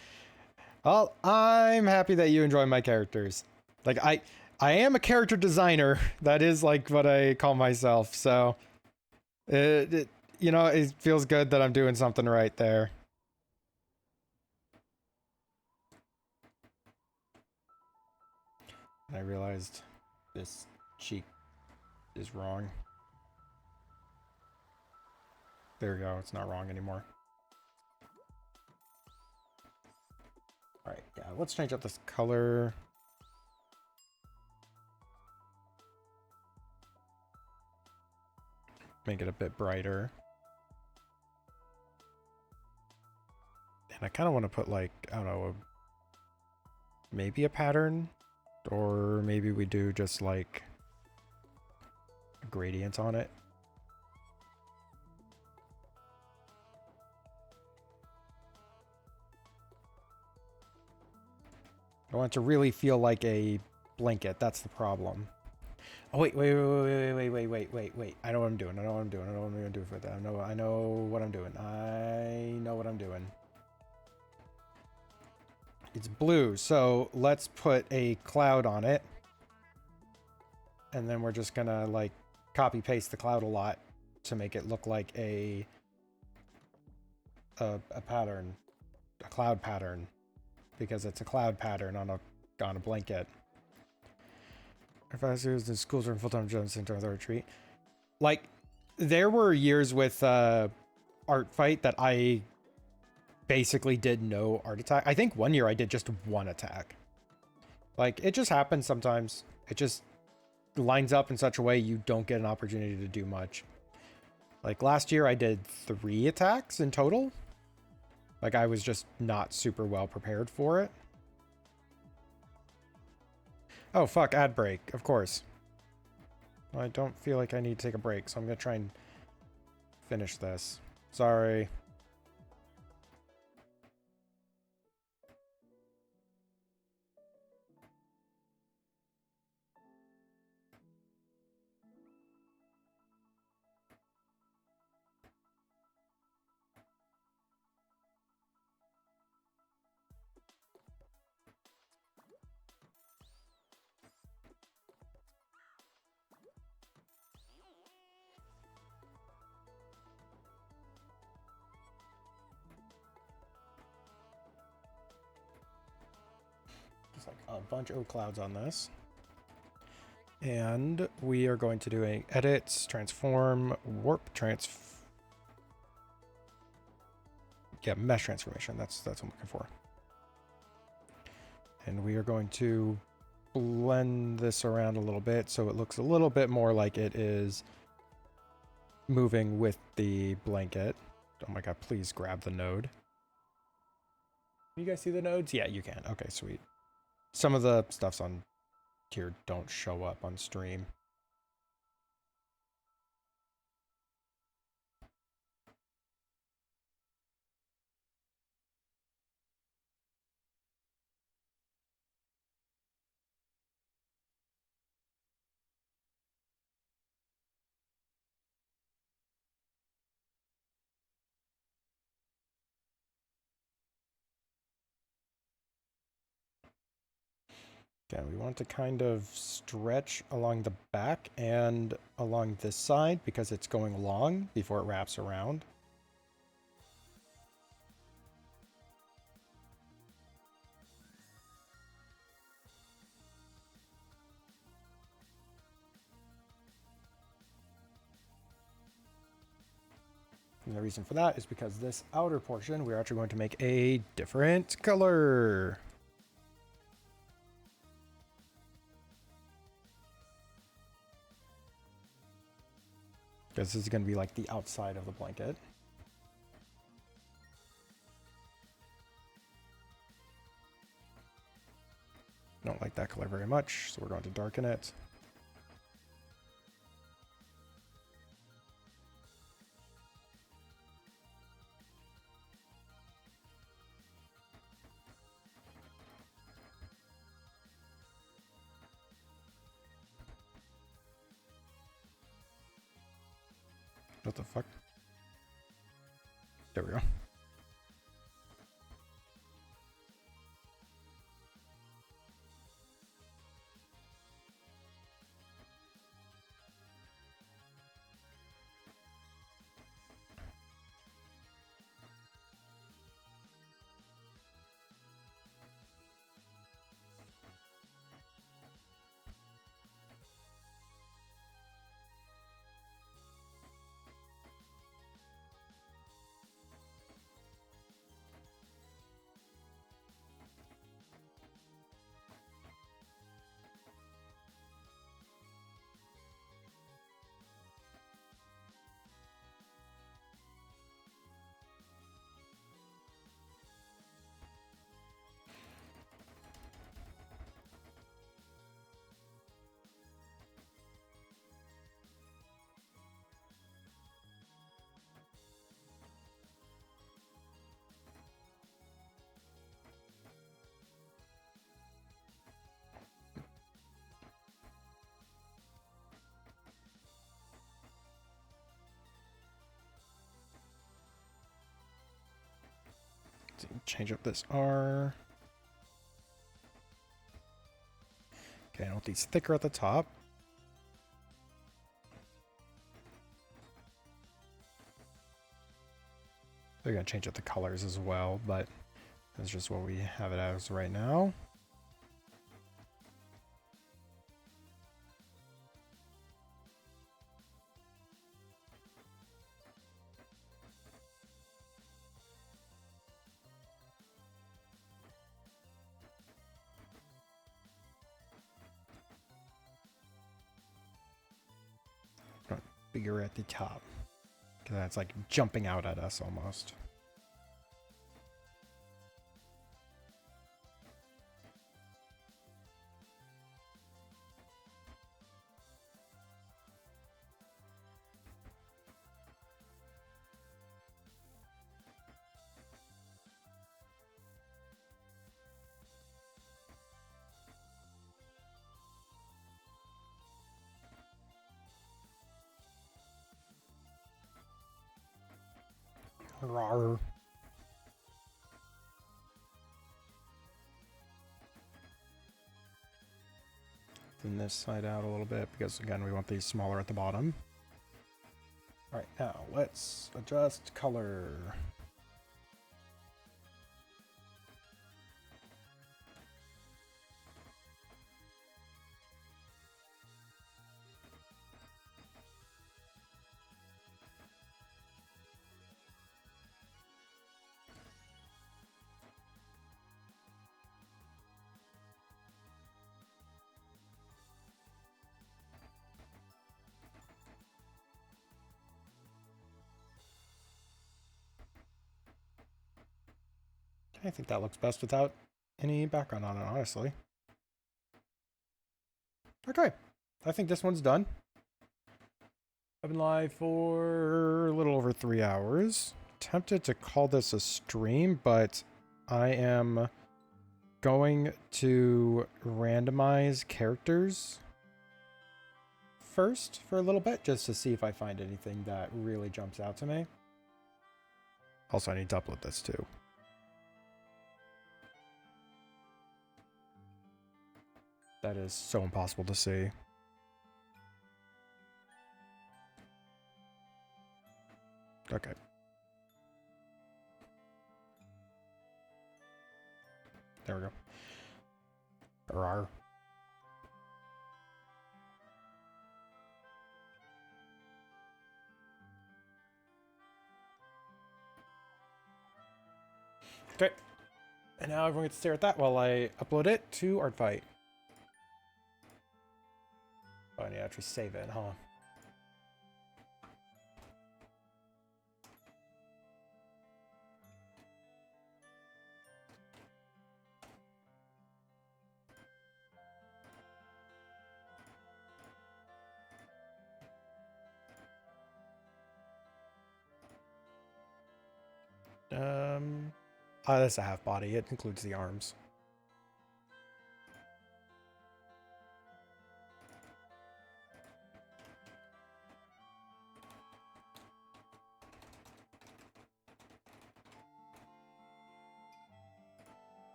Well, I'm happy that you enjoy my characters. Like, I am a character designer. That is like what I call myself. So, you know, it feels good that I'm doing something right there. I realized this cheek is wrong. There we go. It's not wrong anymore. All right, yeah, let's change up this color. Make it a bit brighter. And I kind of want to put like, I don't know, maybe a pattern, or maybe we do just like a gradient on it. I want it to really feel like a blanket. That's the problem. Oh, wait. I know what I'm doing. I know what I'm doing. I know what I'm going to do for that. I know what I'm doing. I know what I'm doing. It's blue, so let's put a cloud on it. And then we're just gonna like copy paste the cloud a lot to make it look like a pattern, a cloud pattern, because it's a cloud pattern on a blanket. Professors and schools are in full-time jobs into the retreat. Like, there were years with Artfight that I basically did no art attack. I think one year I did just one attack. Like, it just happens sometimes. It just lines up in such a way you don't get an opportunity to do much. Like, last year I did 3 attacks in total. Like, I was just not super well prepared for it. Oh, fuck, ad break, of course. Well, I don't feel like I need to take a break, so I'm gonna try and finish this. Sorry. Like a bunch of clouds on this, and we are going to do a edits, transform, warp, mesh transformation. That's what I'm looking for. And we are going to blend this around a little bit so it looks a little bit more like it is moving with the blanket. Oh my god, please grab the node. Can you guys see the nodes? Yeah, you can. Okay, sweet. Some of the stuffs on here don't show up on stream. Again, we want to kind of stretch along the back and along this side because it's going long before it wraps around. And the reason for that is because this outer portion, we're actually going to make a different color. Because this is going to be like the outside of the blanket. Don't like that color very much, so we're going to darken it. What the fuck? There we go. Change up this R. Okay, I want these thicker at the top. They're going to change up the colors as well, but that's just what we have it as right now. Bigger at the top, because that's like jumping out at us almost. Rawr. Thin this side out a little bit because again we want these smaller at the bottom. All right, now let's adjust color. I think that looks best without any background on it, honestly. Okay, I think this one's done. I've been live for a little over 3 hours. Tempted to call this a stream, but I am going to randomize characters first for a little bit, just to see if I find anything that really jumps out to me. Also, I need to upload this too. That is so impossible to see. Okay. There we go. Rawr. Okay. And now everyone gets to stare at that while I upload it to Artfight. Oh, I need to actually save it, huh? Oh, that's a half body. It includes the arms.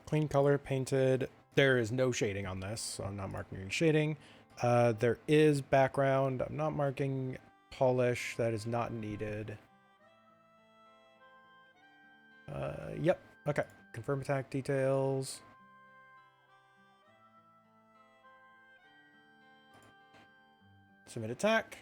Clean color painted. There is no shading on this, so I'm not marking any shading. There is background. I'm not marking polish. That is not needed. Yep. Okay. Confirm attack details. Submit attack.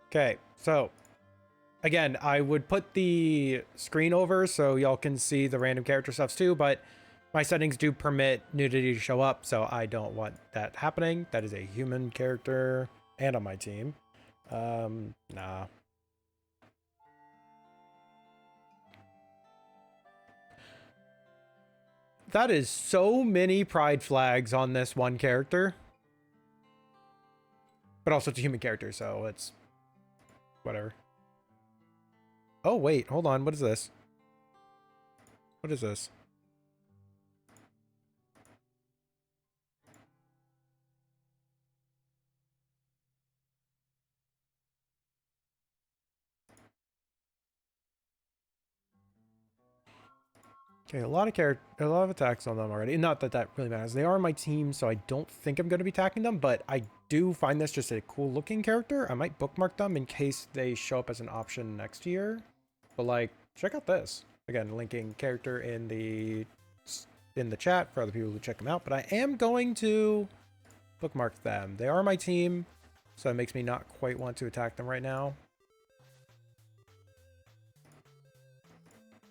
Okay, so again, I would put the screen over so y'all can see the random character stuffs too, but my settings do permit nudity to show up, so I don't want that happening. That is a human character and on my team. Nah. That is so many pride flags on this one character. But also it's a human character, so it's whatever. Oh, wait, hold on. What is this? What is this? Okay, a lot of attacks on them already. Not that that really matters. They are on my team, so I don't think I'm going to be attacking them, but I do find this just a cool looking character. I might bookmark them in case they show up as an option next year. But like, check out this. Again, linking character in the chat for other people to check them out, but I am going to bookmark them. They are my team, so it makes me not quite want to attack them right now.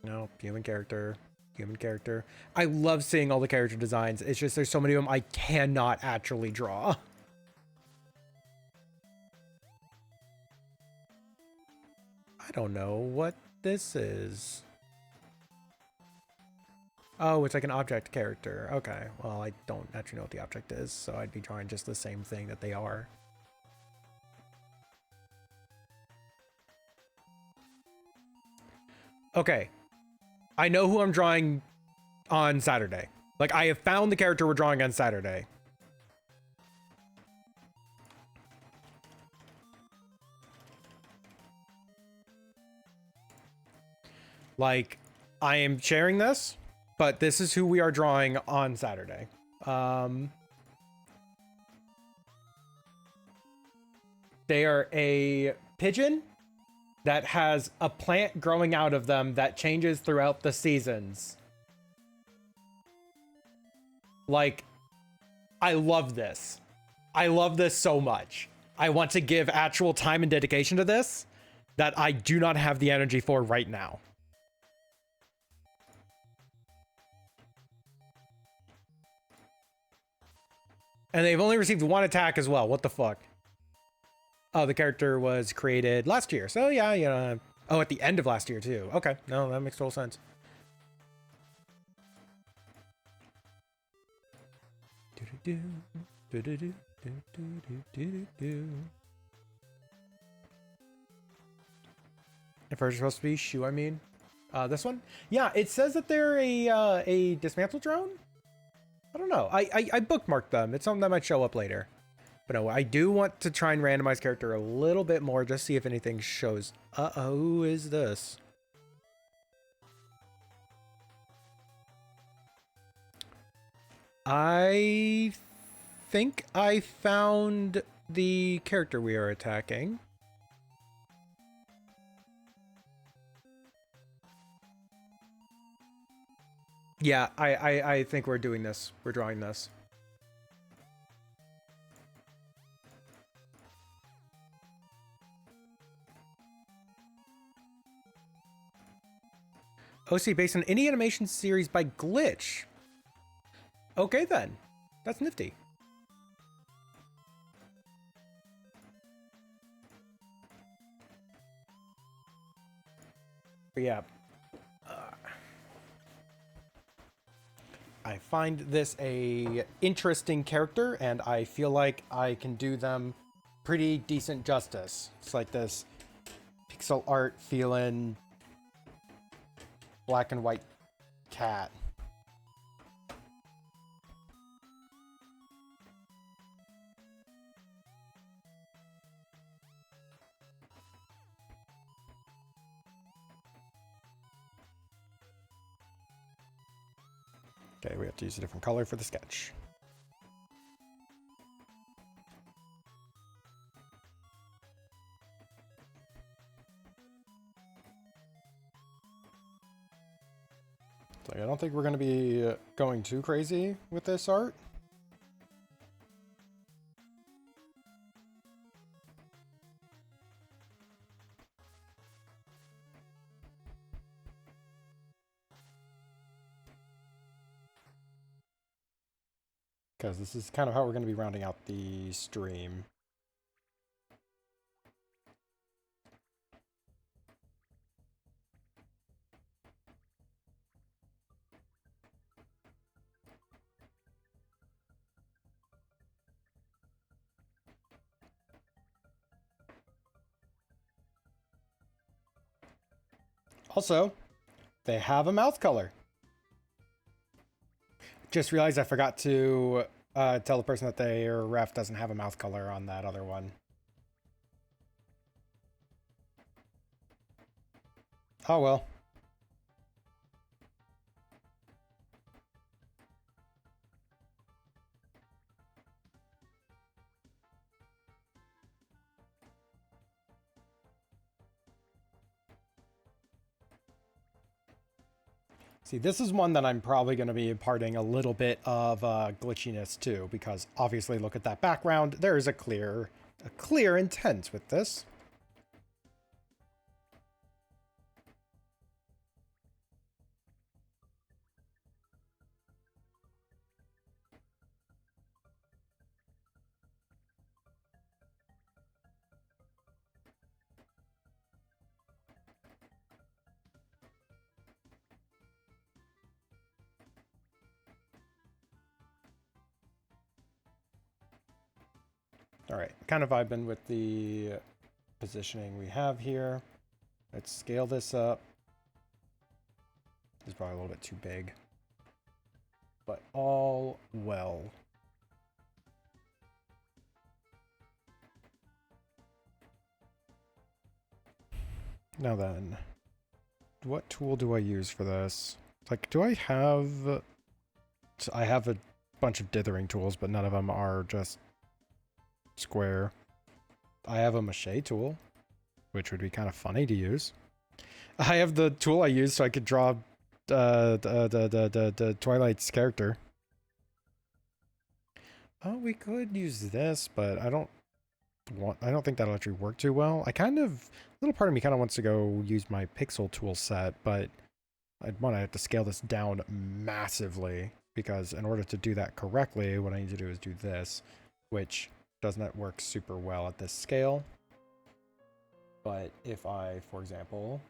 No, human character. Human character. I love seeing all the character designs. It's just there's so many of them I cannot actually draw. I don't know what this is. Oh, it's like an object character. Okay, well, I don't actually know what the object is, so I'd be drawing just the same thing that they are. Okay. I know who I'm drawing on Saturday. Like, I have found the character we're drawing on Saturday. Like, I am sharing this, but this is who we are drawing on Saturday. They are a pigeon that has a plant growing out of them that changes throughout the seasons. Like, I love this. I love this so much. I want to give actual time and dedication to this that I do not have the energy for right now. And they've only received one attack as well. What the fuck? Oh, the character was created last year. So yeah, you know. Oh, at the end of last year too. Okay, no, that makes total sense. If we're supposed to be Shu, I mean, this one. Yeah, it says that they're a dismantle drone. I don't know. I bookmarked them. It's something that might show up later. But no, I do want to try and randomize character a little bit more, just see if anything shows. Uh-oh, who is this? I think I found the character we are attacking. Yeah, I think we're doing this. We're drawing this. OC based on any animation series by Glitch. Okay then. That's nifty. But yeah. I find this a interesting character, and I feel like I can do them pretty decent justice. It's like this pixel art feeling black and white cat. Okay, we have to use a different color for the sketch. So I don't think we're going to be going too crazy with this art. Because this is kind of how we're going to be rounding out the stream. Also, they have a mouth color. Just realized I forgot to tell the person that their ref doesn't have a mouth color on that other one. Oh well. See, this is one that I'm probably going to be imparting a little bit of glitchiness to, because obviously look at that background. There is a clear intent with this. All right, kind of vibing with the positioning we have here. Let's scale this up. This is probably a little bit too big, but all well. Now then, what tool do I use for this? Like, do I have... I have a bunch of dithering tools, but none of them are just square. I have a mache tool, which would be kind of funny to use. I have the tool I used so I could draw the Twilight's character. Oh, we could use this, but I don't think that'll actually work too well. A little part of me kind of wants to go use my pixel tool set, but I'd want to have to scale this down massively because in order to do that correctly, what I need to do is do this, which does not work super well at this scale. But if I, for example,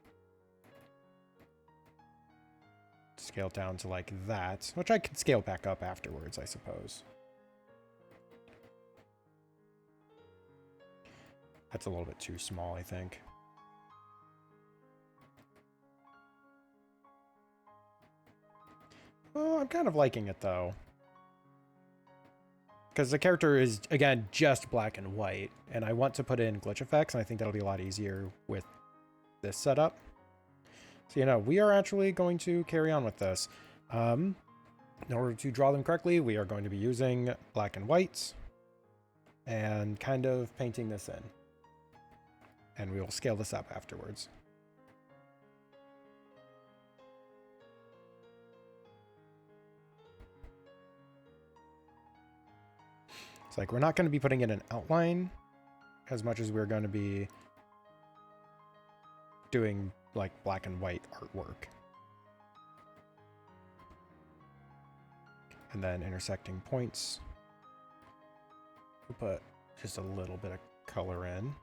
scale down to like that, which I can scale back up afterwards, I suppose. That's a little bit too small, I think. Oh, I'm kind of liking it though. Because the character is, again, just black and white, and I want to put in glitch effects, and I think that'll be a lot easier with this setup. So, you know, we are actually going to carry on with this. In order to draw them correctly, we are going to be using black and white, and kind of painting this in. And we will scale this up afterwards. It's like we're not going to be putting in an outline as much as we're going to be doing like black and white artwork. And then intersecting points. We'll put just a little bit of color in.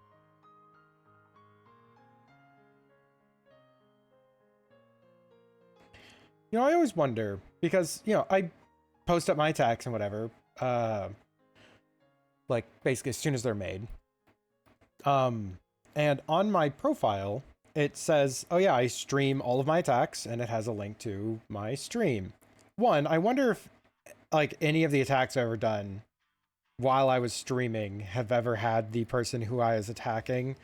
You know, I always wonder, because, you know, I post up my attacks and whatever, like, basically as soon as they're made. And on my profile, it says, oh yeah, I stream all of my attacks, and it has a link to my stream. One, I wonder if, like, any of the attacks I've ever done while I was streaming have ever had the person who I was attacking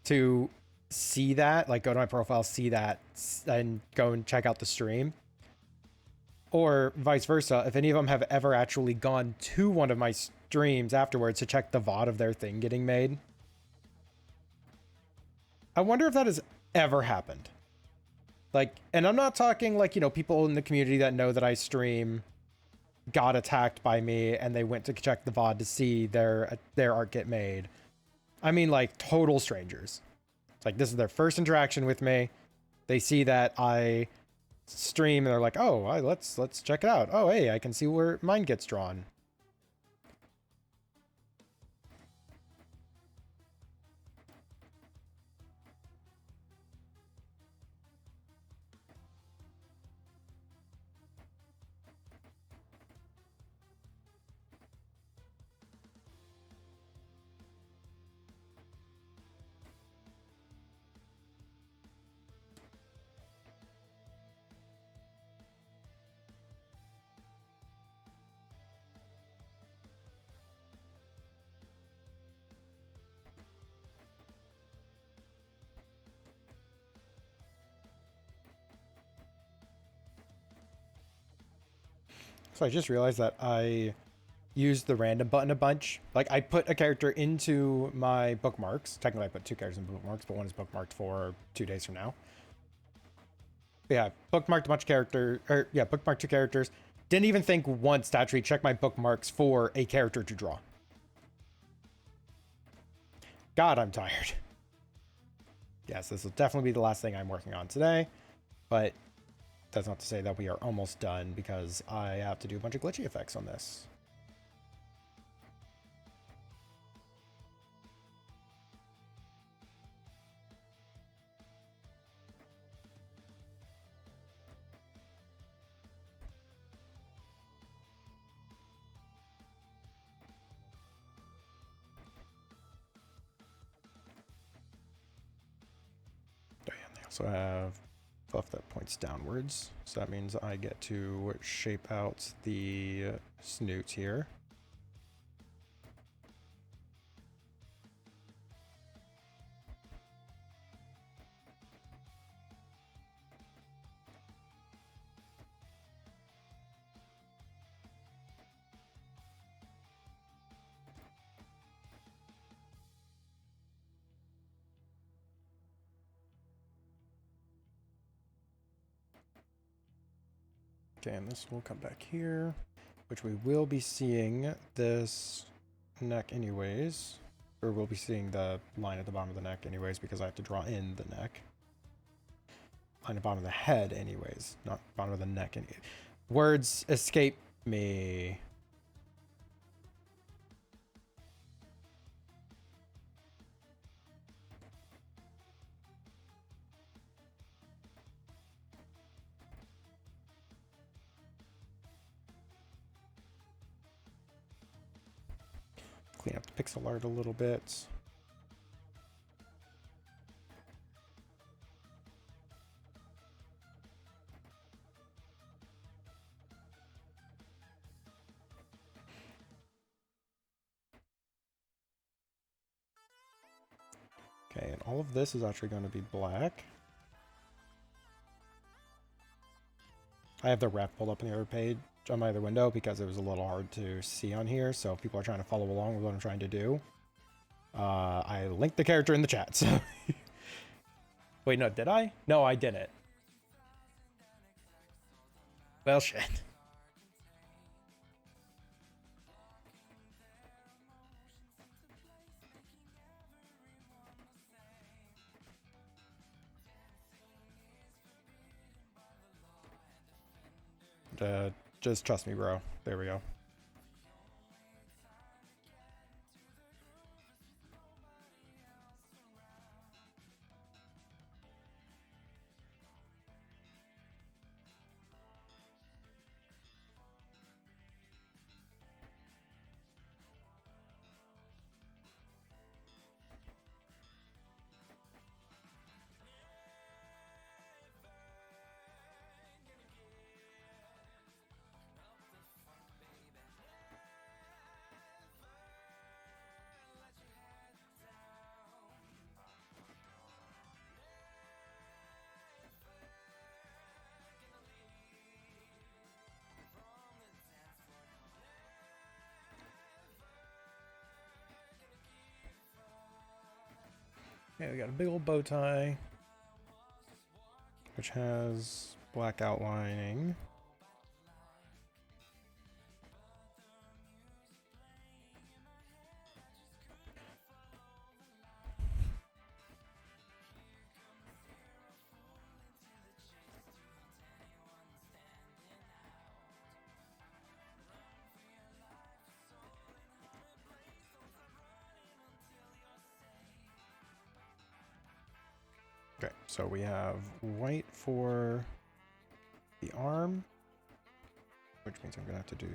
to see that, like, go to my profile, see that, and go and check out the stream. Or vice versa, if any of them have ever actually gone to one of my streams afterwards to check the VOD of their thing getting made. I wonder if that has ever happened. Like, and I'm not talking like, you know, people in the community that know that I stream got attacked by me and they went to check the VOD to see their art get made. I mean, like, total strangers. It's like, this is their first interaction with me. They see that I stream and they're like, oh, let's check it out. Oh, hey, I can see where mine gets drawn. So I just realized that I used the random button a bunch. Like, I put a character into my bookmarks. Technically, I put two characters in bookmarks, but one is bookmarked for 2 days from now. But yeah, bookmarked a bunch of characters, or yeah, bookmarked 2 characters. Didn't even think once to actually check my bookmarks for a character to draw. God, I'm tired. Yes, this will definitely be the last thing I'm working on today, but that's not to say that we are almost done because I have to do a bunch of glitchy effects on this. Oh, yeah, and they also have fluff that points downwards, so that means I get to shape out the snoot here. Okay, and this will come back here. which we will be seeing this neck anyways, or we'll be seeing the line at the bottom of the neck anyways, because I have to draw in the neck. Line at the bottom of the head anyways, not bottom of the neck. Words escape me. Clean up the pixel art a little bit. Okay, and all of this is actually going to be black. I have the ref pulled up on the other page on my other window because it was a little hard to see on here, so if people are trying to follow along with what I'm trying to do, I linked the character in the chat. So wait, no, did I? No, I didn't. Well, shit. Just trust me, bro. There we go. Okay, we got a big old bow tie, which has black outlining. Okay, so we have white for the arm, which means I'm gonna have to do...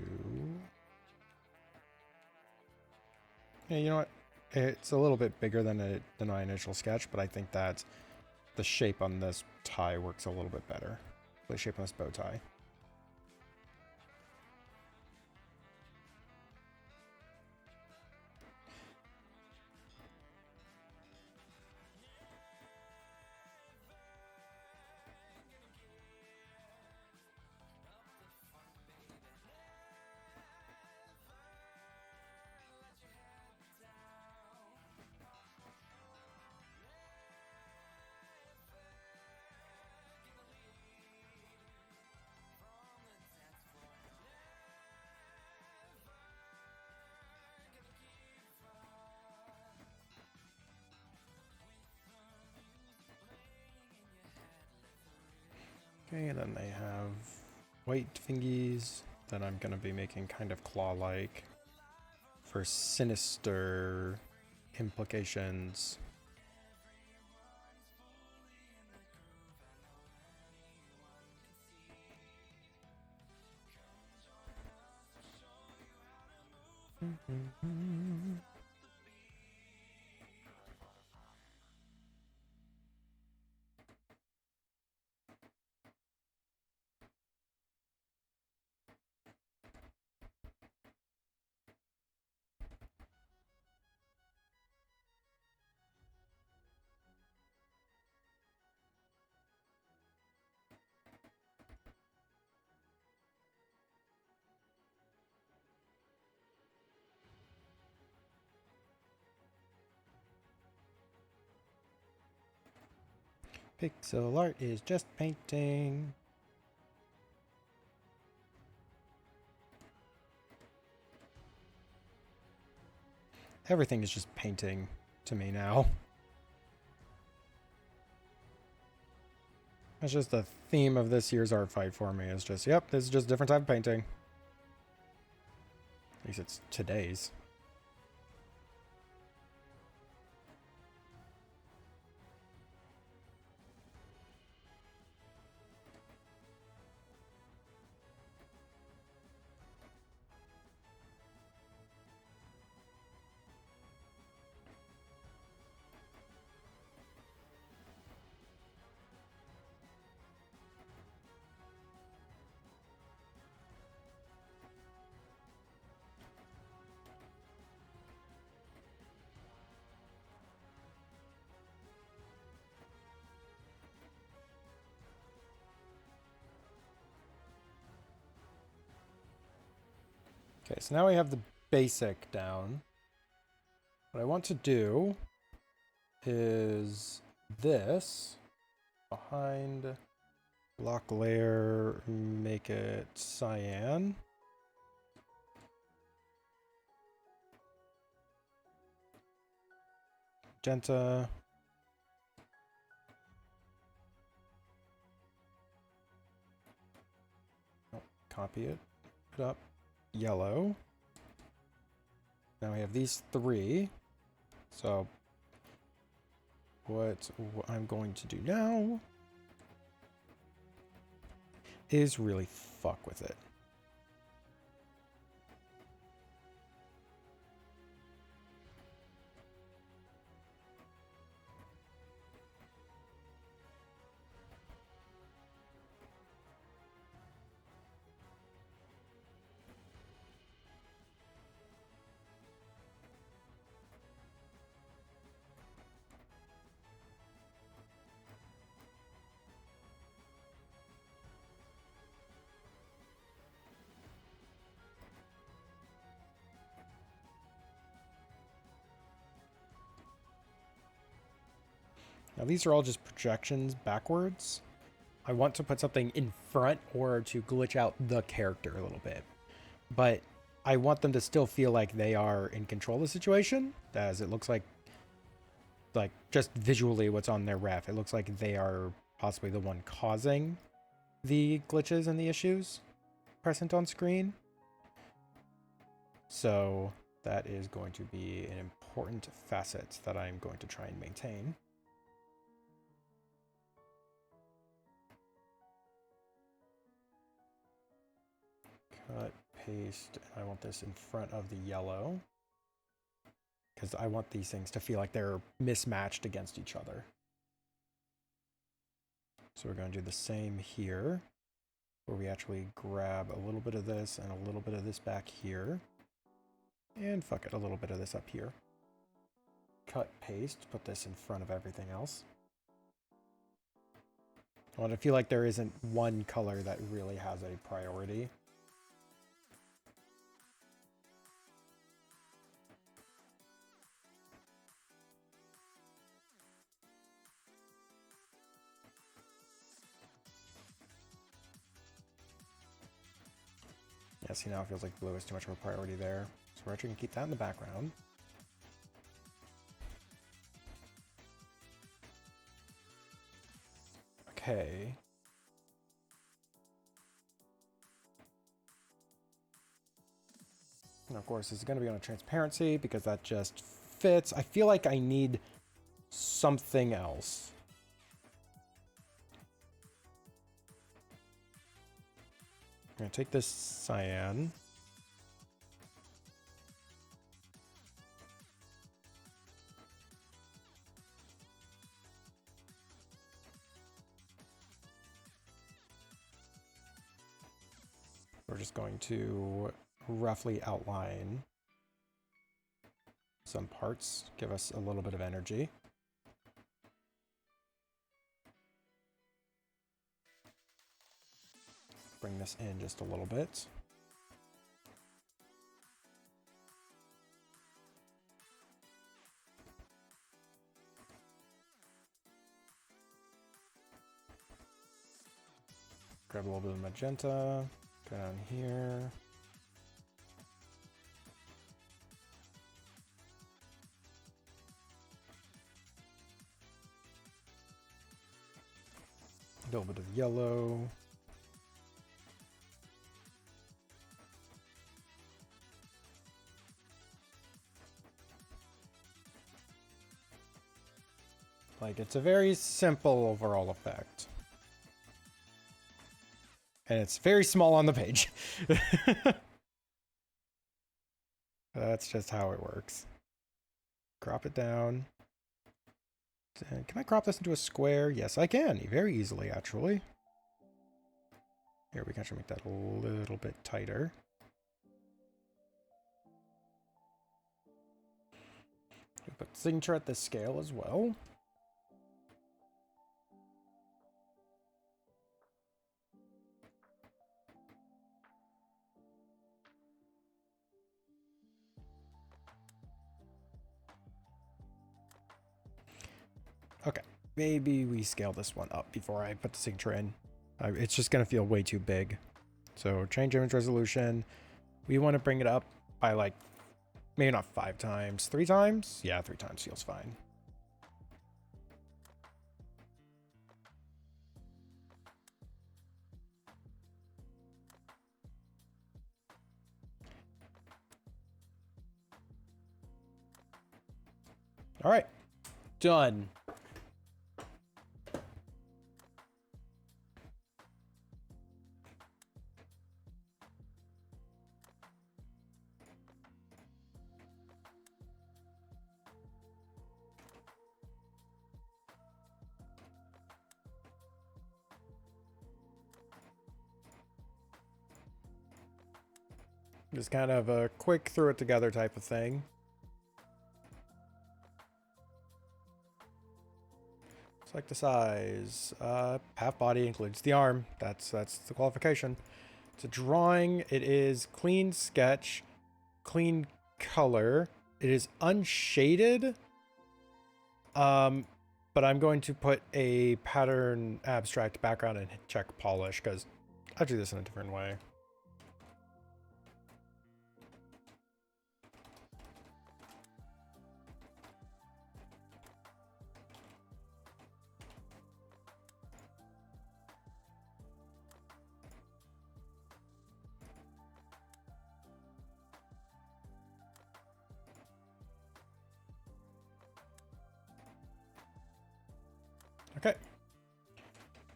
Yeah, you know what? It's a little bit bigger than my initial sketch, but I think that the shape on this tie works a little bit better. The shape on this bow tie. Okay, and then they have white fingies that I'm going to be making kind of claw-like for sinister implications. Pixel art is just painting. Everything is just painting to me now. That's just the theme of this year's art fight for me. Is just, yep, this is just a different type of painting. At least it's today's. Okay, so now we have the basic down. What I want to do is this behind block layer, make it cyan. Magenta. Oh, copy it, put up yellow. Now we have these three. So what I'm going to do now is really fuck with it. Now these are all just projections backwards. I want to put something in front or to glitch out the character a little bit. But I want them to still feel like they are in control of the situation, as it looks like just visually what's on their ref. It looks like they are possibly the one causing the glitches and the issues present on screen. So that is going to be an important facet that I'm going to try and maintain. Cut, paste, I want this in front of the yellow, because I want these things to feel like they're mismatched against each other. So we're going to do the same here, where we actually grab a little bit of this and a little bit of this back here. And fuck it, a little bit of this up here. Cut, paste, put this in front of everything else. I want to feel like there isn't one color that really has a priority. Yeah, see, now it feels like blue is too much of a priority there. So we're actually going to keep that in the background. Okay. And of course, this is going to be on a transparency because that just fits. I feel like I need something else. I'm going to take this cyan. We're just going to roughly outline some parts, give us a little bit of energy. Bring this in just a little bit. Grab a little bit of magenta, go down here. A little bit of yellow. Like, it's a very simple overall effect. And it's very small on the page. That's just how it works. Crop it down. Can I crop this into a square? Yes, I can. Very easily, actually. Here, we can actually make that a little bit tighter. We put signature at this scale as well. Okay, maybe we scale this one up before I put the signature in. It's just going to feel way too big. So change image resolution. We want to bring it up by like, maybe not 5 times, 3 times? Yeah, 3 times feels fine. All right, done. Just kind of a quick throw it together type of thing. Select the size. Half body includes the arm. That's the qualification. It's a drawing. It is clean sketch, clean color. It is unshaded. But I'm going to put a pattern abstract background and check polish because I do this in a different way. Okay.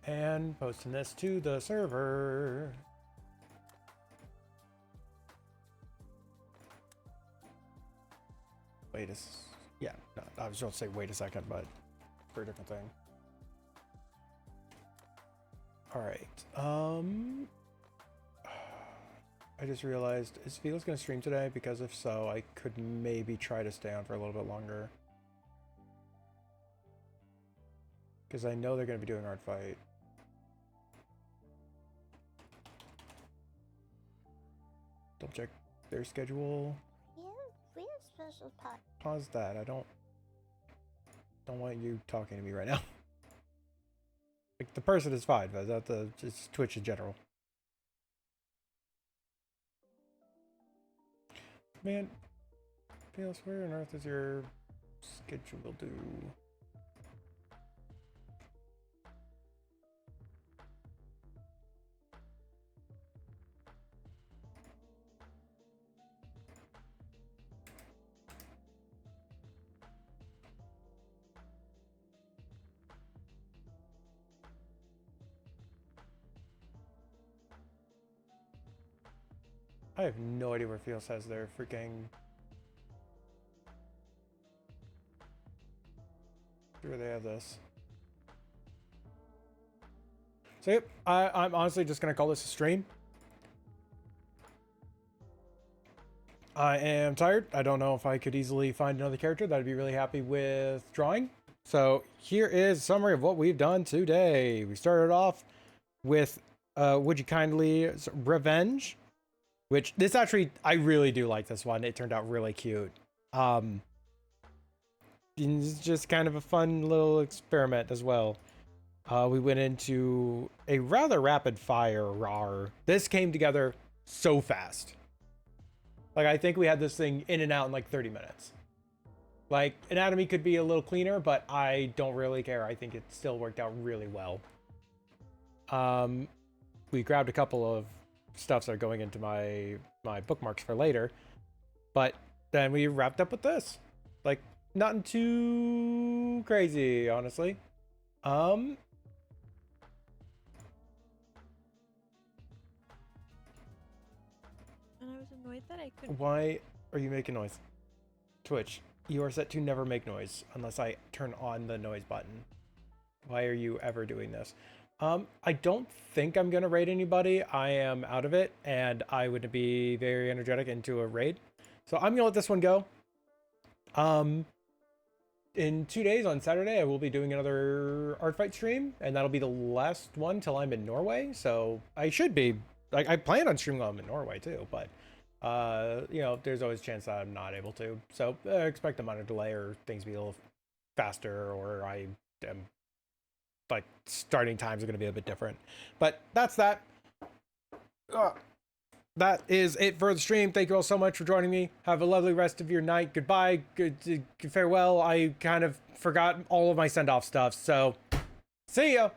And posting this to the server. Yeah, no, I was going to say wait a second, but for a different thing. All right. I just realized, is Felix going to stream today? Because if so, I could maybe try to stay on for a little bit longer. Because I know they're going to be doing Artfight. Double check their schedule. Yeah, we have special part. Pause that. I don't want you talking to me right now. Like, the person is fine, but that's just Twitch in general. Man, Felix, where on earth is your schedule due? I have no idea where Felix has their freaking... Where they have this. So yep, I'm honestly just gonna call this a stream. I am tired. I don't know if I could easily find another character that I'd be really happy with drawing. So here is a summary of what we've done today. We started off with Would You Kindly's Revenge. Which, this actually, I really do like this one. It turned out really cute. It's just kind of a fun little experiment as well. We went into a rather rapid fire RAR. This came together so fast. Like, I think we had this thing in and out in like 30 minutes. Like, anatomy could be a little cleaner, but I don't really care. I think it still worked out really well. We grabbed a couple of stuffs that are going into my bookmarks for later, but then we wrapped up with this. Like, nothing too crazy, honestly. And I was annoyed that I couldn't. Why are you making noise? Twitch, you are set to never make noise unless I turn on the noise button. Why are you ever doing this? I don't think I'm gonna raid anybody. I am out of it, and I would be very energetic into a raid. So I'm gonna let this one go. In 2 days on Saturday, I will be doing another Artfight stream, and that'll be the last one till I'm in Norway. So I should be, like, I plan on streaming while I'm in Norway too, but you know, there's always a chance that I'm not able to. So expect a minor delay or things be a little faster, or I am, like, starting times are going to be a bit different. But that's that. That is it for the stream. Thank you all so much for joining me. Have a lovely rest of your night. Goodbye. Good farewell. I kind of forgot all of my send-off stuff, so see ya.